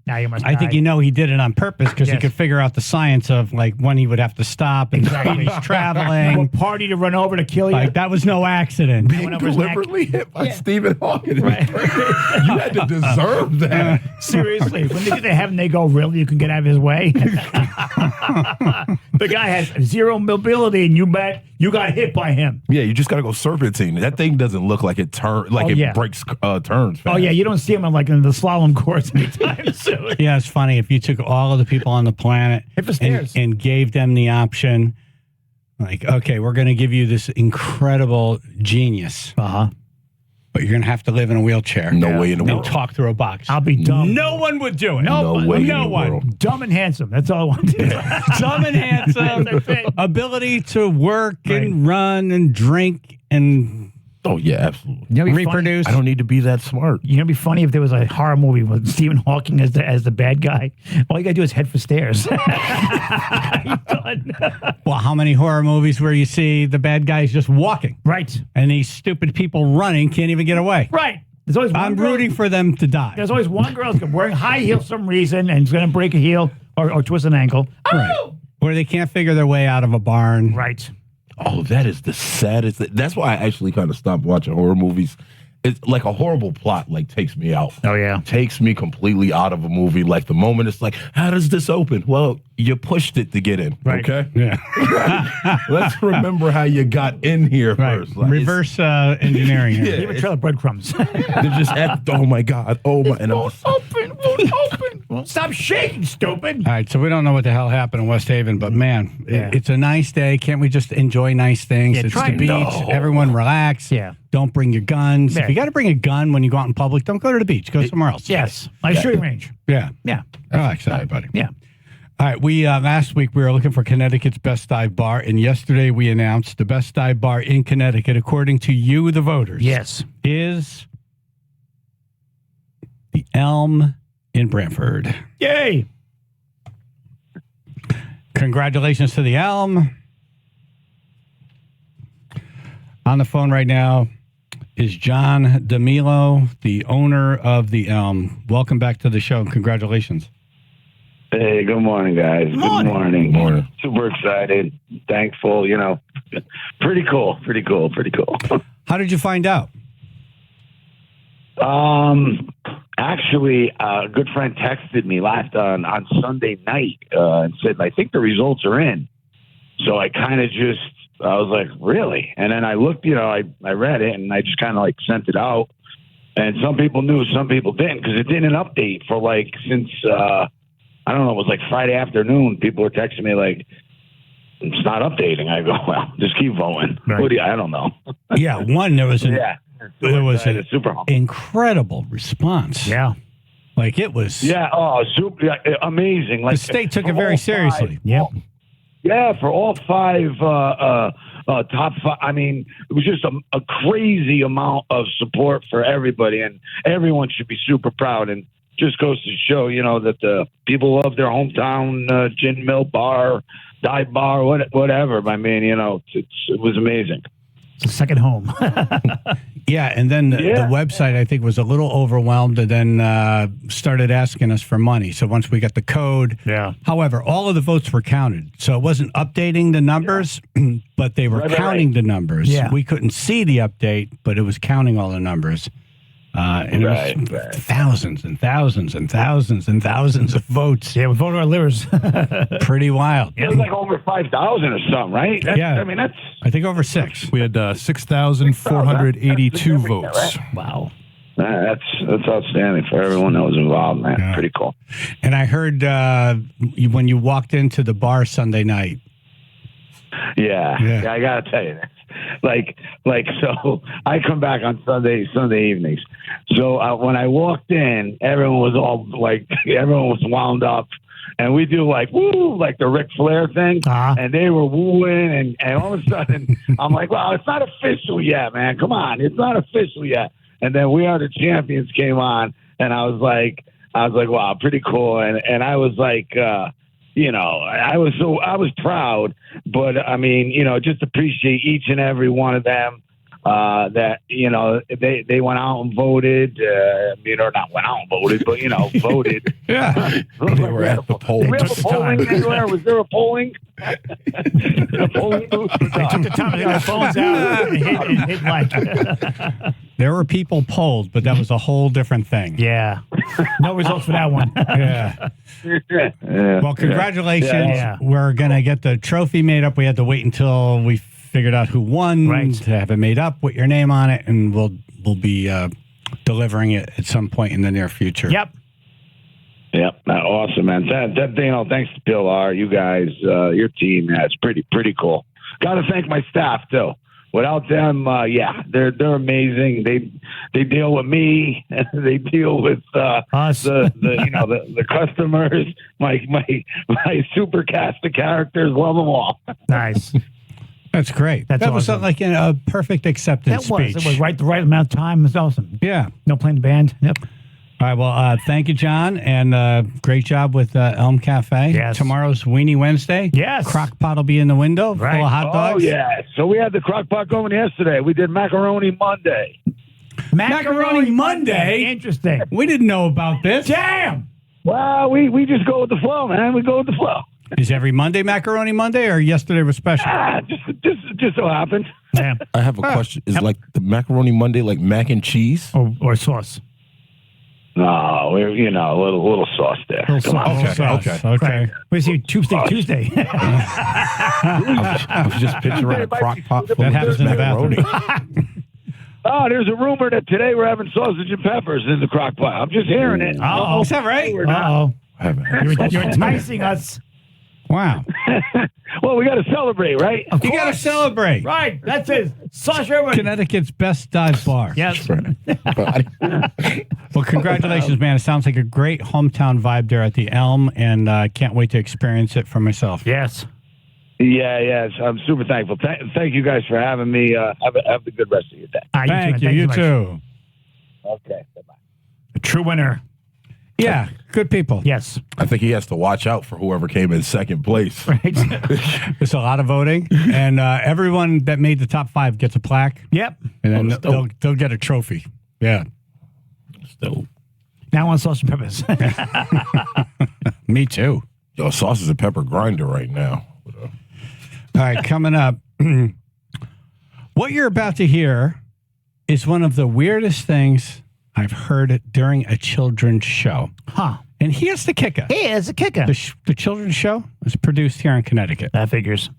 now you must. I think he did it on purpose because he could figure out the science of like when he would have to stop and Exactly. he's traveling. What party to run over to kill you? Like that was no accident. Being deliberately hit by Stephen Hawking. Right. You had to deserve that. Seriously, when they have him, they go, really? You can get out of his way? The guy has zero mobility, and you bet you got hit by him. Yeah, you just got to go serpentine. That thing doesn't look like it breaks turns fast. Oh, yeah, you don't see him in the slalom course anytime soon. Yeah, it's funny. If you took all of the people on the planet and gave them the option, like, okay, we're going to give you this incredible genius. But you're going to have to live in a wheelchair. No way in the and world. talk through a box. I'll be dumb. No one would do it. No way in the one. world. Dumb and handsome. That's all I want to do. Dumb and handsome. Ability to work and run and drink and Oh yeah, absolutely. You know, reproduce. I don't need to be that smart. You know, it'd be funny if there was a horror movie with Stephen Hawking as the bad guy. All you gotta do is head for stairs. Well, how many horror movies where you see the bad guys just walking, right, and these stupid people running can't even get away, right? There's always one I'm girl, rooting for them to die. There's always one girl who's wearing high heels for some reason and is going to break a heel or twist an ankle. Right. Or they can't figure their way out of a barn. Right. Oh, that is the saddest. That's why I actually kind of stopped watching horror movies. It's like a horrible plot, like takes me out. Oh yeah, takes me completely out of a movie. Like the moment it's like, how does this open? Well, you pushed it to get in. Right. Okay. Yeah. Let's remember how you got in here first. Like, Reverse engineering. Here. Leave a trail of breadcrumbs. They're just oh my god, oh my, and I'm just, Won't stop shaking, stupid. All right, so we don't know what the hell happened in West Haven, but man, it's a nice day. Can't we just enjoy nice things? Yeah, It's try the it. beach. No. Everyone relax. Yeah. Don't bring your guns. Yeah. If you got to bring a gun when you go out in public, don't go to the beach. Go somewhere else. Yes, like shooting range. Yeah. Yeah. Relax, everybody. Yeah. All right, we last week we were looking for Connecticut's best dive bar, and yesterday we announced the best dive bar in Connecticut, according to you, the voters. Yes. Is the Elm in Brantford. Yay! Congratulations to the Elm. On the phone right now is John DeMilo, the owner of the Elm. Welcome back to the show, and congratulations. Hey, good morning, guys. Good morning. Good morning. Super excited, thankful, pretty cool. How did you find out? Actually, a good friend texted me on Sunday night and said, I think the results are in. So I kind of I was like, really? And then I looked, I read it and I just kind of like sent it out. And some people knew, some people didn't, because it didn't update for since, I don't know, it was like Friday afternoon. People were texting me like, it's not updating. I go, well, just keep voting. Right. I don't know. Yeah, there was an super incredible response. Yeah. Like it was. Yeah. Oh, super amazing. Like the state took it very seriously. Yep. Yeah, for all five top five. I mean, it was just a crazy amount of support for everybody, and everyone should be super proud. And just goes to show, that the people love their hometown gin mill bar, dive bar, whatever. I mean, it was amazing. It's a second home. Yeah, and then the website, I think, was a little overwhelmed and then started asking us for money. So once we got the code, however, all of the votes were counted. So it wasn't updating the numbers, but they were counting the numbers. Yeah. We couldn't see the update, but it was counting all the numbers. And it was thousands and thousands and thousands and thousands of votes. Yeah, we voted our livers. Pretty wild. It was like over 5,000 or something, right? Yeah. I mean, that's... I think over 6. We had 6,482 votes. Right? Wow. That's outstanding for everyone that was involved, man. Yeah. Pretty cool. And I heard when you walked into the bar Sunday night. Yeah, I gotta tell you this. So I come back on Sunday evenings. So when I walked in, everyone was everyone was wound up, and we do woo, like the Ric Flair thing, and they were wooing, and all of a sudden I'm like, well, it's not official yet, man. Come on, it's not official yet. And then We Are the Champions came on, and I was like, wow, pretty cool, and I was like. I was proud, but I mean, just appreciate each and every one of them that they went out and voted. Or not went out and voted, but voted. Yeah, they were at the polls. Did we have a polling anywhere? Was there a polling? A polling booth? They took the time to get our phones out and hit like. There were people polled, but that was a whole different thing. Yeah. No results for that one. Yeah. Well, congratulations. Yeah. We're going to get the trophy made up. We had to wait until we figured out who won to have it made up with your name on it, and we'll be delivering it at some point in the near future. Yep. Yep. Awesome, man. Thanks to Bill R. You guys, your team, it's pretty cool. Got to thank my staff, too. Without them, they're amazing. They deal with me. They deal with us. The customers. My super cast of characters. Love them all. Nice. That's great. That was awesome. like a perfect acceptance speech. It was the right amount of time. It was awesome. Yeah. No playing the band. Yep. All right. Well, thank you, John, and great job with Elm Cafe. Yes. Tomorrow's Weenie Wednesday. Yes. Crock pot will be in the window full of hot dogs. Oh, yeah. So we had the crock pot going yesterday. We did macaroni Monday. Macaroni Monday? Interesting. We didn't know about this. Damn. Well, we just go with the flow, man. We go with the flow. Is every Monday Macaroni Monday, or yesterday was special? Just so happened. Damn. I have a question. Is like the macaroni Monday like mac and cheese or sauce? No, we're a little sauce there. Come on. Okay. We see Tuesday. I was just picturing a crock pot full That of happens in the macaroni. bathroom. Oh, there's a rumor that today we're having sausage and peppers in the crock pot. I'm just hearing it. Uh-oh. Is that right? We're not. You're enticing us. Wow. Well, we got to celebrate, right? You got to celebrate. Right. That's it. Sausage everybody. Connecticut's best dive bar. Yes. Well, congratulations, man. It sounds like a great hometown vibe there at the Elm, and I can't wait to experience it for myself. Yes. Yeah. I'm super thankful. Thank you guys for having me. Have a good rest of your day. Thank you. You too. Okay. Bye-bye. A true winner. Yeah, good people. Yes. I think he has to watch out for whoever came in second place. Right. There's a lot of voting, and everyone that made the top 5 gets a plaque. Yep. And then they'll get a trophy. Yeah. Still. Now on sausage and peppers. Me too. Yo, sausage and pepper grinder right now. All right, coming up. What you're about to hear is one of the weirdest things I've heard during a children's show. Huh. And here's the kicker. Here's the kicker. The children's show is produced here in Connecticut. That figures.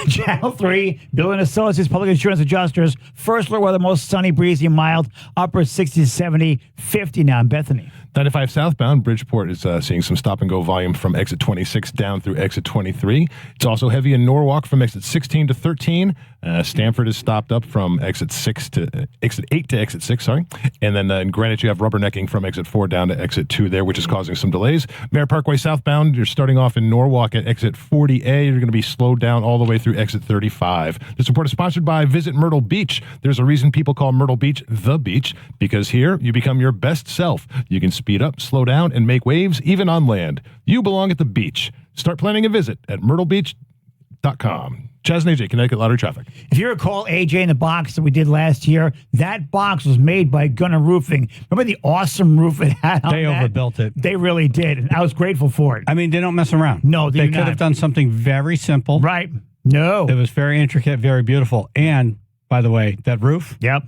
Channel 3, Bill and Associates, Public Insurance Adjusters. First floor weather, most sunny, breezy, and mild. Upper 60 to 70, 50 now in Bethany. 95 southbound, Bridgeport is seeing some stop-and-go volume from exit 26 down through exit 23. It's also heavy in Norwalk from exit 16 to 13. Stamford is stopped up from exit 8 to exit 6, sorry. And then in Greenwich, you have rubbernecking from exit 4 down to exit 2 there, which is causing some delays. Merritt Parkway southbound, you're starting off in Norwalk at exit 40A. You're going to be slowed down all the way through exit 35. This report is sponsored by Visit Myrtle Beach. There's a reason people call Myrtle Beach the beach, because here you become your best self. You can speed up, slow down, and make waves, even on land. You belong at the beach. Start planning a visit at myrtlebeach.com. Chaz and AJ, Connecticut Lottery Traffic. If you recall AJ in the box that we did last year, that box was made by Gunner Roofing. Remember the awesome roof it had on They that? overbuilt it. They really did, and I was grateful for it. I mean, they don't mess around. No, they do could not. have done something very simple. Right. No. It was very intricate, very beautiful. And, by the way, that roof? Yep.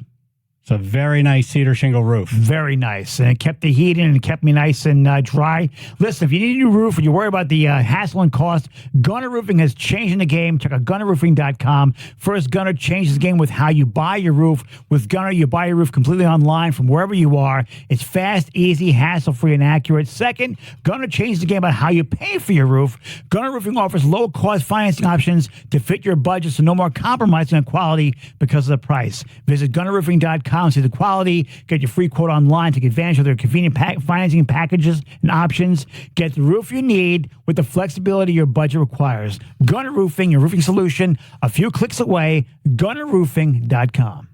It's a very nice cedar shingle roof. Very nice. And it kept the heat in and kept me nice and dry. Listen, if you need a new roof or you worry about the hassle and cost, Gunner Roofing has changed the game. Check out GunnerRoofing.com. First, Gunner changes the game with how you buy your roof. With Gunner, you buy your roof completely online from wherever you are. It's fast, easy, hassle-free, and accurate. Second, Gunner changes the game about how you pay for your roof. Gunner Roofing offers low-cost financing options to fit your budget, so no more compromising on quality because of the price. Visit GunnerRoofing.com. See the quality, get your free quote online, take advantage of their convenient financing packages and options. Get the roof you need with the flexibility your budget requires. Gunner Roofing, your roofing solution, a few clicks away, GunnerRoofing.com.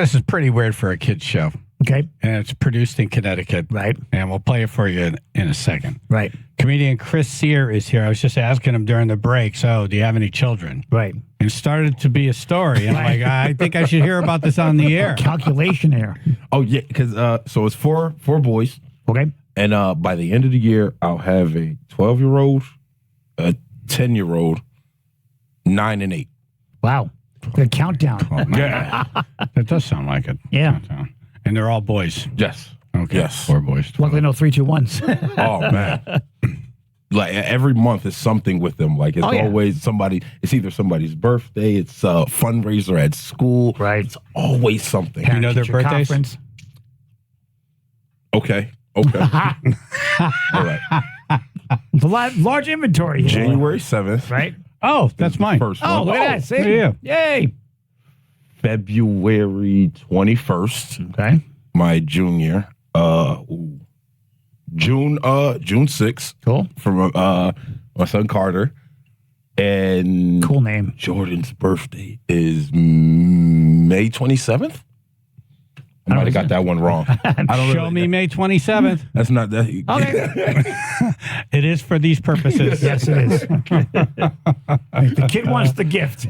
This is pretty weird for a kid's show. Okay. And it's produced in Connecticut. Right. And we'll play it for you in a second. Right. Comedian Chris Cyr is here. I was just asking him during the break, so do you have any children? Right. And it started to be a story. And I'm like, I think I should hear about this on the air. Calculation here. Oh, yeah, because so it's four boys. Okay. And by the end of the year, I'll have a 12-year-old, a 10-year-old, 9 and 8. Wow. The countdown. Oh, yeah. That does sound like it. Yeah. And they're all boys. Yes. Okay. Yes. 4 boys. Luckily, no 3, 2, 1s. Oh, man. Like every month is something with them. Like it's always somebody, it's either somebody's birthday, it's a fundraiser at school. Right. It's always something. Do you know their birthdays? Conference. Okay. All right. It's a large inventory. January 7th. Right. Oh, that's mine. First Oh, one. look at that. See? Yeah. Yay. February 21st. Okay. My junior. June 6th. Cool. From my son Carter. And cool name. Jordan's birthday is May 27th. I might have got that one wrong. Show me May 27th. That's not that. Okay. It is for these purposes. Yes, it is. The kid wants the gift.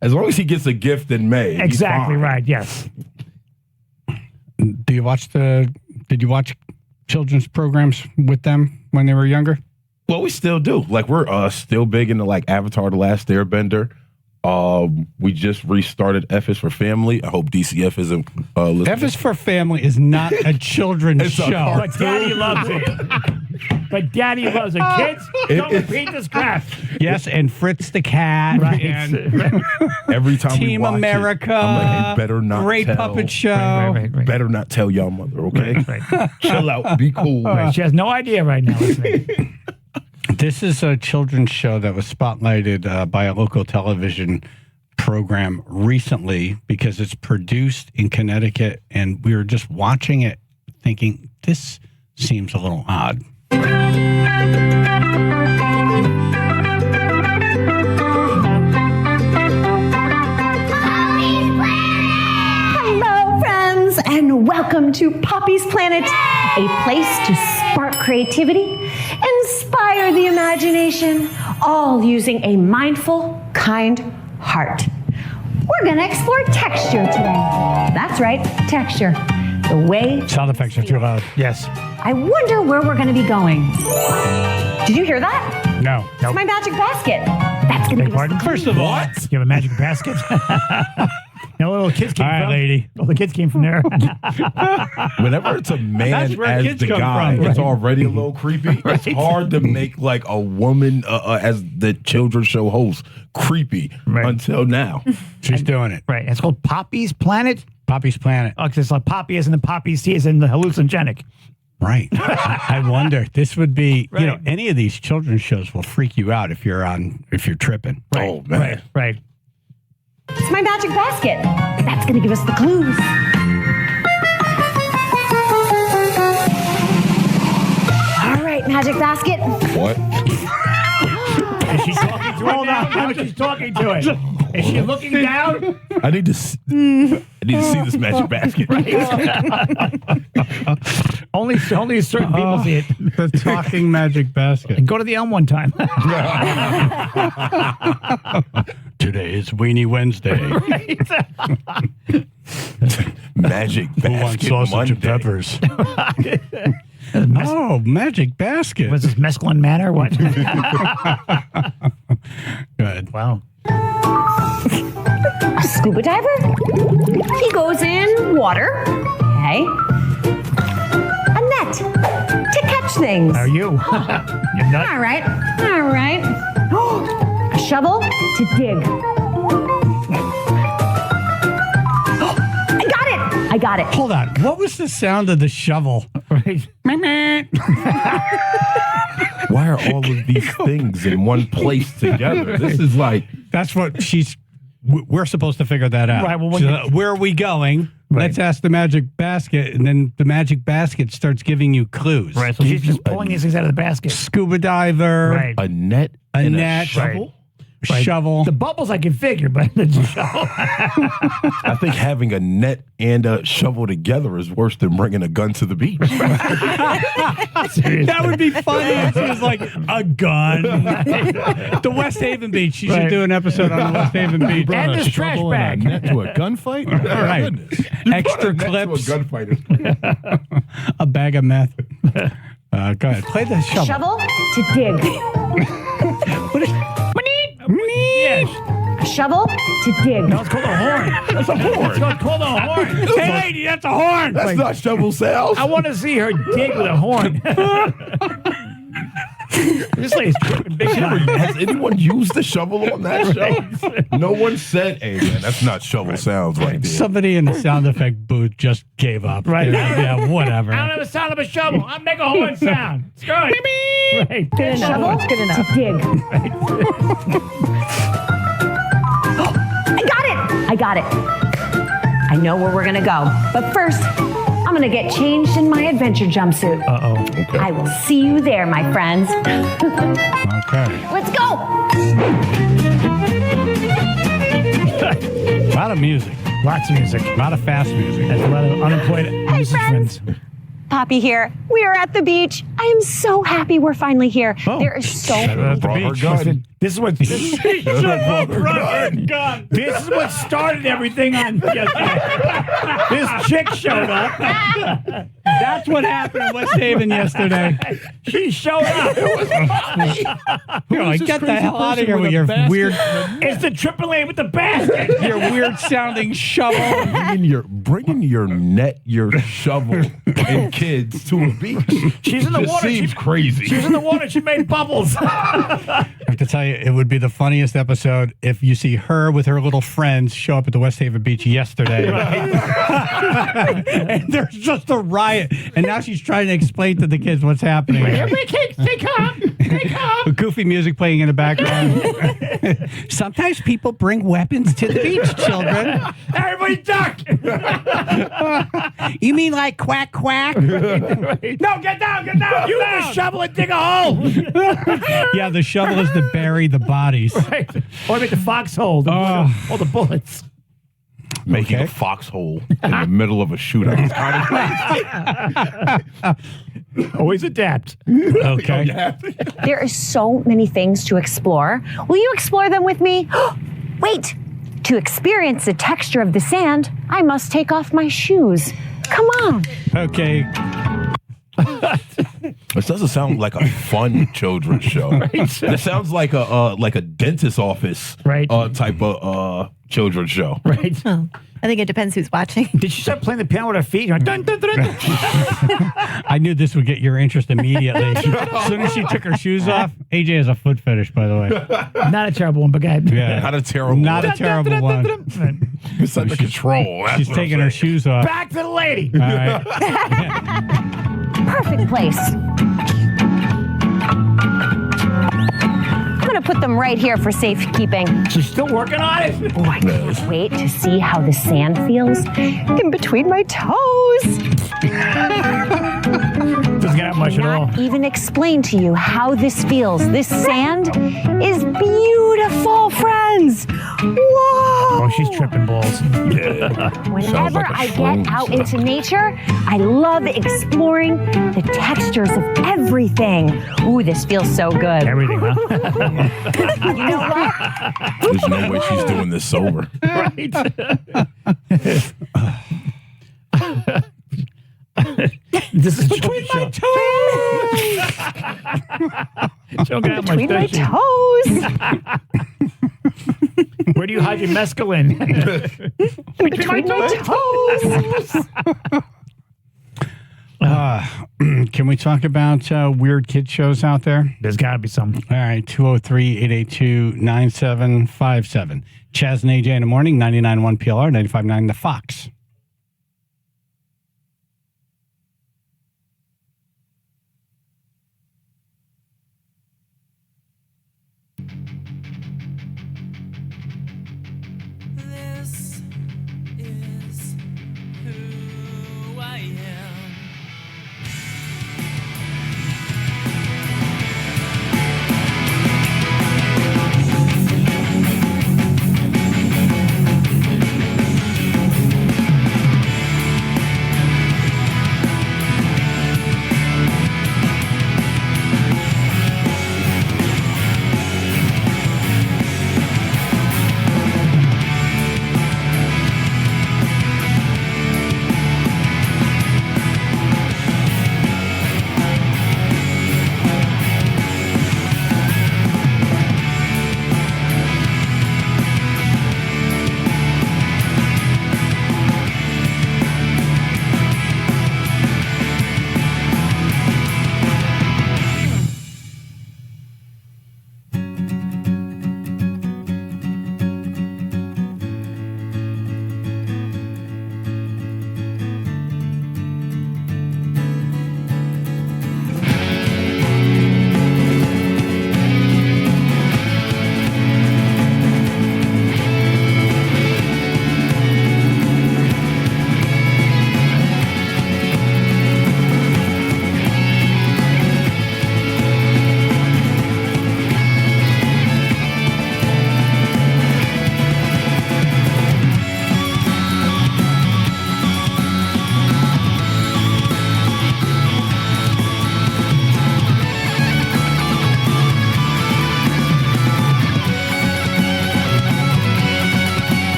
As long as he gets a gift in May. Exactly right. Yes. Did you watch children's programs with them when they were younger? Well, we still do. Like we're still big into like Avatar: The Last Airbender. We just restarted F is for Family. I hope DCF isn't listening. F is for Family is not a children's show. But Daddy loves it. But Daddy loves it. Kids, don't repeat this crap. Yes, and Fritz the Cat. Right. And every time Team we watch America. I'm like, hey, better not Great tell. Puppet Show. Right. Better not tell y'all mother, okay? Right. Chill out. Be cool. Right. She has no idea right now. Listening. This is a children's show that was spotlighted by a local television program recently because it's produced in Connecticut, and we were just watching it thinking, this seems a little odd. Hello, friends, and welcome to Poppy's Planet, a place to spark creativity, inspire the imagination, all using a mindful, kind heart. We're going to explore texture today. That's right, texture. The way... Sound effects are too loud. Yes. I wonder where we're going to be going. Did you hear that? No. It's my magic basket. That's going to give us the First of all, You have a magic basket? No, little kids came all right, from. lady. All the kids came from there. Whenever it's a man That's where as kids the come guy, from. it's already a little creepy. Right. It's hard to make like a woman as the children's show host creepy until now. She's doing it. Right. It's called Poppy's Planet. Poppy's Planet. Oh, because it's like Poppy is in the Poppy C is in the hallucinogenic. Right. I wonder. This would be, Right. you know, any of these children's shows will freak you out if you're tripping. Right. Oh, man. Right. It's my magic basket. That's going to give us the clues. All right, magic basket. What? Is she talking to it now? Now she's talking to it. Is she looking down? I need to see this magic basket. Only certain people see it. The talking magic basket. And go to the Elm one time. Today is Weenie Wednesday. Magic Who wants basket sausage Monday. and peppers? Oh, magic basket. Was this mescaline man or what? Good. Wow. A scuba diver? He goes in water. Okay. A net to catch things. Are you? You're not. All right. All right. A shovel to dig. I got it. Hold on. What was the sound of the shovel? Right. Why are all of these things in one place together? This is like... That's what we're supposed to figure that out. Right, well, where are we going? Right. Let's ask the magic basket, and then the magic basket starts giving you clues. Right. So she's just pulling these things out of the basket. Scuba diver. Right. A net A and net. a shovel? shovel. The bubbles I can figure, but the shovel. I think having a net and a shovel together is worse than bringing a gun to the beach. That would be funny if it was like a gun. The West Haven Beach. You should do an episode on the West Haven Beach. And this trash bag. Net to a gunfight? All right. Extra clips. A gunfighter. A bag of meth. Go ahead. Play the shovel. Shovel to dig. Yes. A shovel to dig. No, it's called a horn. That's a horn. It's called a horn. Hey, lady, that's a horn. That's not shovel sounds. I want to see her dig with a horn. This lady's tripping big time. Has anyone used the shovel on that show? No one said, hey, man, that's not shovel sounds right there. Somebody in the sound effect booth just gave up. Right. Yeah, whatever. I don't have the sound of a shovel. I'll make a horn sound. It's good. Right. Good enough. Shovel good enough. To dig. I got it. I know where we're going to go. But first, I'm going to get changed in my adventure jumpsuit. Uh-oh. Okay. I will see you there, my friends. Okay. Let's go. A lot of music. Lots of music. A lot of fast music. There's a lot of unemployed musicians. friends. Poppy here. We are at the beach. I am so happy we're finally here. There is so many. This is what this is what started everything on yesterday. This chick showed up. That's what happened in West Haven yesterday. She showed up. It was funny. You're like, get the hell out of here with your weird. It's the AAA with the basket. Your weird sounding shovel. Bringing your net, your shovel, and kids to a beach. She's in the water. Seems crazy. She was in the water. She made bubbles. I have to tell you, it would be the funniest episode if you see her with her little friends show up at the West Haven Beach yesterday. And there's just a riot. And now she's trying to explain to the kids what's happening. Everybody, kids, stay calm. Stay calm. Goofy music playing in the background. Sometimes people bring weapons to the beach, children. Everybody duck. You mean like quack, quack? No, get down, get down. Use the shovel and dig a hole. Yeah, the shovel is to bury the bodies. Right. Or make the foxhole. All the bullets. Making a foxhole in the middle of a shootout. Always adapt. Okay. There is so many things to explore. Will you explore them with me? Wait. To experience the texture of the sand, I must take off my shoes. Come on. Okay. This doesn't sound like a fun children's show. Right. It sounds like a dentist office type of children's show. Right. Oh, I think it depends who's watching. Did she start playing the piano with her feet? You're like, dun, dun, dun, dun. I knew this would get your interest immediately. As soon as she took her shoes off, AJ has a foot fetish, by the way. Not a terrible one, but go ahead. Yeah. Not a terrible Not one. a terrible one. It's under control. She's taking her shoes off. Back to the lady. All right. Perfect place. I'm going to put them right here for safekeeping. She's still working on it? Oh, I can't wait to see how the sand feels in between my toes. Doesn't get out much at all. Not even explain to you how this feels. This sand is beautiful, friends. Whoa! Oh, she's tripping balls. Whenever I get out into nature, I love exploring the textures of everything. Ooh, this feels so good. Everything, huh? You know what? There's no way she's doing this sober. Right. This is between my toes. Between my toes. Where do you hide your mescaline? Between my toes. Can we talk about weird kid shows out there? There's got to be some. All right, 203-882-9757. Chaz and AJ in the morning, 99.1 PLR, 95.9 The Fox. This is who I am.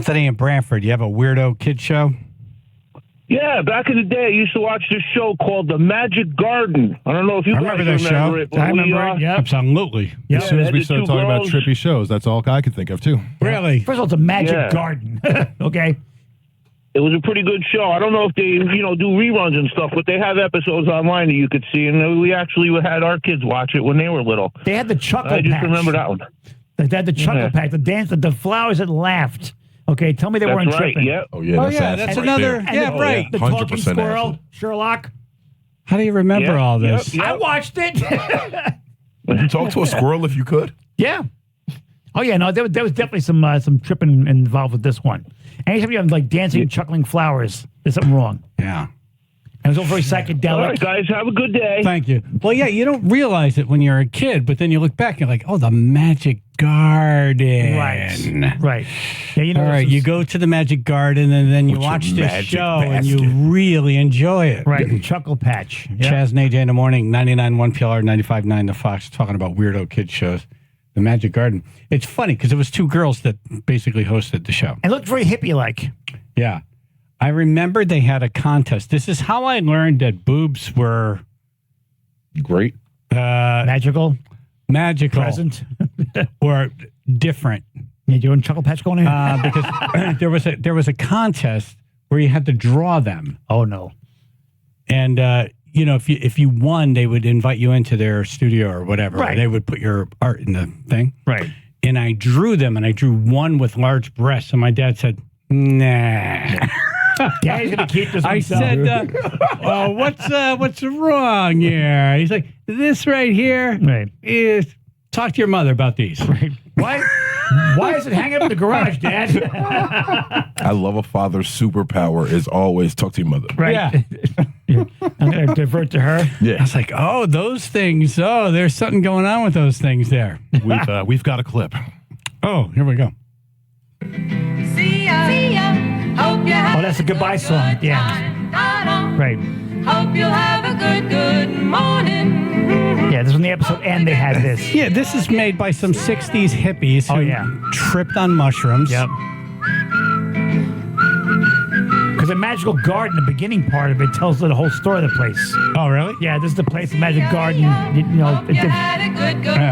Anthony and Branford, you have a weirdo kid show? Yeah, back in the day, I used to watch this show called The Magic Garden. I don't know if you I guys remember that show. it. but I we, remember it. Yeah, absolutely. As soon as we the started two talking about girls- trippy shows, that's all I could think of too. Really? First of all, it's a magic Yeah. garden. Okay. It was a pretty good show. I don't know if they, do reruns and stuff, but they have episodes online that you could see, and we actually had our kids watch it when they were little. They had the chuckle I just patch. remember that one. They had the chuckle Yeah. pack, the dance, the flowers that laughed. Okay, tell me they That's weren't right, tripping. yeah. Oh, yeah, that's another. And Yeah, the, right. The talking 100% squirrel, acid. Sherlock. How do you remember Yep, all this? yep. I watched it. Would you talk to a squirrel if you could? Yeah. Oh yeah, no, there was definitely some tripping involved with this one. Anytime you have like dancing, chuckling flowers, there's something wrong. Yeah. And it was all very psychedelic. All right, guys, have a good day. Thank you. Well, yeah, you don't realize it when you're a kid, but then you look back and you're like, oh, the Magic Garden. Right. Yeah, you know. All right, this is- you go to the Magic Garden and then you With your watch this magic show and basket. you really enjoy it. Right, the chuckle patch. Yeah. Chaz and AJ in the morning, 99.1 PLR, 95.9 The Fox, talking about weirdo kid shows. The Magic Garden. It's funny because it was two girls that basically hosted the show. It looked very hippie-like. Yeah. I remember they had a contest. This is how I learned that boobs were Great. Magical. Present. Or different. Yeah, doing chuckle patch going in? Because there was a contest where you had to draw them. Oh, no. And, if you won, they would invite you into their studio or whatever. Right. They would put your art in the thing. Right. And I drew them, and I drew one with large breasts. And my dad said, nah. Daddy's going to keep this I himself. said, what's wrong here? He's like, this right here is, talk to your mother about these. Right. Why is it hanging up in the garage, Dad? I love a father's superpower is always talk to your mother. Right. Yeah. I'm going to divert to her. I was like, oh, those things. Oh, there's something going on with those things there. We've got a clip. Oh, here we go. See ya. See ya. Hope you have Oh, that's a goodbye song at the end. Right. Hope you'll have a good morning. Yeah, this was in the episode, and they had this. Yeah, this is made by some 60s hippies who tripped on mushrooms. Yep. Because the magical garden, the beginning part of it, tells the whole story of the place. Oh, really? Yeah, this is the place, the magic garden. Yeah,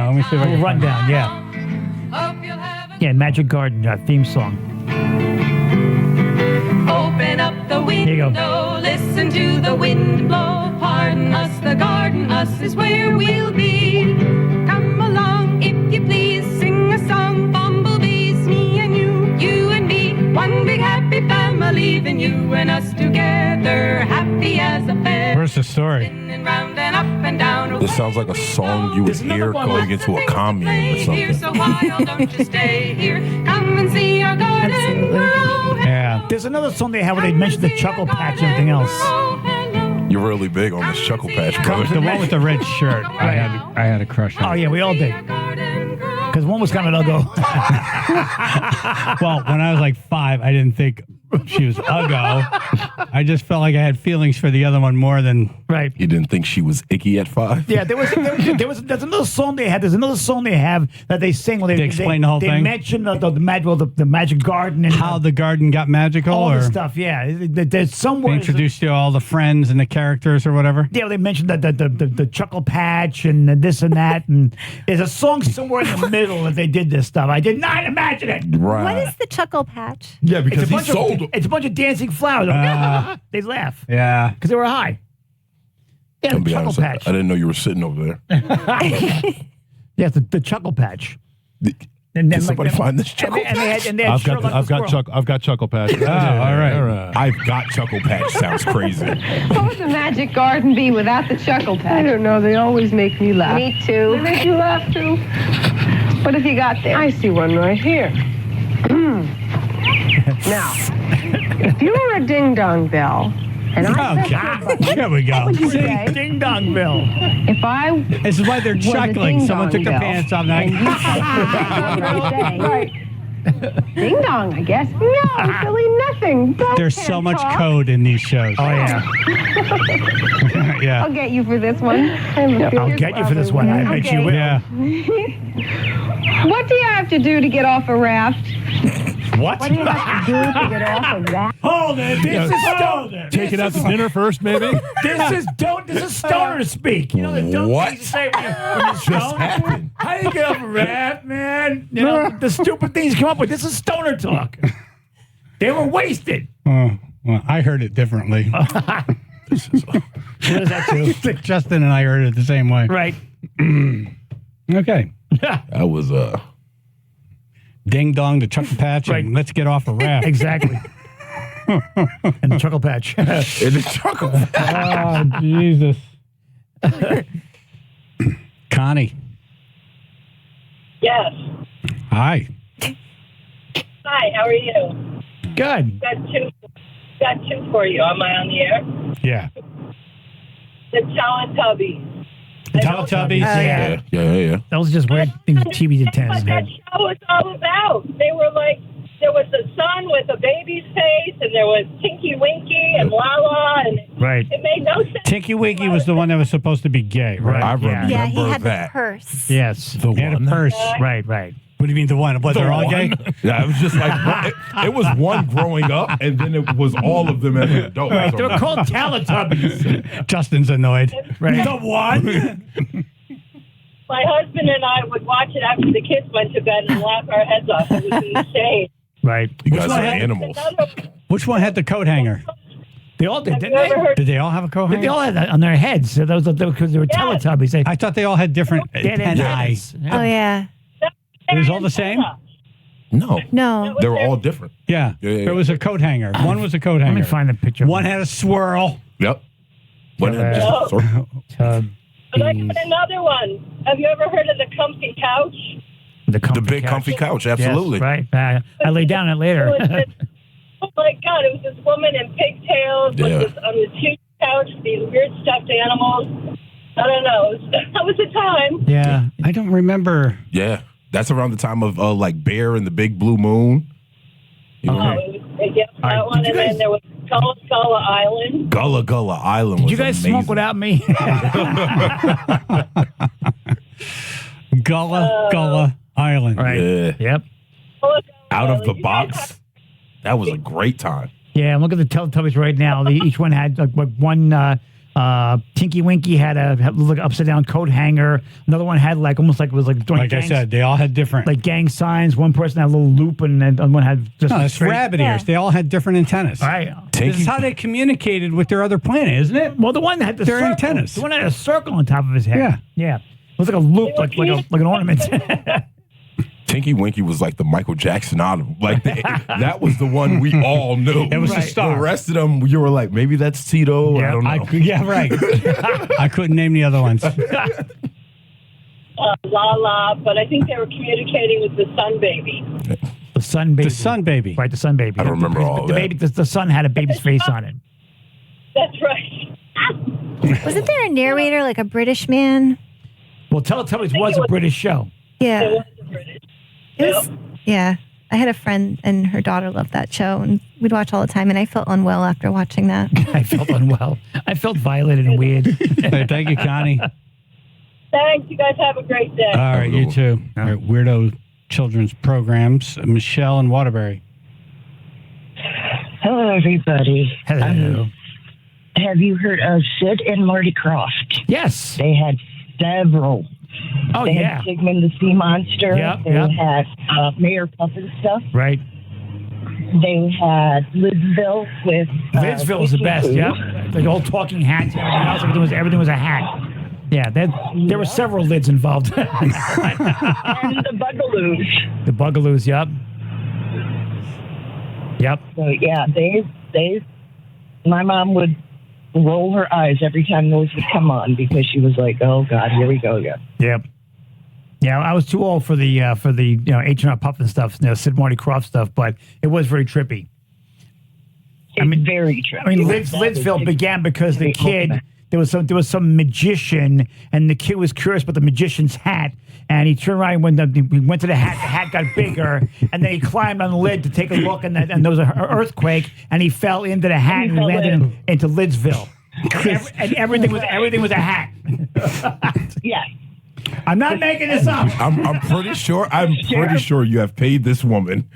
let me see if I can rundown. Yeah. Yeah, Magic Garden theme song. Open up the Here you window, listen to the wind blow. Pardon us, the garden, us is where we'll be. Come along, if you please, sing a song. Bumblebees, me and you and me. One big happy family, then you and us together, happy as a bear. Where's the story? And round and up and down. This sounds like a song you would hear going into a commune or Here, something. so why don't you stay here? Come and see our garden grow. Yeah. There's another song they have where they mention the chuckle patch and everything else. You're really big on this Chuckle Patch, brother. The one with the red shirt. I had a crush on. Oh, yeah, we all did. Because one was kind of uggo. Well, when I was like 5, I didn't think she was uggo. I just felt like I had feelings for the other one more than. Right. You didn't think she was icky at 5? Yeah, there's another song they had. There's another song they have that they sing when They explain the whole they thing? mention the magic garden and How the garden got magical, all or this stuff. Yeah, there's somewhere they introduced you to all the friends and the characters or whatever. Yeah, they mentioned the chuckle patch and this and that, and there's a song somewhere in the middle that they did this stuff. I did not imagine it. What is the chuckle patch? Yeah, because he bunch sold them. It's a bunch of dancing flowers. They laugh Yeah. because they were high. Yeah, I'll the be chuckle honest, I patch. didn't know you were sitting over there. Yeah, the chuckle patch. And Can somebody find this Chuckle and they Patch? had Sherlock the Squirrel. I've got Chuckle Patch. Oh, all right. I've got Chuckle Patch. Sounds crazy. What would the magic garden be without the chuckle patch? I don't know. They always make me laugh. Me too. They make you laugh too. What have you got there? I see one right here. Now, if you were a ding-dong bell, and I Okay. Here we go. what would you say? Ding dong bell. If I This is why they're was a chuckling. Someone took ding-dong their bell, pants off. and you said, what would I say? Right. Ding dong, I guess. No, silly, nothing. Don't There's so much talk. code in these shows. Oh yeah. Yeah. I'll get you for this one. I'll get you for this one. I bet you will. Yeah. What do you have to do to get off a raft? What? What do you have to do to get off of that? Hold it. This is stoner. Take it out to dinner first, maybe. This is stoner speak. You know the dumb What? things you say when you're Just stoned? happened? How do you get off a rap, man? You know, the stupid things you come up with. This is stoner talk. They were wasted. Oh, well, I heard it differently. What is that too? I think Justin and I heard it the same way. Right. Okay. That was Ding dong, the Chuckle Patch, Right. and let's get off a rap. Exactly. And the Chuckle Patch. in the chuckle. Oh, Jesus. Connie. Yes. Hi. Hi, how are you? Good. Got two for you. Am I on the air? Yeah. The Teletubbies. Teletubbies. Yeah. That was just weird things TV did That's what that show was all about. They were like, there was the sun with a baby's face, and there was Tinky Winky and Lala, and Right. it made no sense. Tinky Winky was the one that was supposed to be gay, right? I remember Yeah, he had that. the purse. Yes. The He had a one. purse. Right, right. What do you mean the one? What, they're all gay? Yeah, it was just like it was one growing up, and then it was all of them as an adult. Right. So They were called Teletubbies. Justin's annoyed. Right. The one? My husband and I would watch it after the kids went to bed and laugh our heads off. It was insane. Right. you guys one are had- animals. Which one had the coat hanger? They all did, Have didn't you ever they? heard? Did they all have a coat hanger? They all had that on their heads. So those because they were Yes. Teletubbies. They I thought they all had different they had antennae. antennas. Oh, yeah. It was all the same? No, No. they were all different. Yeah. Yeah, yeah. It was a coat hanger. One was a coat Let hanger. me find the picture. One had a swirl. Yep. One had just Oh. sort of- But I got another one. Have you ever heard of the comfy couch? the big comfy couch. Absolutely. Yes, right. I lay down it It later. was this, oh my God! It was this woman in pigtails Yeah. with this, on this huge couch with these weird stuffed animals. I don't know. That was the time. Yeah. I don't remember. Yeah, that's around the time of like Bear and the Big Blue Moon. You know, Oh, it was, yeah, that right. one, Did and you then guys- there was Gullah Gullah Island. Gullah Gullah Island. Did was you guys amazing. smoke without me? Gullah Island. Right. Yeah. Yep. Out of the box. That was a great time. Yeah, I'm looking at the Teletubbies right now. Each one had like one. Tinky Winky had a like upside down coat hanger. Another one had like almost like it was like doing Like I gangs, said, they all had different. like gang signs. One person had a little loop, and then one had just No, a it's straight- rabbit ears. They all had different antennas. Right. This is how they communicated with their other planet, isn't it? Well, the one that had the Their circle, antennas. The one that had a circle on top of his head. Yeah. Yeah. It was like a loop, like an ornament. Tinky Winky was like the Michael Jackson out of like that was the one we all knew. It was the star. The rest of them, you were like, maybe that's Tito. I don't know. Yeah, right. I couldn't name the other ones. Lala, but I think they were communicating with the sun baby. The sun baby. The sun baby. Right, the sun baby. I don't remember all the that. baby. The sun had a baby's face on it. That's right. Wasn't there a narrator, like a British man? Well, Teletubbies was a British show. Yeah. It was, yeah. I had a friend and her daughter loved that show, and we'd watch all the time, and I felt unwell after watching that. I felt unwell. I felt violated and weird. Hey, thank you, Connie. Thanks. You guys have a great day. All right, you too. All right, weirdo children's programs. Michelle and Waterbury. Hello, everybody. Hello. Have you heard of Sid and Marty Croft? Yes. They had several. Oh, they yeah. had Sigmund the Sea Monster. Yep, they yep. had Mayor Puffin stuff. Right. They had Lidsville with... Lidsville was the best, Pooh. yep. The old talking hats and everything else. Everything was a hat. Yeah, there were several lids involved. And the Bugaloos. The Bugaloos, yep. Yep. So, yeah, my mom would roll her eyes every time those would come on because she was like, oh, God, here we go again. Yep. Yeah, I was too old for the H&R Puffin stuff, Sid Marty Croft stuff, but it was very trippy. Very trippy. I mean, Lidsville began because the kid there was some magician, and the kid was curious about the magician's hat, and he turned around when he went to the hat got bigger, and then he climbed on the lid to take a look, and there was an earthquake, and he fell into the hat and landed into Lidsville. And everything was a hat. Yeah. I'm not making this up. I'm pretty sure you have paid this woman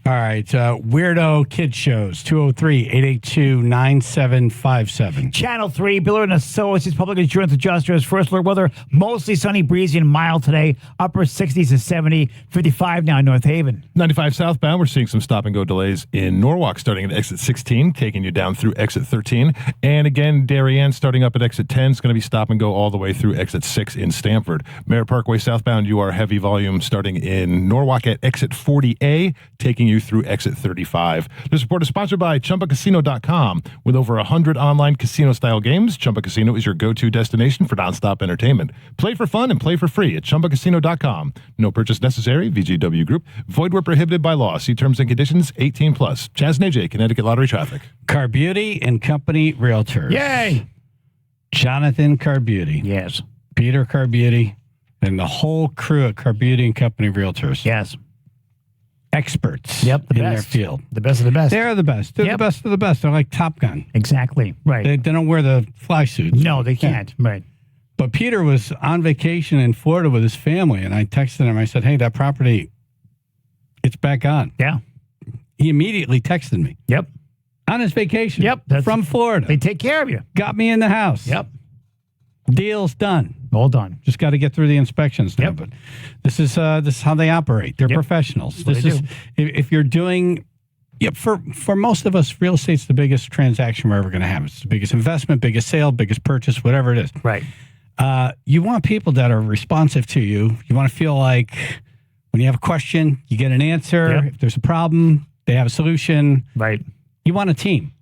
All right. Weirdo Kid Shows, 203-882-9757. Channel 3, Biller and Associates, Public Insurance Adjusters. First alert weather, mostly sunny, breezy, and mild today. Upper 60s to 70, 55 now in North Haven. 95 southbound, we're seeing some stop-and-go delays in Norwalk starting at exit 16, taking you down through exit 13. And again, Darien starting up at exit 10 is going to be stop-and-go all the way through exit 6 in Stamford. Merritt Parkway southbound, you are heavy volume starting in Norwalk at exit 40A, taking you through exit 35. This report is sponsored by ChumbaCasino.com. With over 100 online casino-style games, Chumba Casino is your go-to destination for nonstop entertainment. Play for fun and play for free at ChumbaCasino.com. No purchase necessary. VGW Group. Void where prohibited by law. See terms and conditions. 18+. Chaz and AJ, Connecticut Lottery Traffic. Carbeauty and Company Realtors. Yay! Jonathan Carbeauty. Yes. Peter Carbeauty and the whole crew at Carbeauty and Company Realtors. Yes. Experts the in best. their field. The best of the best. They're the best. They're the best of the best. They're like Top Gun. Exactly. Right. They don't wear the fly suits. No, they can't. Right. But Peter was on vacation in Florida with his family, and I texted him. I said, hey, that property, it's back on. Yeah. He immediately texted me. Yep. On his vacation. Yep. From Florida. They take care of you. Got me in the house. Yep. Deal's done. All done. Just got to get through the inspections now. Yep. But this is how they operate. They're professionals. That's what This they is if you're doing. Yeah, for most of us, real estate's the biggest transaction we're ever going to have. It's the biggest investment, biggest sale, biggest purchase, whatever it is. Right. You want people that are responsive to you. You want to feel like when you have a question, you get an answer. Yep. If there's a problem, they have a solution. Right. You want a team.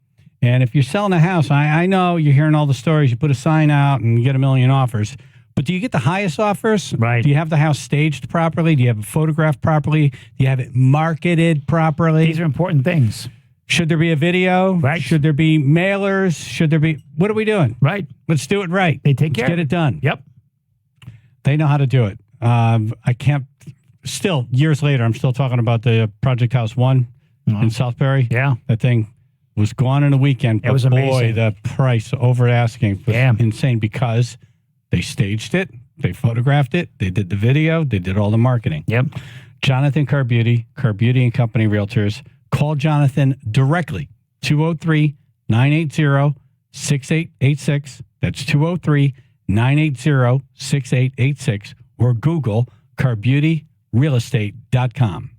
And if you're selling a house, I know you're hearing all the stories. You put a sign out and you get 1 million offers. But do you get the highest offers? Right. Do you have the house staged properly? Do you have it photographed properly? Do you have it marketed properly? These are important things. Should there be a video? Right. Should there be mailers? Should there be... What are we doing? Right. Let's do it right. They take care. Let's get it done. Yep. They know how to do it. I can't... Still, years later, I'm still talking about the Project House 1 in Southbury. Yeah. That thing was gone in a weekend. It was but amazing. Boy, the price over asking was insane because they staged it, they photographed it, they did the video, they did all the marketing. Yep. Jonathan Carbeauty, Carbeauty and Company Realtors. Call Jonathan directly, 203-980-6886. That's 203-980-6886. Or Google carbeautyrealestate.com.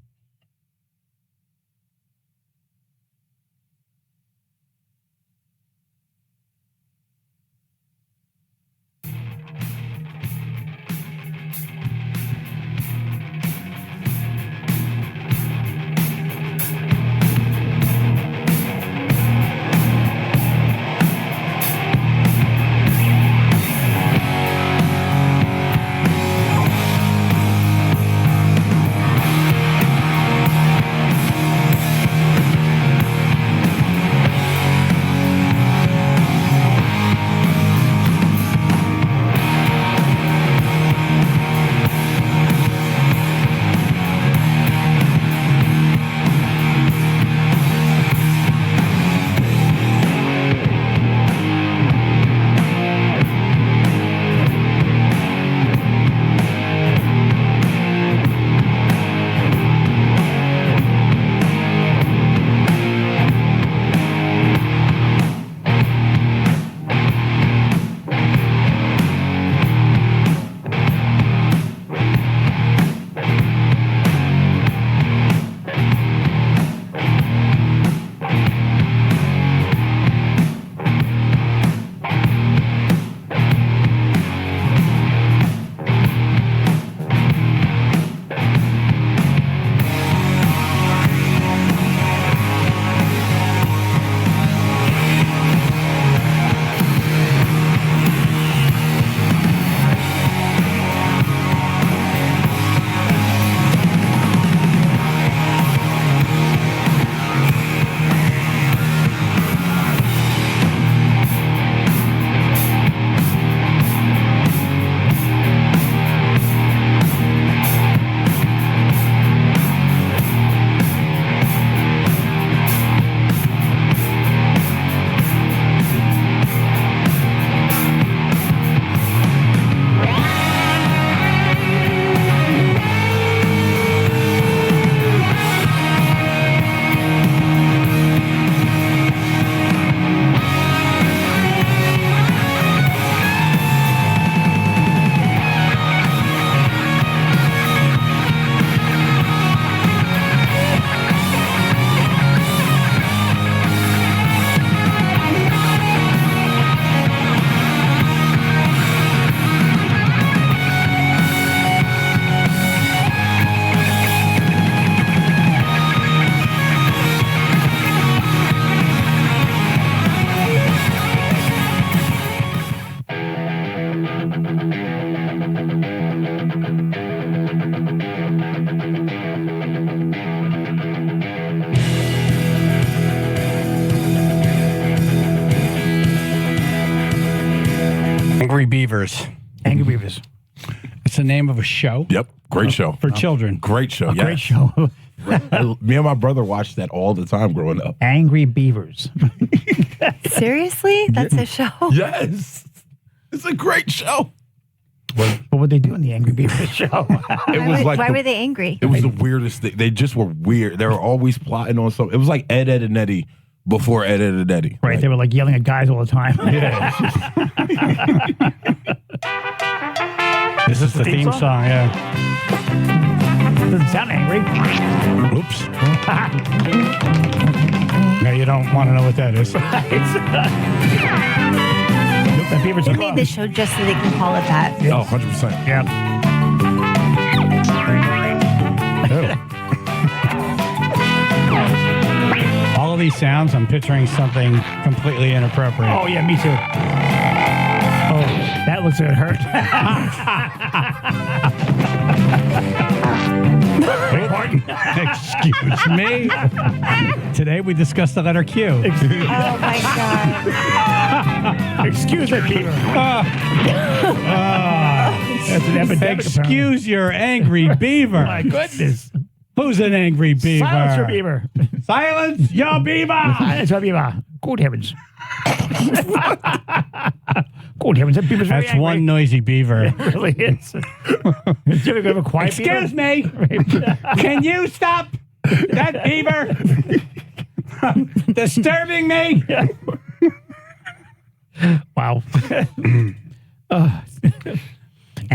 Angry Beavers. Angry Beavers. It's the name of a show. Yep. Great show. For children. Great show. A great show. Me and my brother watched that all the time growing up. Angry Beavers. Seriously? That's a show? Yes. It's a great show. What would they do in the Angry Beavers show? Why were they angry? It was the weirdest thing. They just were weird. They were always plotting on something. It was like Ed, Ed, and Eddie before Ed, Ed, and Eddie. Right. They were like yelling at guys all the time. This is the theme song, yeah. Doesn't sound angry. Oops. No, you don't want to know what that is. The Beavers They are made the show just so they can call it that. Oh, 100%. Yeah. All of these sounds, I'm picturing something completely inappropriate. Oh, yeah, me too. Oh, that looks like it hurt. Excuse me. Today we discussed the letter Q. Oh my God. Excuse me, Beaver. That's an epidemic. Excuse your angry beaver. My goodness. Who's an angry beaver? Silence your beaver. Silence your beaver. Silence your beaver. Good heavens. Good heavens. That beaver's very That's angry. one noisy beaver. It really is. Did you ever have a quiet beaver? Excuse me. Can you stop that beaver from disturbing me? Wow.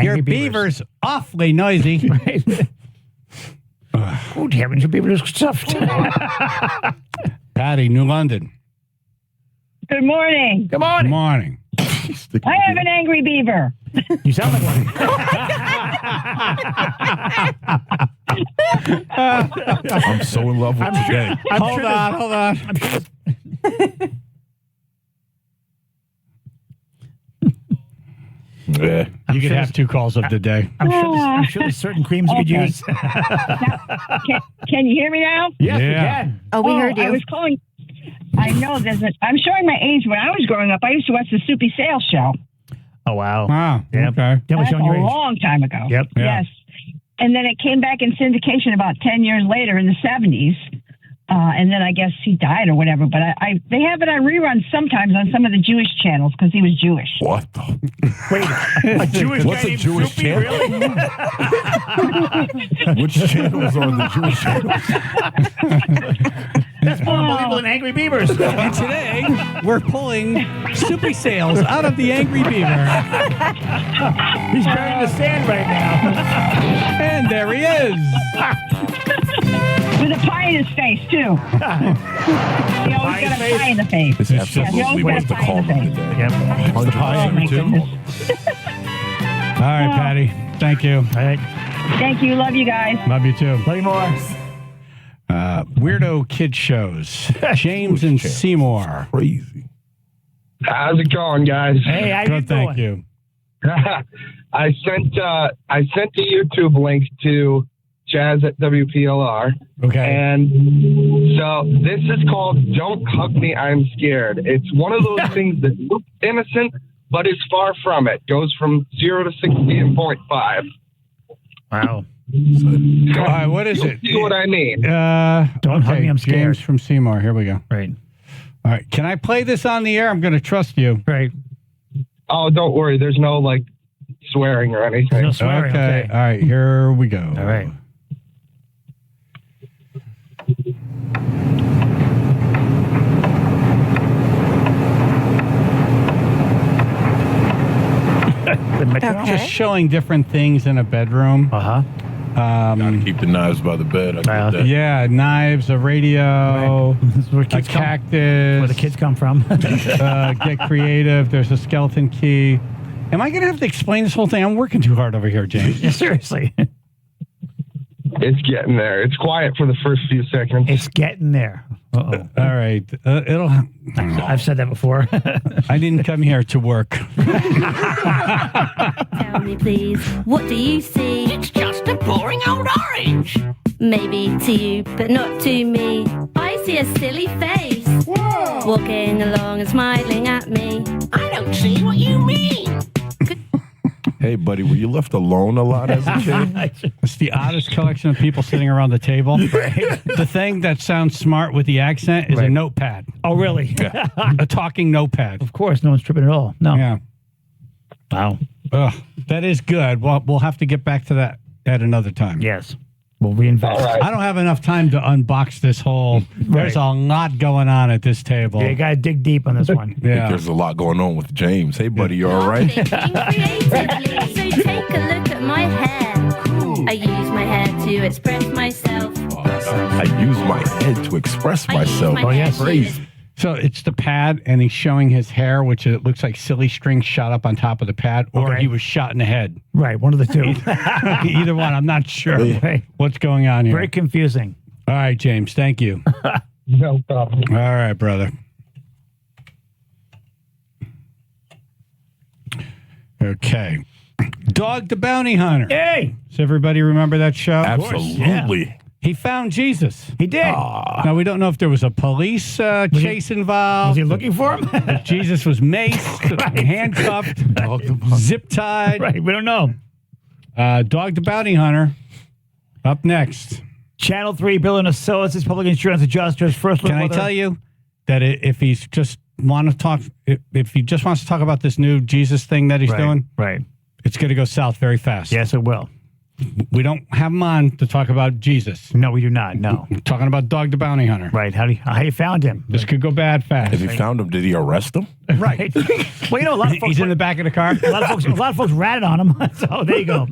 Your beaver's awfully noisy. Right. Good heavens, your beaver is stuffed. Patty, New London. Good morning. Good morning. Good morning. I have an angry beaver. You sound like one. I'm so in love with today. Hold on. Yeah. You could have 2 calls of the day. I'm sure there's certain creams you could Okay. use. Can you hear me now? Yes, Yeah. we can. Oh, we heard you. I was calling. I know I'm showing my age. When I was growing up, I used to watch the Soupy Sales show. Oh, wow. Wow. Yep. Okay. That was That's showing a your age. long time ago. Yep. Yeah. Yes. And then it came back in syndication about 10 years later in the 70s. And then I guess he died or whatever. But they have it on reruns sometimes on some of the Jewish channels because he was Jewish. What the? Wait, a Jewish What's guy a named Jewish Soupy, channel? really? Which channels are the Jewish channels? That's more unbelievable than Angry Beavers. And today, we're pulling Soupy Sales out of the Angry Beaver. He's buried in the sand right now. And there he is. With a pie in his face, too. He always got a pie in the face. It's absolutely got worth a the pie call in the face. today. Yep. 100%. All right, Patty. Thank you. All right. Thank you. Love you guys. Love you too. Love you more. Weirdo kid shows. James and Seymour. Crazy. How's it going, guys? Hey, how you Good, doing? thank you. I sent the YouTube link to Chaz at WPLR. Okay. And so this is called Don't Hug Me, I'm Scared. It's one of those things that looks innocent, but is far from it. Goes from 0 to 60 in 0.5. Wow. All right, what is it? You see what I mean? Don't hug me, I'm scared. James from Seymour. Here we go. Right. All right. Can I play this on the air? I'm going to trust you. Right. Oh, don't worry. There's no, like, swearing or anything. No swearing. Okay. All right. Here we go. All right. Just showing different things in a bedroom. Uh-huh. Gotta keep the knives by the bed. I get that. Yeah, knives, a radio, where a kids come. cactus. Where the kids come from. Get creative. There's a skeleton key. Am I going to have to explain this whole thing? I'm working too hard over here, James. Yeah, seriously. It's getting there. It's quiet for the first few seconds. It's getting there. Uh-oh. All right. I've said that before. I didn't come here to work. Tell me, please, what do you see? It's just a boring old orange. Maybe to you, but not to me. I see a silly face. Whoa. Walking along and smiling at me. I don't see what you mean. Hey, buddy, were you left alone a lot as a kid? It's the oddest collection of people sitting around the table. The thing that sounds smart with the accent is a notepad. Oh, really? A talking notepad. Of course, no one's tripping at all. No. Yeah. Wow. That is good. Well, we'll have to get back to that at another time. Yes. We'll reinvest. Right. I don't have enough time to unbox this whole. There's a lot going on at this table. Yeah, you got to dig deep on this one. I think there's a lot going on with James. Hey, buddy, you all right? Thinking creatively, so take a look at my hair. I use my hair to express myself. I use my head to express myself. my head to Crazy. So it's the pad, and he's showing his hair, which it looks like silly string shot up on top of the pad, or he was shot in the head. Right, one of the two. Either one. I'm not sure Right. what's going on here. Very confusing. All right, James. Thank you. No problem. All right, brother. Okay. Dog the Bounty Hunter. Hey! Does everybody remember that show? Absolutely. He found Jesus. He did. Now, we don't know if there was a police chase involved. Was he looking for him? If Jesus was maced, handcuffed, zip-tied. Right, we don't know. Dog the Bounty Hunter. Up next. Channel 3, Bill and Associates, public insurance adjusters. First look Can I whether- tell you that if he's just want to talk, if he just wants to talk about this new Jesus thing that he's doing, Right. it's going to go south very fast. Yes, it will. We don't have him on to talk about Jesus. No, we do not. No. We're talking about Dog the Bounty Hunter. Right. How you found him? This could go bad fast. If he found him, did he arrest him? Right. Well, you know, a lot of folks. He's in the back of the car. A lot of folks ratted on him. So there you go.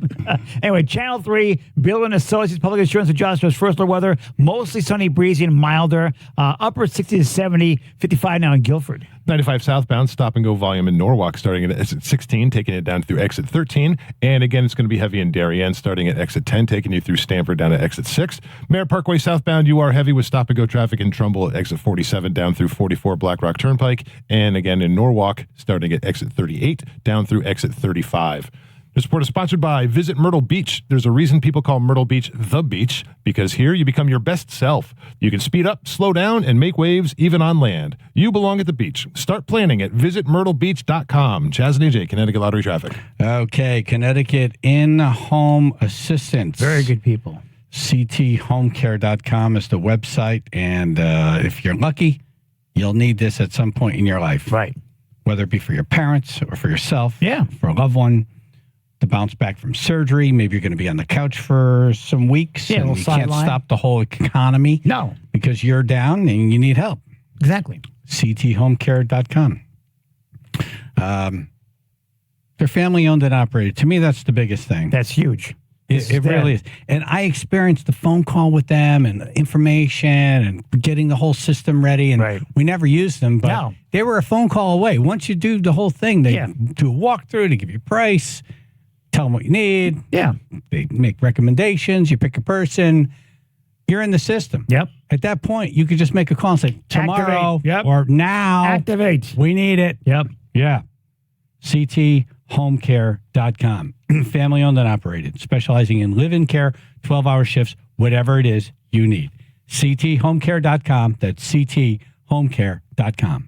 Anyway, Channel 3, Bill and Associates, public insurance adjusters, first look weather, mostly sunny, breezy, and milder. Upper 60 to 70, 55 now in Guilford. 95 southbound, stop and go volume in Norwalk starting at exit 16, taking it down through exit 13. And again, it's going to be heavy in Darien starting at exit 10, taking you through Stamford down to exit 6. Merritt Parkway southbound, you are heavy with stop and go traffic in Trumbull at exit 47 down through 44 Black Rock Turnpike. And again in Norwalk starting at exit 38 down through exit 35. This report is sponsored by Visit Myrtle Beach. There's a reason people call Myrtle Beach the beach, because here you become your best self. You can speed up, slow down, and make waves even on land. You belong at the beach. Start planning at visitmyrtlebeach.com. Chaz and AJ, Connecticut Lottery Traffic. Okay, Connecticut in-home assistance. Very good people. cthomecare.com is the website, and if you're lucky, you'll need this at some point in your life. Right. Whether it be for your parents or for yourself, Yeah. for a loved one, to bounce back from surgery. Maybe you're going to be on the couch for some weeks, Yeah, a and little you can't sideline. stop the whole economy. No. Because you're down and you need help. Exactly. cthomecare.com. They're family owned and operated. To me, that's the biggest thing. That's huge. It really is. And I experienced the phone call with them and information and getting the whole system ready. And we never used them, but they were a phone call away. Once you do the whole thing, they do a walkthrough to give you a price, tell them what you need. Yeah. They make recommendations. You pick a person. You're in the system. Yep. At that point, you could just make a call and say, tomorrow Activate. Yep. or now. Activate. We need it. Yep. Yeah. cthomecare.com. Family owned and operated, specializing in live-in care, 12-hour shifts, whatever it is you need. cthomecare.com. That's cthomecare.com.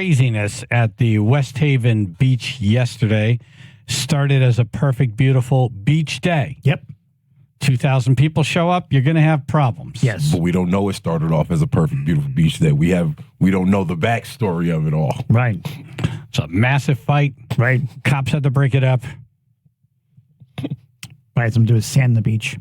craziness at the West Haven beach yesterday. Started as a perfect, beautiful beach day. Yep. 2,000 people show up, you're going to have problems. Yes. But we don't know it started off as a perfect, beautiful beach day. We don't know the backstory of it all. Right. It's a massive fight. Right. Cops had to break it up. Right. Something to do with sand on the beach.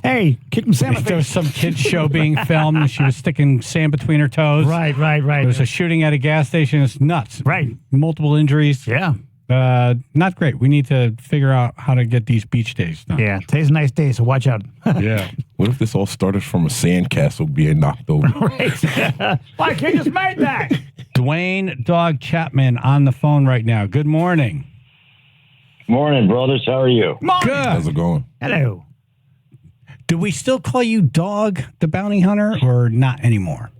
Hey, kick some sand. There was some kid's show being filmed, and she was sticking sand between her toes. Right. There was a shooting at a gas station. It's nuts. Right. Multiple injuries. Yeah. Not great. We need to figure out how to get these beach days done. Yeah. Today's a nice day, so watch out. Yeah. What if this all started from a sandcastle being knocked over? Right. Why can't you just made that? Dwayne Dog Chapman on the phone right now. Good morning. Morning, brothers. How are you? Good. How's it going? Hello. Do we still call you Dog the Bounty Hunter or not anymore?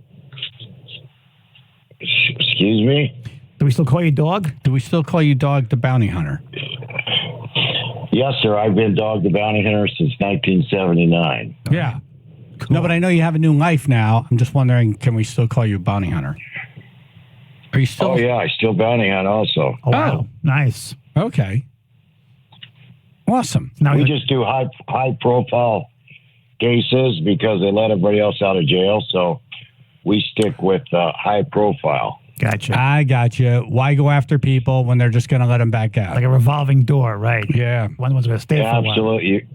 Excuse me? Do we still call you Dog? Do we still call you Dog the Bounty Hunter? Yes, sir. I've been Dog the Bounty Hunter since 1979. Yeah. Cool. No, but I know you have a new life now. I'm just wondering, can we still call you Bounty Hunter? Are you still? Oh, yeah. I still bounty hunt also. Oh, wow. Nice. Okay. Awesome. We just do high-profile cases because they let everybody else out of jail, so we stick with high profile. Gotcha. I got you. Why go after people when they're just going to let them back out? Like a revolving door, right? Yeah. One one's going to stay for a while. Absolutely.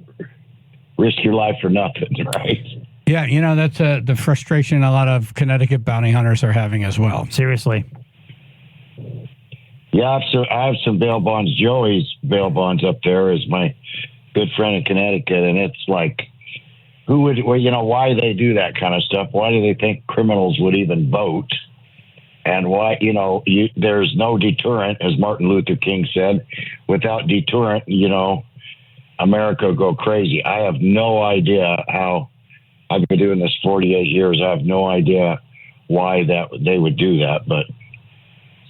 Risk your life for nothing, right? Yeah, that's the frustration a lot of Connecticut bounty hunters are having as well. Seriously. Yeah, I have some bail bonds. Joey's bail bonds up there is my good friend in Connecticut, and it's like, why they do that kind of stuff? Why do they think criminals would even vote? And why, there's no deterrent, as Martin Luther King said. Without deterrent, America will go crazy. I have no idea how. I've been doing this 48 years. I have no idea why they would do that, but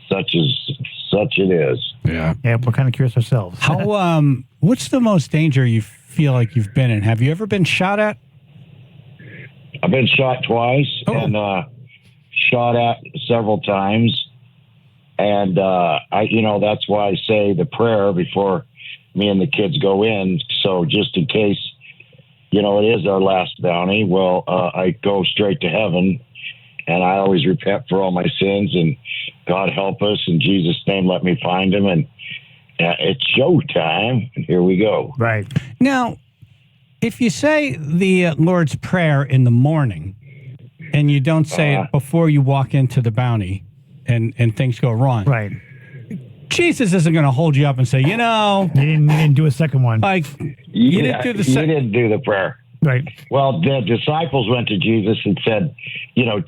such it is. Yeah. Yeah, we're kind of curious ourselves. How? What's the most danger you feel like you've been in? Have you ever been shot at? I've been shot twice and shot at several times. And, that's why I say the prayer before me and the kids go in. So just in case, it is our last bounty, I go straight to heaven and I always repent for all my sins and God help us in Jesus' name, let me find him. And it's showtime. And here we go. Right. Now, if you say the Lord's Prayer in the morning and you don't say it before you walk into the bounty and things go wrong. Right. Jesus isn't going to hold you up and say, you didn't do a second one. Like, you didn't do the prayer. Right. Well, the disciples went to Jesus and said,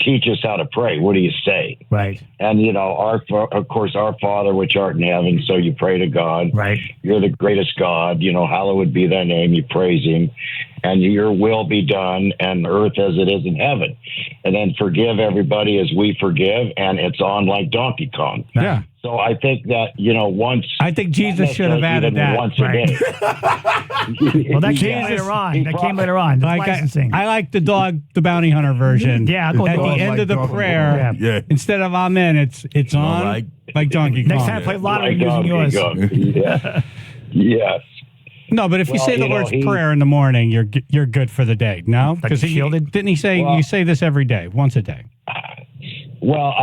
teach us how to pray. What do you say? Right. And, our Father, which art in heaven, so you pray to God. Right. You're the greatest God. Hallowed be thy name. You praise him. And your will be done on earth as it is in heaven. And then forgive everybody as we forgive. And it's on like Donkey Kong. Yeah. So I think that, once. I think Jesus should have added that. Once a day. Well, that came later on. The licensing. I like the Dog, the Bounty Hunter version. Yeah, I'll go at the Dog, end like of the Dog, prayer, instead of amen, it's on like Donkey Kong. Next time I play lottery using yours. Yeah. Yes. No, but if you say the Lord's Prayer in the morning, you're good for the day. No, because didn't he say you say this every day, once a day? Well,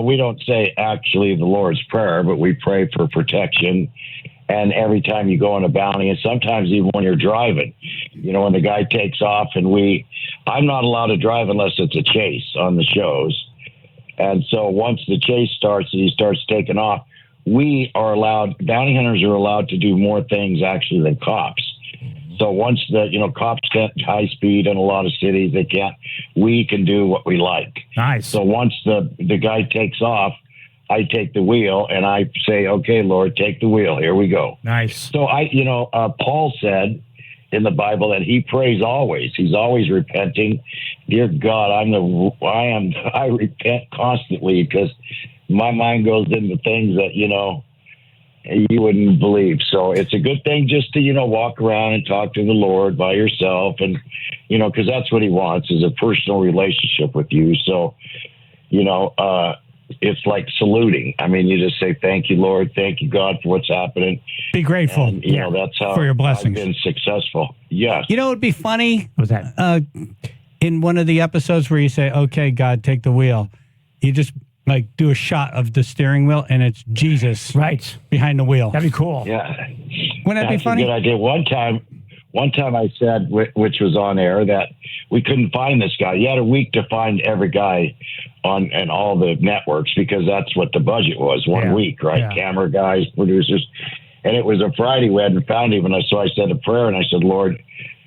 we don't say actually the Lord's Prayer, but we pray for protection. And every time you go on a bounty, and sometimes even when you're driving, when the guy takes off and I'm not allowed to drive unless it's a chase on the shows. And so once the chase starts and he starts taking off, bounty hunters are allowed to do more things actually than cops. So once cops can't high speed in a lot of cities, they can't, we can do what we like. Nice. So once the guy takes off, I take the wheel and I say, okay, Lord, take the wheel. Here we go. Nice. So Paul said in the Bible that he prays always. He's always repenting. Dear God, I repent constantly because my mind goes into things that, you wouldn't believe. So it's a good thing just to, walk around and talk to the Lord by yourself. And, because that's what he wants is a personal relationship with you. So, it's like saluting. I mean, you just say, thank you, Lord. Thank you, God, for what's happening. Be grateful. And, you know, that's how for your blessings. I've been successful. Yes. You know, it'd be funny. What was that? In one of the episodes where you say, okay, God, take the wheel, you just like do a shot of the steering wheel and it's Jesus right behind the wheel. That'd be cool. Yeah. Wouldn't that be funny? That's a good idea. One time I said, which was on air, that we couldn't find this guy. You had a week to find every guy on and all the networks because that's what the budget was, 1 week, right? Yeah. Camera guys, producers. And it was a Friday. We hadn't found him. And so I said a prayer and I said, Lord,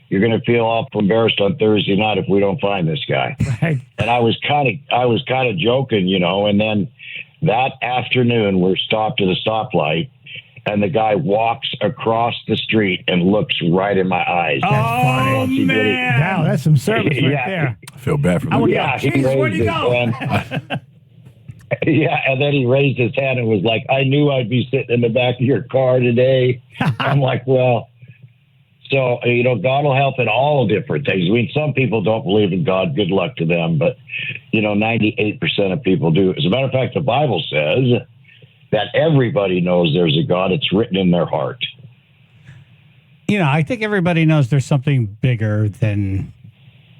you're going to feel awful embarrassed on Thursday night if we don't find this guy. Right. And I was kind of joking, you know, and then that afternoon we're stopped at a stoplight and the guy walks across the street and looks right in my eyes. Oh, man. Wow, that's some service right there. I feel bad for I would him. go, Jesus, where'd you go? Yeah, and then he raised his hand and was like, I knew I'd be sitting in the back of your car today. I'm like, well, so, you know, God will help in all different things. I mean, some people don't believe in God. Good luck to them. But, you know, 98% of people do. As a matter of fact, the Bible says that everybody knows there's a God. It's written in their heart. You know, I think everybody knows there's something bigger than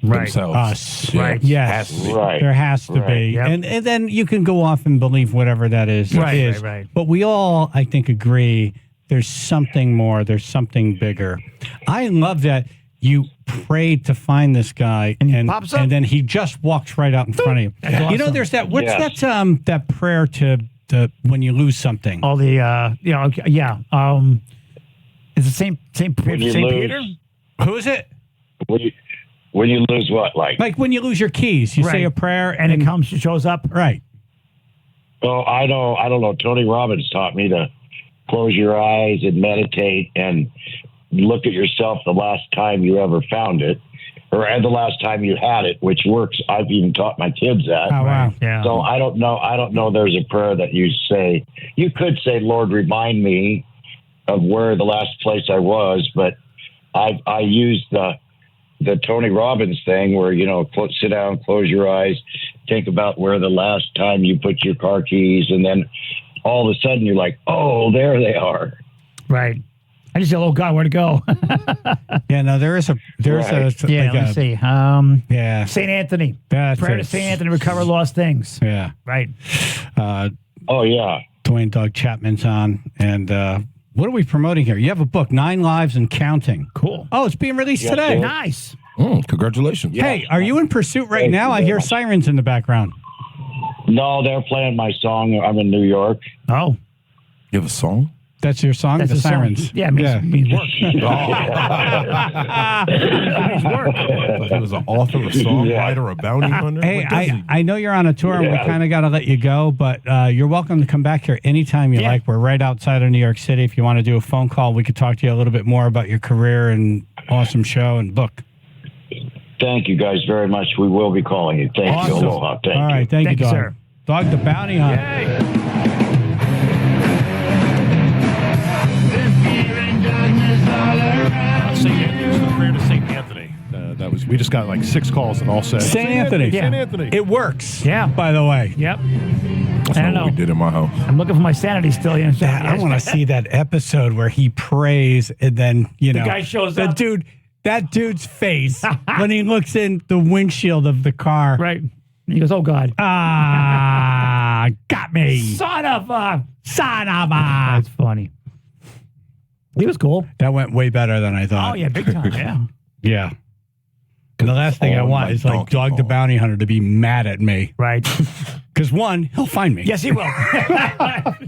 themselves. Us. Right. Yes. Right. There has to be. Yep. And then you can go off and believe whatever that is. Right. But we all, I think, agree there's something more. There's something bigger. I love that you prayed to find this guy and pops up. and then he just walks right out in front of you. That's You know, awesome. there's that, what's Yes. that prayer to when you lose something? All the, is it Saint When you lose- Peter? Who is it? When you lose what? Like when you lose your keys, you say a prayer and it shows up. Right. Oh, I don't know. Tony Robbins taught me to close your eyes and meditate and look at yourself the last time you ever found it, or the last time you had it, which works. I've even taught my kids that. Oh, wow. Yeah. So I don't know. There's a prayer that you say. You could say, Lord, remind me of where the last place I was, but I use the Tony Robbins thing where, you know, sit down, close your eyes, think about where the last time you put your car keys, and then all of a sudden you're like, oh, there they are. Right. I just said, oh, God, where to go? Yeah, no, there's Right. Yeah, let me see. Yeah. St. Anthony. That's Prayer to it. St. Anthony, recover lost things. Yeah. Right. Oh, yeah. Dwayne Dog Chapman's on. And what are we promoting here? You have a book, 9 Lives and Counting. Cool. Oh, it's being released Yes, today. sir. Nice. Congratulations. Hey, are you in pursuit right Thank now? you I very hear much. sirens in the background. No, they're playing my song. I'm in New York. Oh. You have a song? That's your song? That's the a song. sirens. Yeah, it means work. I thought he was an author, a songwriter, a bounty hunter. Hey, What does he? I know you're on a tour and we Yeah. kind of got to let you go, but you're welcome to come back here anytime you like. We're right outside of New York City. If you want to do a phone call, we could talk to you a little bit more about your career and awesome show and book. Thank you guys very much. We will be calling you. Thank Awesome. you. Aloha. Thank All you. right. Thank you, Dog. sir. Dog the Bounty Hunter. St. Anthony's the prayer to St. Anthony. That was. We just got like 6 calls and all said St. Anthony. St. Anthony. It works. Yeah. By the way. Yep. That's I not don't what we know. did in my house. I'm looking for my sanity still. You know, I want to see that episode where he prays and then, you know, guy shows the up. that dude's face when he looks in the windshield of the car. Right. And he goes, oh, God. Ah, got me. Son of a. Son of a. That's funny. He was cool. That went way better than I thought. Oh, yeah, big time. Yeah. Yeah. And the last thing I want is like Dog the Bounty Hunter to be mad at me. Right. Because one, he'll find me. Yes, he will.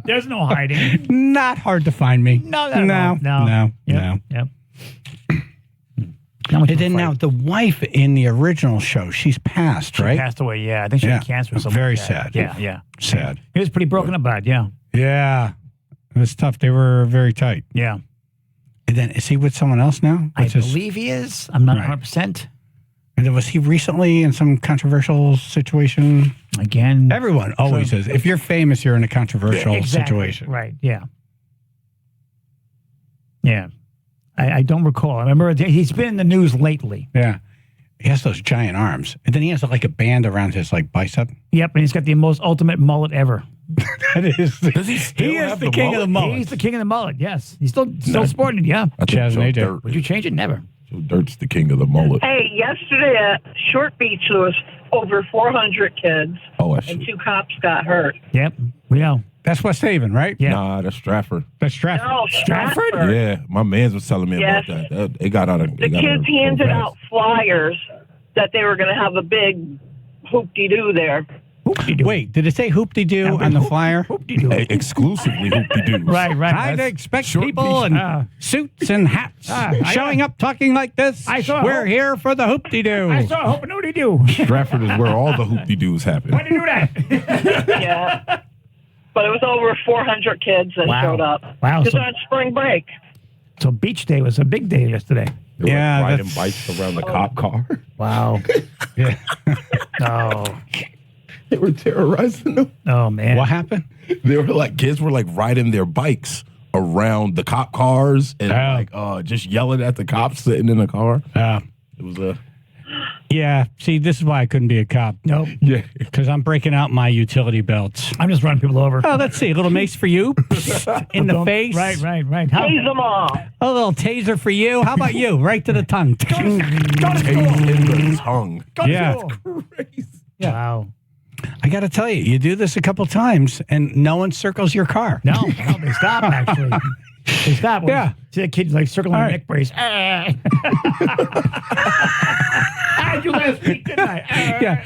There's no hiding. Not hard to find me. No. No. Yep. And then now the wife in the original show, she's passed, She right? passed away, yeah. I think she had cancer or something. Very like that. sad. Yeah. Sad. He was pretty broken about, yeah. Yeah. It was tough. They were very tight. Yeah. And then is he with someone else now? I believe he is. I'm not Right. 100%. And then was he recently in some controversial situation? Again. Everyone always says, if you're famous, you're in a controversial situation. Right, yeah. Yeah. I don't recall. I remember he's been in the news lately. Yeah. He has those giant arms, and then he has like a band around his like bicep. Yep, and he's got the most ultimate mullet ever. That is. Does he still He is have the king of the mullet. He's the king of the mullet. Yes, he's still sporting it. Yeah. I think Chaz and Joe AJ. Dirt. Would you change it? Never. Joe Dirt's the king of the mullet. Hey, yesterday at Short Beach, there was over 400 kids, Oh, that's and 2 cops got hurt. Yep, we know. That's West Haven, right? Yeah. Nah, that's Stratford. That's Stratford. No, Stratford. Yeah, my man's was telling me Yes. about that. They got out of The kids handed out flyers that they were going to have a big hoop-de-doo there. Wait, did it say hoop-de-doo on the flyer? Exclusively hoop-de-doo. Right. I'd expect people in suits and hats showing up talking like this. We're here for the hoop-de-doo. I saw hoop-de-doo. Stratford is where all the hoop-de-doos happen. Why did you do that? Yeah. But it was over 400 kids that Wow. showed up. Wow, Because so- on spring break. So beach day was a big day yesterday. They were Yeah, riding that's- bikes around the cop car. Wow. Yeah. Oh. They were terrorizing them. Oh man. What happened? They were like, kids were like riding their bikes around the cop cars and like just yelling at the cops sitting in the car. It was a Yeah. See, this is why I couldn't be a cop. Nope. yeah. Because I'm breaking out my utility belts. I'm just running people over. Oh, let's see. A little mace for you. In the face. Right. Tase them all. A little taser for you. How about you? Right to the tongue. In the tongue. Yeah. Crazy. Yeah. Wow. I got to tell you, you do this a couple times and no one circles your car. No, they stop actually. They stop. Yeah. See the kids like circling their neck brace. I had you last week, didn't I? Yeah.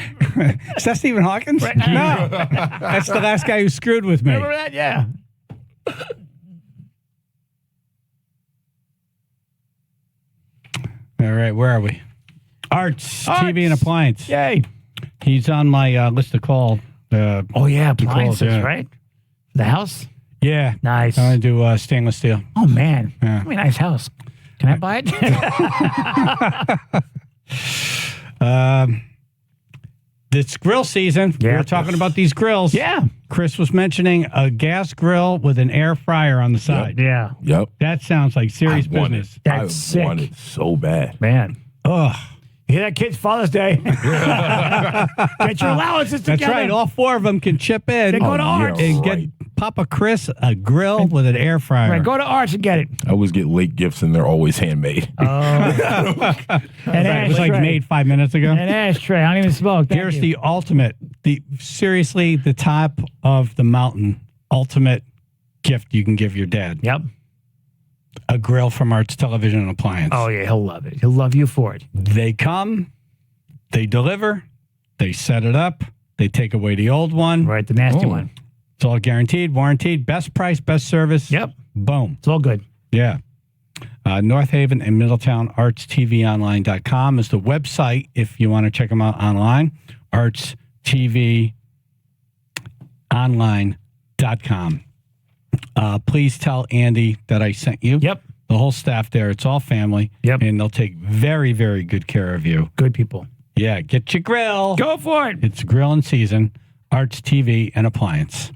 Is that Stephen Hawkins? Right. No. That's the last guy who screwed with me. Remember that? Yeah. All right. Where are we? Arts, TV and appliance. Yay. He's on my list to call. Oh, yeah. Appliances, yeah. right? The house? Yeah. Nice. I want to do stainless steel. Oh, man. Yeah. That'd be a nice house. Can I buy it? It's grill season. We were talking about these grills. Yeah. Chris was mentioning a gas grill with an air fryer on the side. Yeah. Yep. That sounds like serious business. That's sick. I want it so bad. Man. Ugh. You hear that, kids? Father's Day. Get your allowances together. That's right. All 4 of them can chip in. Then go to Arts. and get Papa Chris a grill with an air fryer. Right, go to Arts and get it. I always get late gifts and they're always handmade. Oh. It was like made 5 minutes ago. An ashtray. I don't even smoke. Thank Here's you. the ultimate, seriously, the top of the mountain, ultimate gift you can give your dad. Yep. A grill from Arts Television and Appliance. Oh, yeah, he'll love it. He'll love you for it. They come, they deliver, they set it up, they take away the old one. Right, the nasty one. It's all guaranteed, warranted, best price, best service. Yep. Boom. It's all good. Yeah. North Haven and Middletown, artstvonline.com is the website if you want to check them out online. artstvonline.com. Please tell Andy that I sent you. Yep. The whole staff there. It's all family. Yep. And they'll take very, very good care of you. Good people. Yeah. Get your grill. Go for it. It's grill in season. Arts TV and Appliance.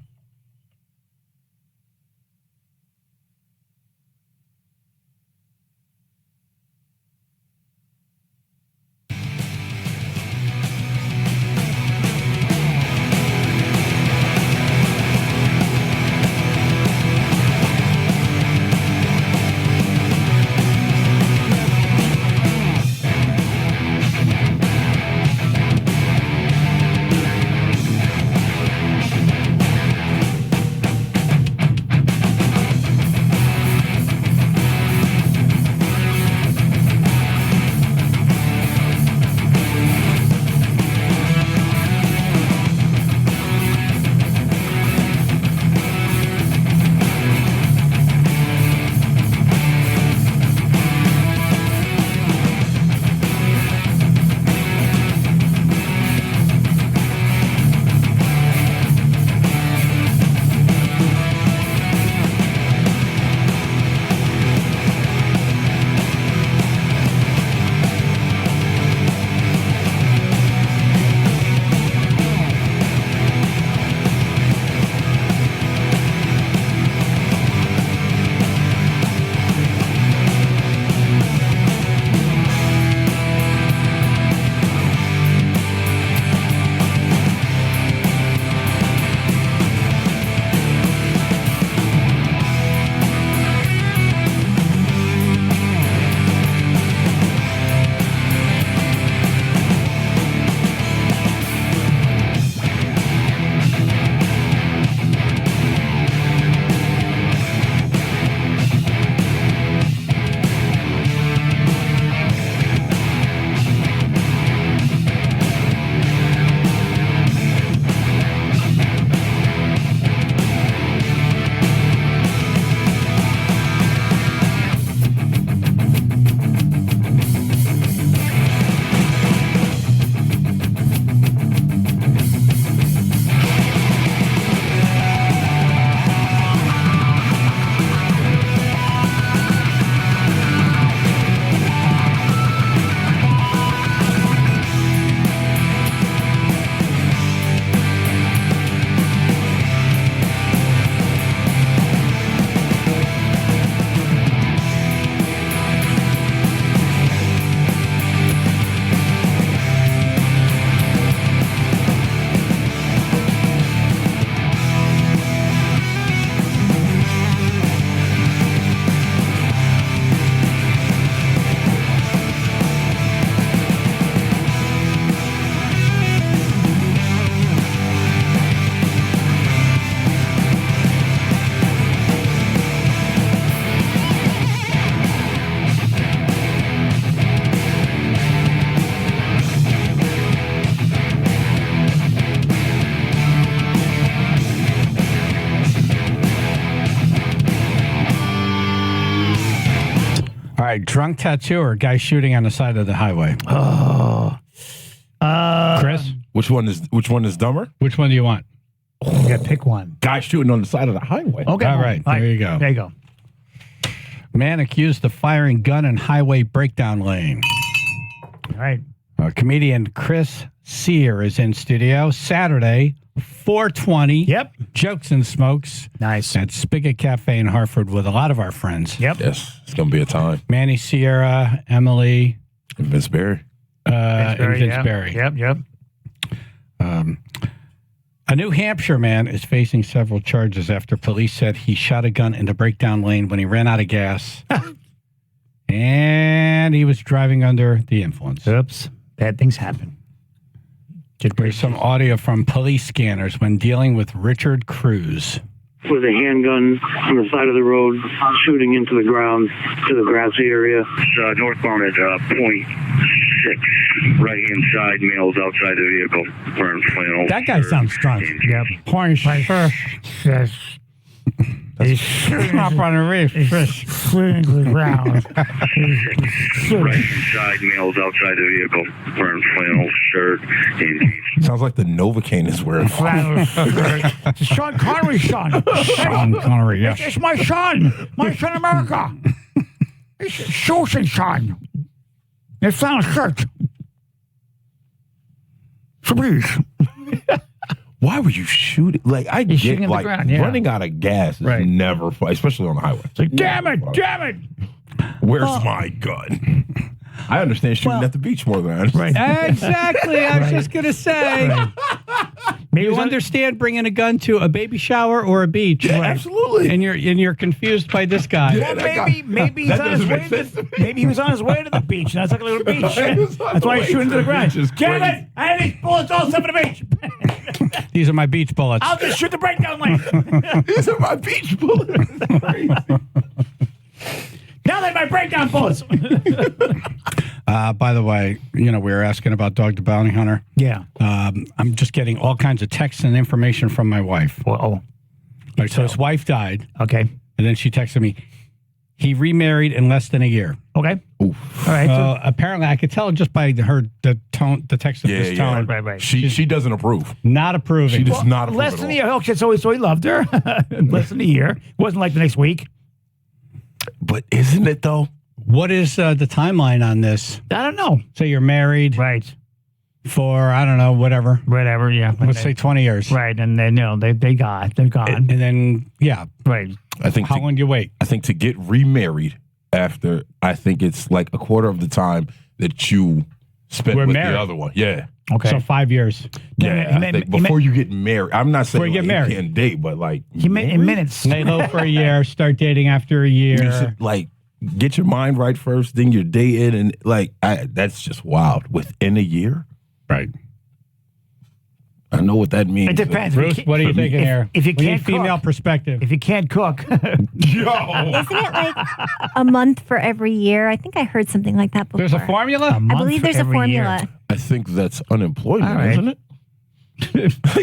right, drunk tattooer, guy shooting on the side of the highway. Oh. Chris? Which one is dumber? Which one do you want? You got to pick one. Guy shooting on the side of the highway. Okay. All right, there you go. There you go. Man accused of firing gun in highway breakdown lane. All right. Comedian Chris Cyr is in studio Saturday, 420. Yep. Jokes and Smokes. Nice. At Spigot Cafe in Hartford with a lot of our friends. Yep. Yes, it's going to be a time. Manny Sierra, Emily. And Vince Barry. And Vince Barry. Yep. A New Hampshire man is facing several charges after police said he shot a gun in the breakdown lane when he ran out of gas. And he was driving under the influence. Oops. Bad things happen. There's some audio from police scanners when dealing with Richard Cruz. With a handgun on the side of the road, shooting into the ground to the grassy area. Northbound at point 6, right-hand side, males outside the vehicle, wearing flannel. That guy sounds drunk. Yep. Point 6. Yes. He's shooting up on the reef. Shooting to the ground. Right-hand side, males outside the vehicle, wearing flannel shirt and Sounds like the Novocaine is wearing flannel shirt. It's Sean Connery's son. Sean Connery, yes. It's my son. My son America. It's Susan's son. It's flannel shirt. Please. Why were you shooting? Like, I He's shooting get, in the like, ground, yeah. running out of gas is Right. never fun, especially on the highway. It's like, damn it. Where's my gun? I understand shooting at the beach more than I understand. Exactly. I was just going to say. Maybe You understand bringing a gun to a baby shower or a beach. Yeah, absolutely. And you're confused by this guy. Yeah, Maybe he's on his way to maybe he was on his way to the beach. That's like a little beach. That's why he's shooting to the ground. Damn it! I had these bullets all set for the beach. These are my beach bullets. I'll just shoot the breakdown lane. These are my beach bullets. Now they're my breakdown bullets. By the way, we were asking about Dog the Bounty Hunter. Yeah. I'm just getting all kinds of texts and information from my wife. Whoa. Right, so his wife died. Okay. And then she texted me, he remarried in less than a year. Okay. Oof. All right. So apparently I could tell just by the tone, the text of his tone. Right. She doesn't approve. Not approving. She does not approve Less at than all. a year. Okay, so he loved her. Less than a year. It wasn't like the next week. But isn't it, though? What is the timeline on this? I don't know. So you're married. Right. For, I don't know, whatever. Whatever, yeah. Let's say 20 years. Right, and then, they're gone. And then, yeah. Right. I think How long do you wait? I think to get remarried after, I think it's like a quarter of the time that you spent We're with married. the other one. Yeah. Okay. So 5 years. Yeah. I think before you get married. I'm not saying Before you get like, married. you can't date, but like. In minutes. Lay low for a year, start dating after a year. You should, like, get your mind right first, then you're dating, and like that's just wild. Within a year, right? I know what that means. It depends. Bruce, what are you thinking here? If you We need can't female cook, perspective. if you can't cook, Isn't it like a month for every year? I think I heard something like that before. There's a formula? I believe there's a formula. I think that's unemployment, All right. isn't it?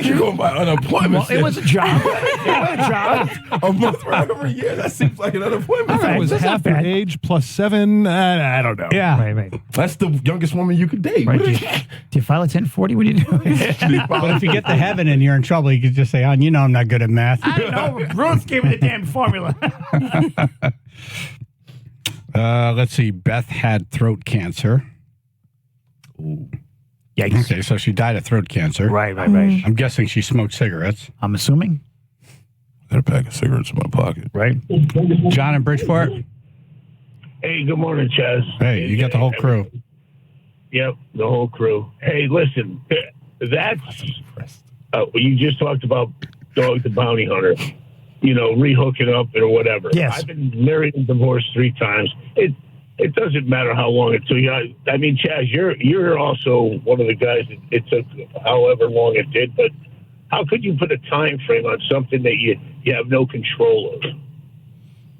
You're going by unemployment. well, it was a job. A month for every year. That seems like an unemployment. If it was that's not half your bad. age plus 7, I don't know. Yeah. Right. That's the youngest woman you could date. Right. Do you file a 1040? What do you do? But if you get to heaven and you're in trouble, you could just say, I'm not good at math. I don't know. Ruth gave me the damn formula. Let's see. Beth had throat cancer. Ooh. Yikes. Okay, so she died of throat cancer. Right. I'm guessing she smoked cigarettes. I'm assuming. Got a pack of cigarettes in my pocket. Right. John in Bridgeport. Hey, good morning, Chaz. Hey, you got the whole crew. Yep, the whole crew. Hey, listen, that's you just talked about Dog the Bounty Hunter, rehooking up or whatever. Yes. I've been married and divorced 3 times. It doesn't matter how long it took you. I mean, Chaz, you're also one of the guys that it took however long it did, but how could you put a time frame on something that you have no control of?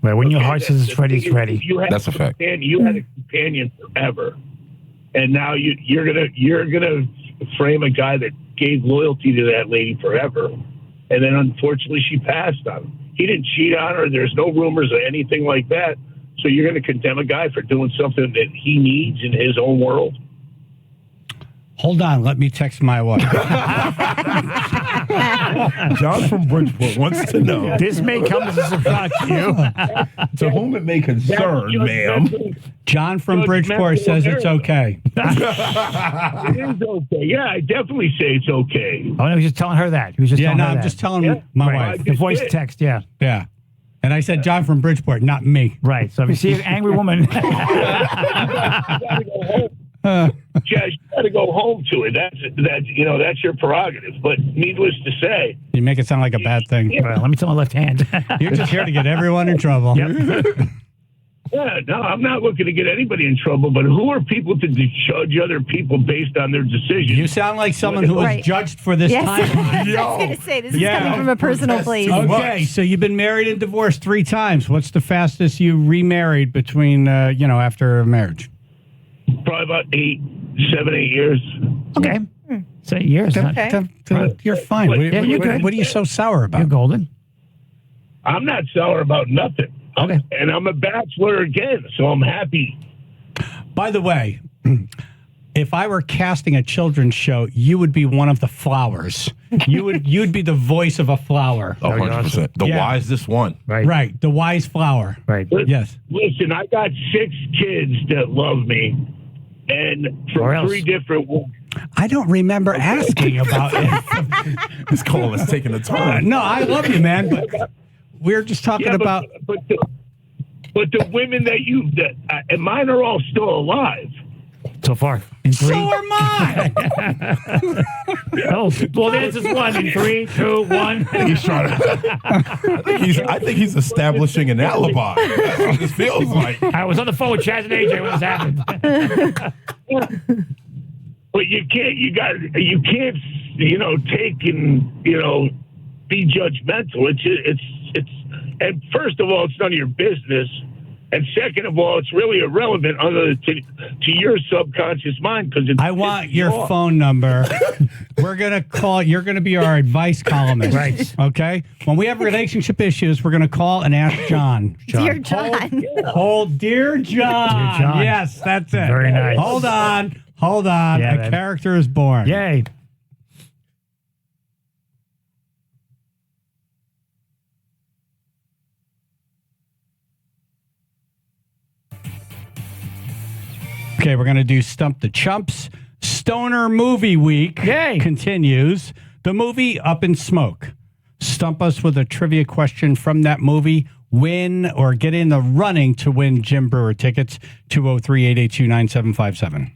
Right. When your heart says it's ready, it's ready. That's a fact. You had a companion forever, and now you're gonna frame a guy that gave loyalty to that lady forever, and then unfortunately she passed on him. He didn't cheat on her. There's no rumors of anything like that. So you're going to condemn a guy for doing something that he needs in his own world? Hold on, let me text my wife. John from Bridgeport wants to know. This may come as a surprise to you. To whom it may concern, ma'am. John from Bridgeport says it's okay. It is okay. Yeah, I definitely say it's okay. Oh, no, he was just telling her that. He was just telling her I'm that. just telling my wife. The voice text, yeah. Yeah. And I said John from Bridgeport, not me. Right. So if you see an angry woman. Chaz, you got to go home to it. That's your prerogative. But needless to say, You make it sound like a bad thing. Well, let me tell my left hand. You're just here to get everyone in trouble. yeah, no, I'm not looking to get anybody in trouble. But who are people to judge other people based on their decisions? You sound like someone who was judged for this Yes. time. I was going to say, this is coming from a personal place. Okay, so you've been married and divorced 3 times. What's the fastest you remarried between, after a marriage? Probably about 7, 8 years. Okay. So years. Okay. You're fine. You're good. What are you so sour about? You're golden. I'm not sour about nothing. Okay. And I'm a bachelor again, so I'm happy. By the way, if I were casting a children's show, you would be one of the flowers. You'd be the voice of a flower. 100%. The wisest one. Right. The wise flower. Right. Yes. Listen, I got 6 kids that love me, and from 3 different women. I don't remember asking about it. This call is taking a turn. No, I love you, man, but we're just talking about. But the women and mine are all still alive. So far. In 3. So are mine. Well, this is 1 in 3, 2, 1. He's trying to. I think he's establishing an alibi. That's what this feels like. I was on the phone with Chaz and AJ when this happened. But you can't, take and, be judgmental. It's, and first of all, it's none of your business. And second of all, it's really irrelevant to your subconscious mind because I want your phone number. We're going to call. You're going to be our advice columnist. Right. Okay? When we have relationship issues, we're going to call and ask John. Dear John. Hold, Dear John. Dear John. Yes, that's it. Very nice. Hold on. Yeah, A man. character is born. Yay. Okay, we're going to do Stump the Chumps. Stoner Movie Week continues. The movie Up in Smoke. Stump us with a trivia question from that movie. Win or get in the running to win Jim Breuer tickets. 203-882-9757.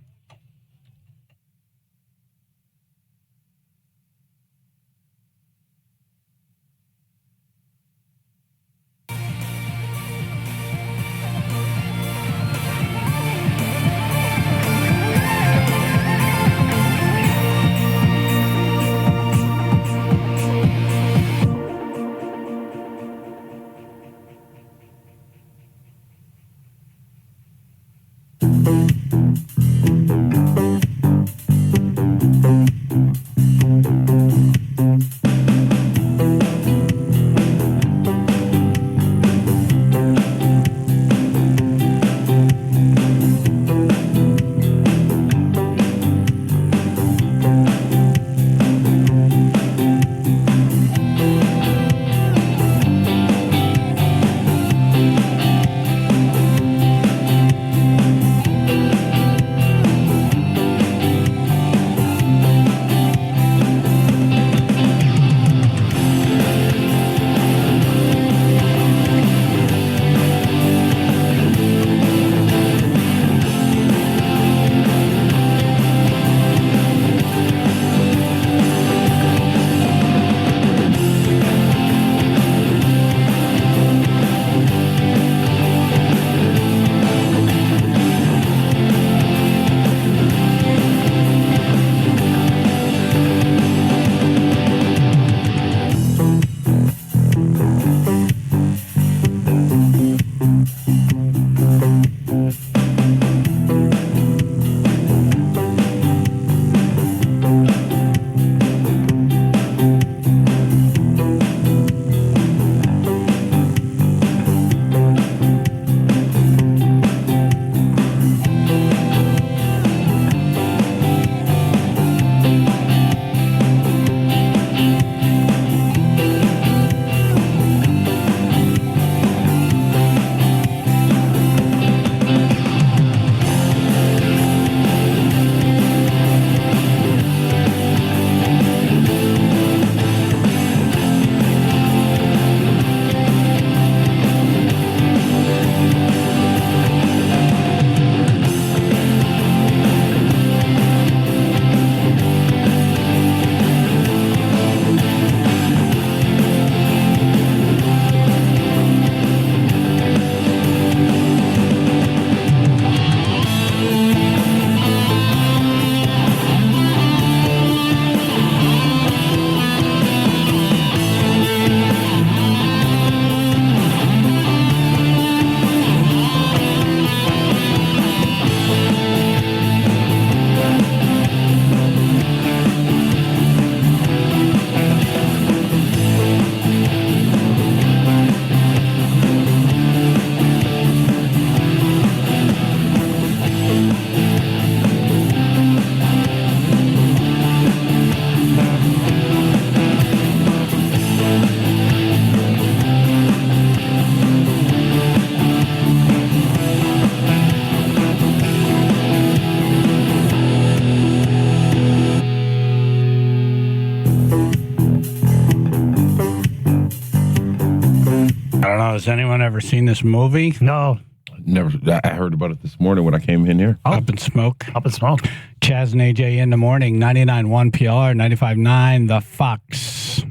Has anyone ever seen this movie? No. Never. I heard about it this morning when I came in here. Up in Smoke. Up in Smoke. Chaz and AJ in the morning, 99.1 PLR, 95.9 The Fox.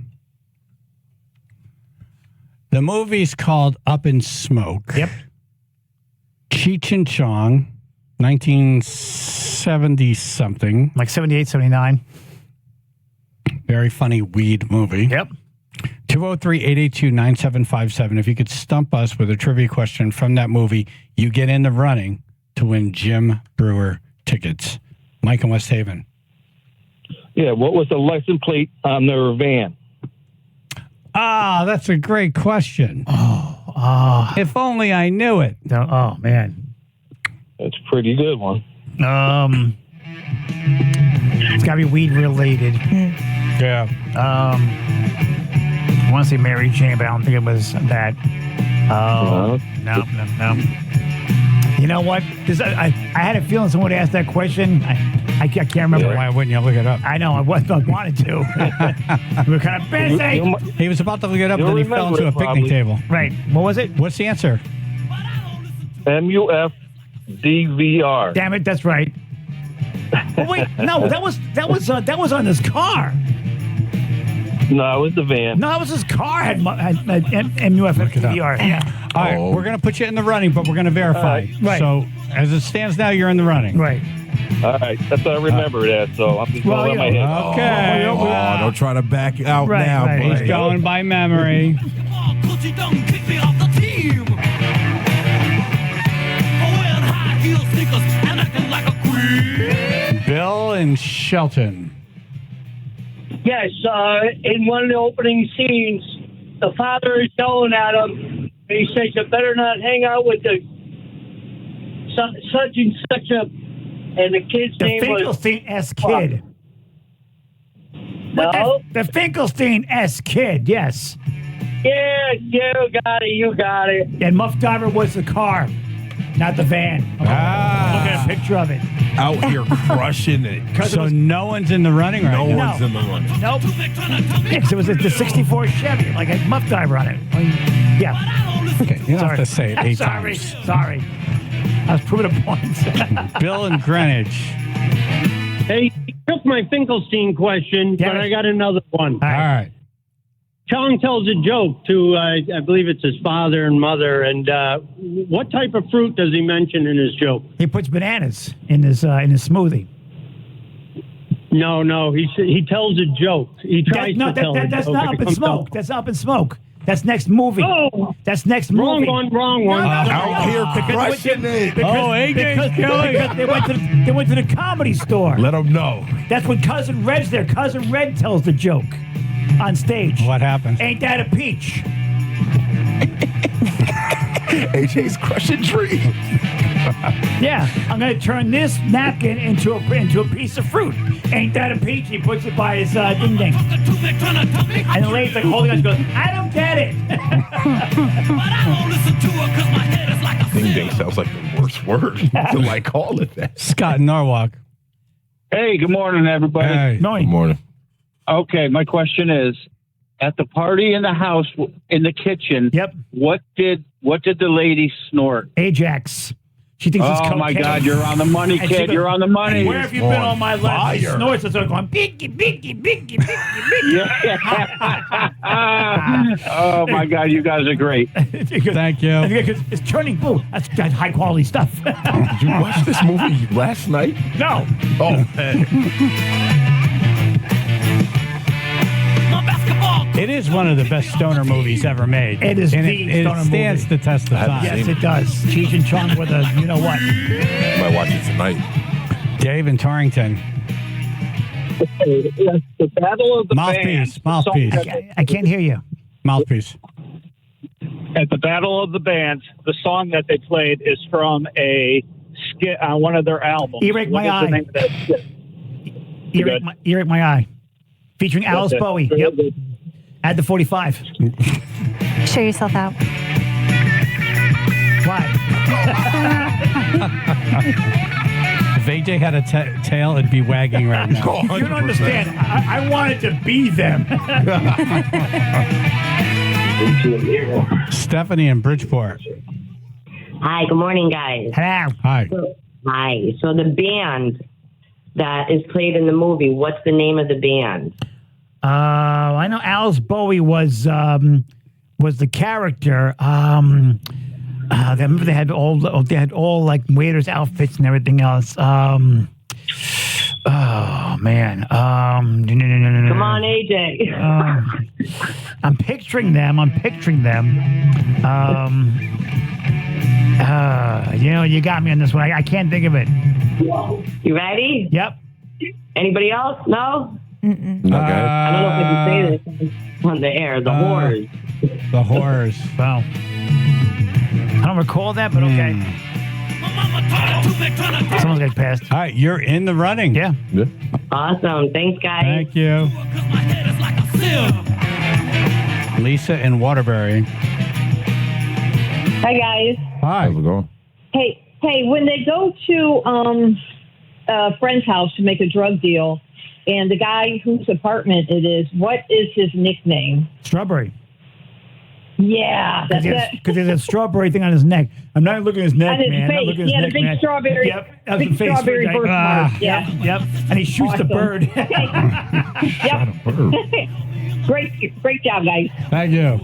The movie's called Up in Smoke. Yep. Cheech and Chong, 1970-something. Like 78, 79. Very funny weed movie. Yep. 203-882-9757. If you could stump us with a trivia question from that movie, you get in the running to win Jim Breuer tickets. Mike in West Haven. Yeah, what was the license plate on their van? Ah, that's a great question. If only I knew it. Oh, man. That's a pretty good one. It's got to be weed related. Yeah. I want to say Mary Jane, but I don't think it was that. No. You know what? I had a feeling someone would ask that question. I can't remember. Why wouldn't you look it up? I know. I wanted to. We were kind of busy. He was about to look it up, and then he fell into a picnic table. Right. What was it? What's the answer? MUFDVR. Damn it, that's right. Oh, wait, no, that was on his car. No, it was the van. No, that was his car had MUFDVR. Yeah. All right, we're going to put you in the running, but we're going to verify. Right. So, as it stands now, you're in the running. Right. All right, that's what I remember that, so I'm just going on my head. Okay. Don't try to back out now. Right. buddy. He's going by memory. Bill and Shelton. Yes, in one of the opening scenes, the father is yelling at him. And he says, "You better not hang out with the such and such a." And the kid's The name was Finkelstein-esque kid. No. The Finkelstein-esque kid, yes. Yeah, you got it. And Muff Diver was the car, not the van. Look at a picture of it. Out here crushing it. So no one's in the running right No now. one's in the running. Nope. Yeah, 'cause it was the 64 Chevy, like a Muff Diver on it. Yeah. Okay, you don't have to say it 8 Sorry. times. Sorry. I was proving a point. Bill and Greenwich. Hey, you took my Finkelstein question, but I got another one. All right. Chong tells a joke to, I believe it's his father and mother, and what type of fruit does he mention in his joke? He puts bananas in his smoothie. No, he tells a joke. He tries to tell a joke. That's not Up in Smoke. That's Up in Smoke. That's next movie. Oh, that's next movie. Wrong one. Out here crushing it. AJ's killing it. They went to the Comedy Store. Let them know. That's when Cousin Red's there. Cousin Red tells the joke on stage. What happened? Ain't that a peach? AJ's crushing tree. Yeah, I'm gonna turn this napkin into a piece of fruit. Ain't that a peach? He puts it by his ding ding. And the lady's like holding on. She goes, I don't get it. Ding ding sounds like the worst word to like call it that. Scott in Norwalk. Hey, good morning, everybody. Hey. Good morning. Okay, my question is, at the party in the house, in the kitchen, what did the lady snort? Ajax. She thinks it's cocaine. Oh, my God, you're on the money, And kid. she goes, You're on the money. Where have you been all my life? She Fire. snorts and starts going, biggie, biggie, biggie, biggie, biggie. Oh, my God, you guys are great. Thank you. It's turning blue. That's high quality stuff. Did you watch this movie last night? No. Oh, It is one of the best stoner movies ever made. It is and the it stoner stands movie. the test of time. Yes, it does. Cheech and Chong with a, you know what? might watch it tonight. Dave in Torrington. The Battle of the Bands. Mouthpiece. I can't hear you. Mouthpiece. At the Battle of the Bands, the song that they played is from a skit on one of their albums. Earache My What is the Eye. name of that skit? Earache My Eye. Featuring Alice it. Bowie. Very Yep. good. Add the 45. Show yourself out. Why? If AJ had a tail, it'd be wagging right now. You don't understand. I wanted to be them. Stephanie in Bridgeport. Hi, good morning, guys. Hello. Hi. Hi. So the band that is played in the movie, what's the name of the band? I know Alice Bowie was the character. They had all like waiters outfits and everything else. Oh man. Come on, AJ. I'm picturing them. You got me on this one. I can't think of it. You ready? Yep. Anybody else? No? Okay. I don't know if I can say this on the air. The Horrors. The Horrors. Wow. I don't recall that, but okay. Someone's got passed. All right, you're in the running. Yeah. Awesome. Thanks, guys. Thank you. Lisa in Waterbury. Hi, guys. Hi. How's it going? Hey, when they go to a friend's house to make a drug deal, and the guy whose apartment it is, what is his nickname? Strawberry. Yeah, that's it. Because there's a strawberry thing on his neck. I'm not looking at his neck, On his man. I'm not face. looking at his Yeah, the neck, big man. strawberry. Yep. That's Big the face. strawberry birthmark. Yeah. Yep. And he shoots the Awesome. bird. Yep. Great job, guys. Thank you.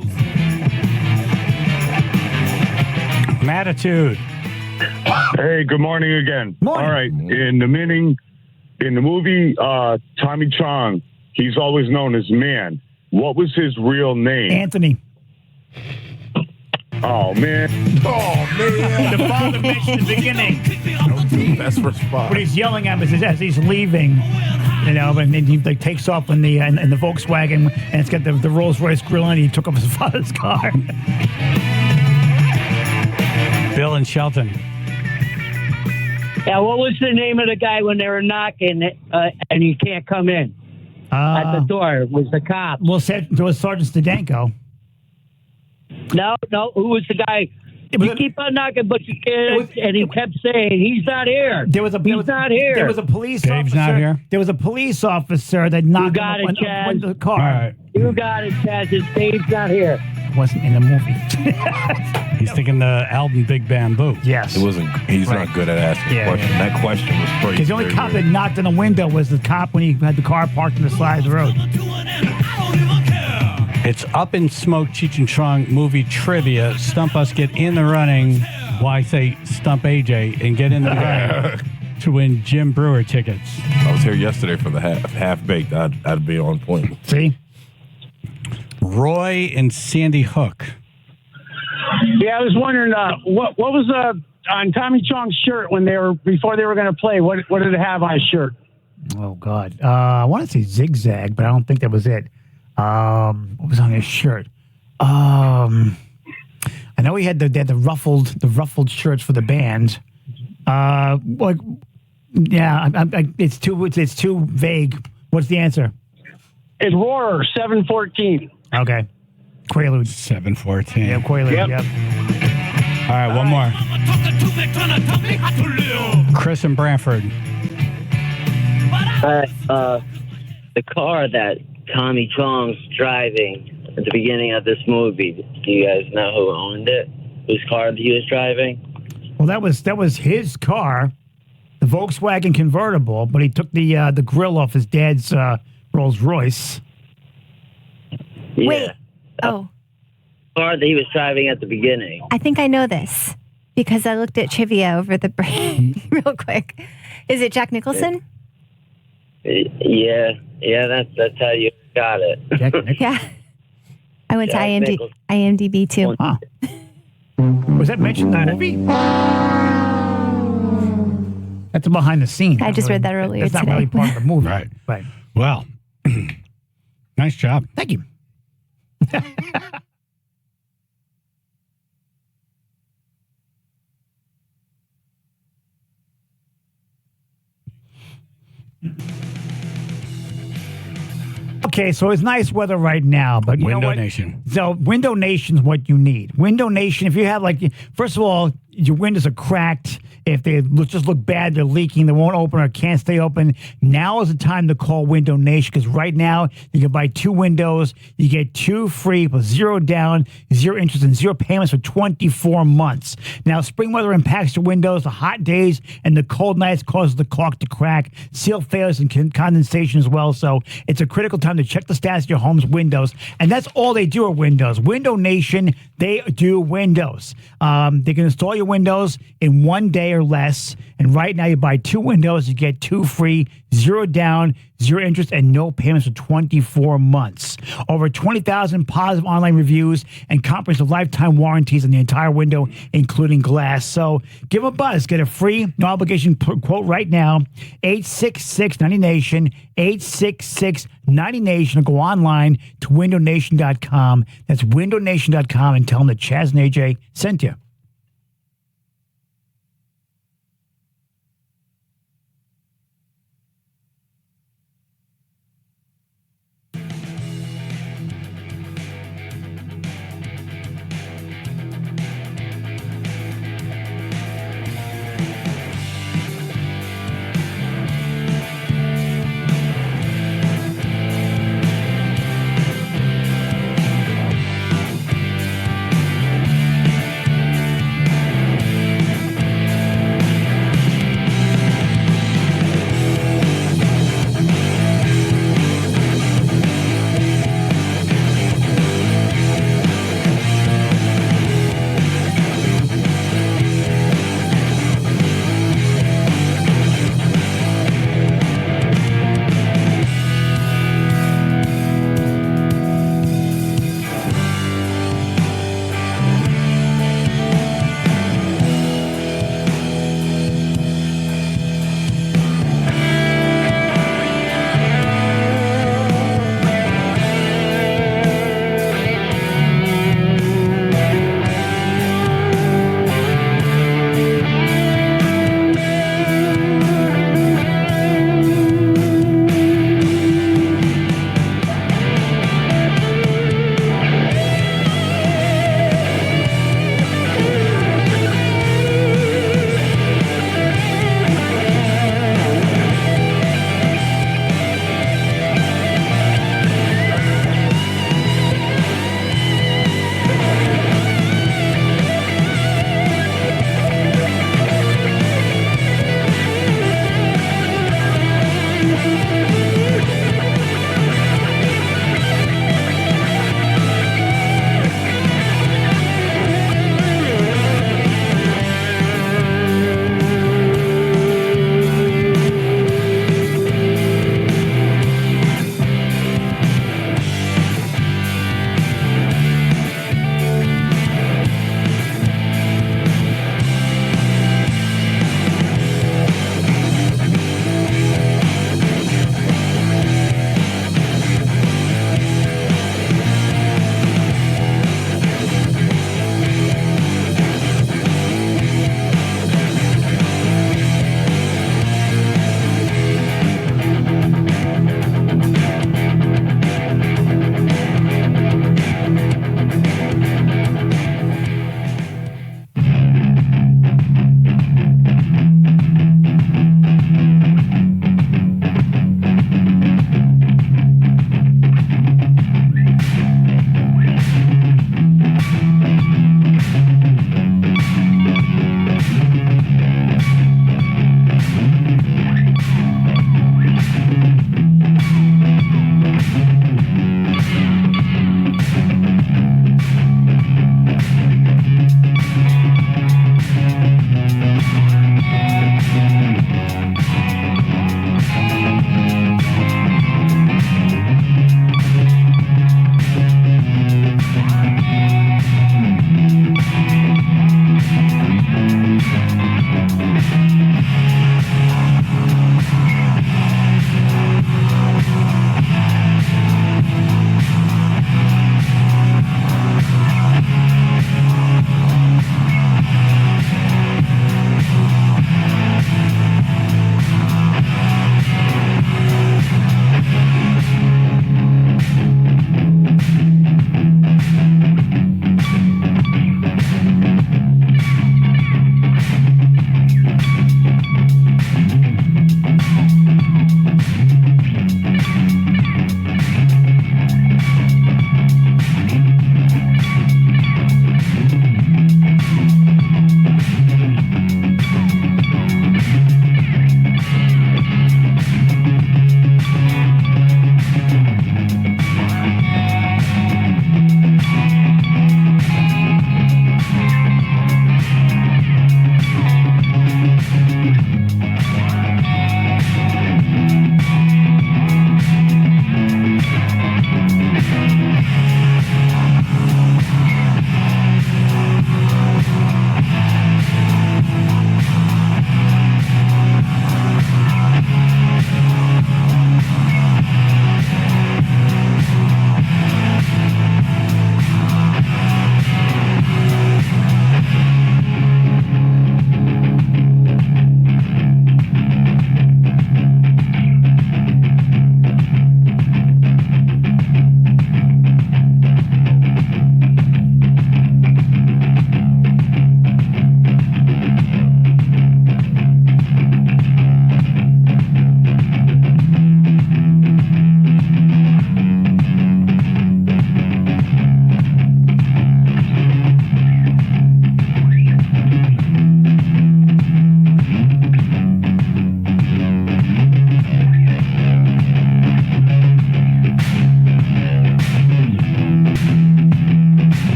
Matitude. Hey, good morning again. Morning. All right. In the movie, Tommy Chong, he's always known as Man. What was his real name? Anthony. Oh, man. The father mentioned in the beginning. That's response. But he's yelling at him as he's leaving, and then he like takes off in the Volkswagen, and it's got the Rolls Royce grill on it. He took off his father's car. Bill and Shelton. Yeah, what was the name of the guy when they were knocking and he can't come in? At the door, it was the cop. Well, it was Sergeant Stadenko. No, who was the guy? You keep on knocking, but you can't. And he kept saying, "He's not here. He's not here." There was a police Dave's officer. not here? There was a police officer that knocked got on it, Chaz. the car. All right. You got it, Chaz. Dave's not here. Wasn't in the movie. He's thinking the album Big Bamboo. Yes. It wasn't. He's not good at asking questions. Yeah. That question was crazy. Because the only cop that knocked on the window was the cop when he had the car parked on the side of the road. It's Up in Smoke, Cheech and Chong movie trivia. Stump us, get in the running. Why say Stump AJ and get in the running to win Jim Breuer tickets. I was here yesterday for the half baked. I'd be on point. See? Roy and Sandy Hook. Yeah, I was wondering what was on Tommy Chong's shirt before they were going to play. What did it have on his shirt? Oh God, I want to say Zigzag, but I don't think that was it. What was on his shirt? I know he had the ruffled shirts for the band. It's too vague. What's the answer? It's Roarer 714. Okay, Quaalude 714. Yeah, Quaalude. Yep. All right, one more. Chris and Branford. The car that Tommy Chong's driving at the beginning of this movie. Do you guys know who owned it? Whose car he was driving? Well, that was his car, the Volkswagen convertible, but he took the grill off his dad's Rolls Royce. Yeah. Wait. Oh. Car that he was driving at the beginning. I think I know this because I looked at trivia over the break real quick. Is it Jack Nicholson? Yeah, that's how you got it. Yeah. I went Jack to Nicholson. IMDb too. Huh. Was that mentioned in the movie? That's behind the scenes. I just read that earlier That's not today. really part of the movie. Right. Right. Well, nice job. Thank you. Okay, so it's nice weather right now, but you know Window what? Nation. So Window Nation's what you need. Window Nation, if you have first of all, your windows are cracked if they just look bad, they're leaking, they won't open or can't stay open, now is the time to call Window Nation, because right now you can buy 2 windows, you get 2 free with 0 down, 0 interest, and 0 payments for 24 months. Now, spring weather impacts your windows. The hot days and the cold nights causes the caulk to crack, seal failures, and condensation as well. So it's a critical time to check the status of your home's windows. And that's all they do are windows. Window Nation, they do windows. They can install your windows in 1 day or less. And right now, you buy 2 windows, you get 2 free, 0 down, 0 interest, and no payments for 24 months. Over 20,000 positive online reviews and comprehensive lifetime warranties on the entire window, including glass. So give a buzz. Get a free, no obligation quote right now. 866-90-NATION, 866-90-NATION, or go online to windownation.com. That's windownation.com, and tell them that Chaz and AJ sent you.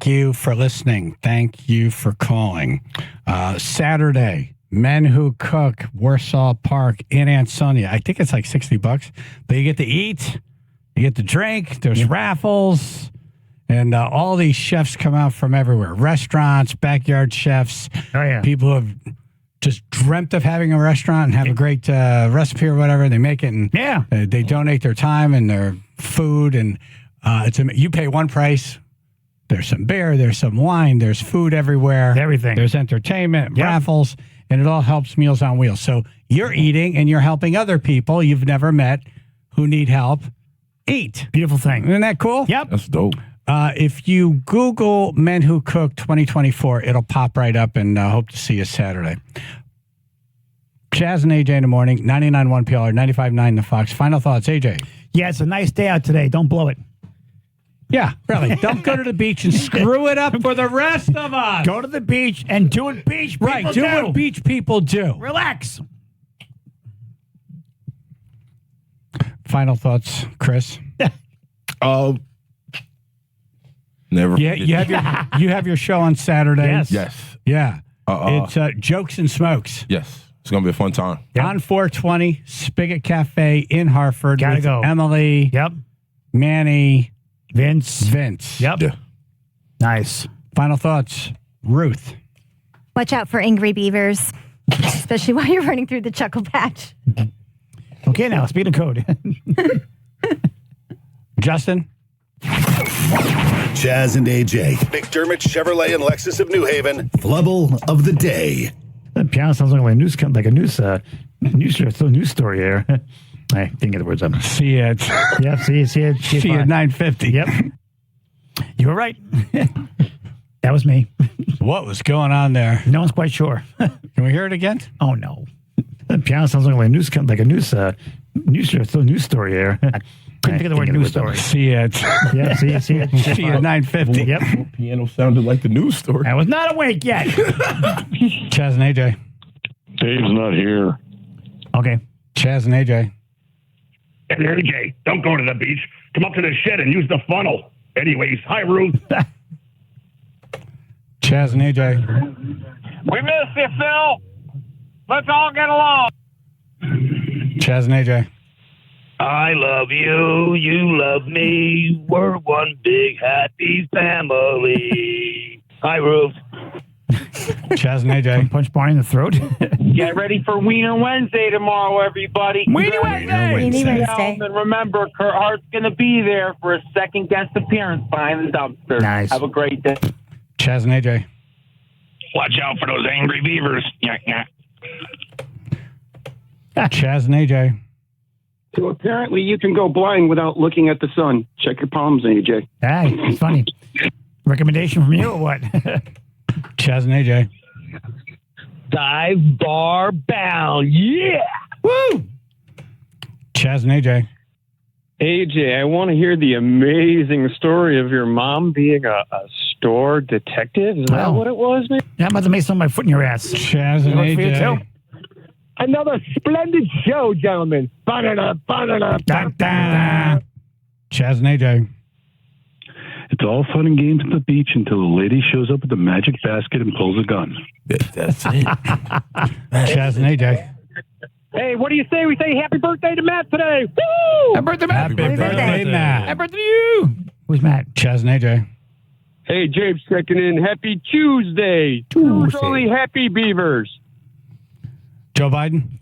you for listening. Thank you for calling. Saturday, Men Who Cook, Warsaw Park in Ansonia. I think it's like $60, but you get to eat, you get to drink. There's raffles, and all these chefs come out from everywhere. Restaurants, backyard chefs. Oh, yeah. People who have just dreamt of having a restaurant and have a great recipe or whatever. They make it, and they donate their time and their food, and you pay one price. There's some beer, there's some wine, there's food everywhere. Everything. There's entertainment, raffles, and it all helps Meals on Wheels. So you're eating and you're helping other people you've never met who need help eat. Beautiful thing. Isn't that cool? Yep. That's dope. If you Google Men Who Cook 2024, it'll pop right up, and hope to see you Saturday. Chaz and AJ in the morning, 99.1 PLR, 95.9 The Fox. Final thoughts, AJ? Yeah, it's a nice day out today. Don't blow it. Yeah, really. Don't go to the beach and screw it up for the rest of us. Go to the beach and do what beach people right, do what beach people do. Relax. Final thoughts, Chris? Never. Yeah, you have your show on Saturday. Yes. Yeah. It's Jokes and Smokes. Yes. It's going to be a fun time. On 420 Spigot Cafe in Hartford. Gotta with go. Emily. Yep. Manny. Vince. Yep. Yeah. Nice. Final thoughts, Ruth. Watch out for angry beavers, especially while you're running through the Chuckle Patch. Okay, now, speed of code. Justin. Chaz and AJ, McDermott Chevrolet and Lexus of New Haven, flubble of the day. That piano sounds like a news story there. I didn't get the words up. See it. Yep, see it. See it, 950. Yep. You were right. That was me. What was going on there? No one's quite sure. Can we hear it again? Oh, no. That piano sounds like a news story there. Couldn't think of the word news story. See it. Yeah, see it. See it, 950. Yep. Piano sounded like the news story. I was not awake yet. Chaz and AJ. Dave's not here. Okay. Chaz and AJ. And AJ, don't go to the beach. Come up to the shed and use the funnel. Anyways, hi, Ruth. Chaz and AJ. We miss you, Phil. Let's all get along. Chaz and AJ. I love you, you love me. We're one big happy family. Hi, Ruth. Chaz and AJ. Punch Barney in the throat. Get ready for Wiener Wednesday tomorrow, everybody. Wiener Wednesday. And remember, Kurt Hart's going to be there for a second guest appearance behind the dumpster. Nice. Have a great day. Chaz and AJ. Watch out for those angry beavers. Chaz and AJ. So apparently you can go blind without looking at the sun. Check your palms, AJ. Hey, it's funny. Recommendation from you or what? Chaz and AJ. Dive bar bound. Yeah. Woo! Chaz and AJ. AJ, I want to hear the amazing story of your mom being a store detective. Is that what it was, man? Yeah, I'm about to make some of my foot in your ass. Chaz and AJ. Another splendid show, gentlemen. Ba-da-da, ba-da-da, ba-da-da. Chaz and AJ. It's all fun and games at the beach until the lady shows up with the magic basket and pulls a gun. That's it. Chaz and AJ. Hey, what do you say? We say happy birthday to Matt today. Woo! Happy birthday, Matt. Happy birthday, Matt. Happy birthday to you. Who's Matt? Chaz and AJ. Hey, James checking in. Happy Tuesday. Truly happy beavers. Joe Biden.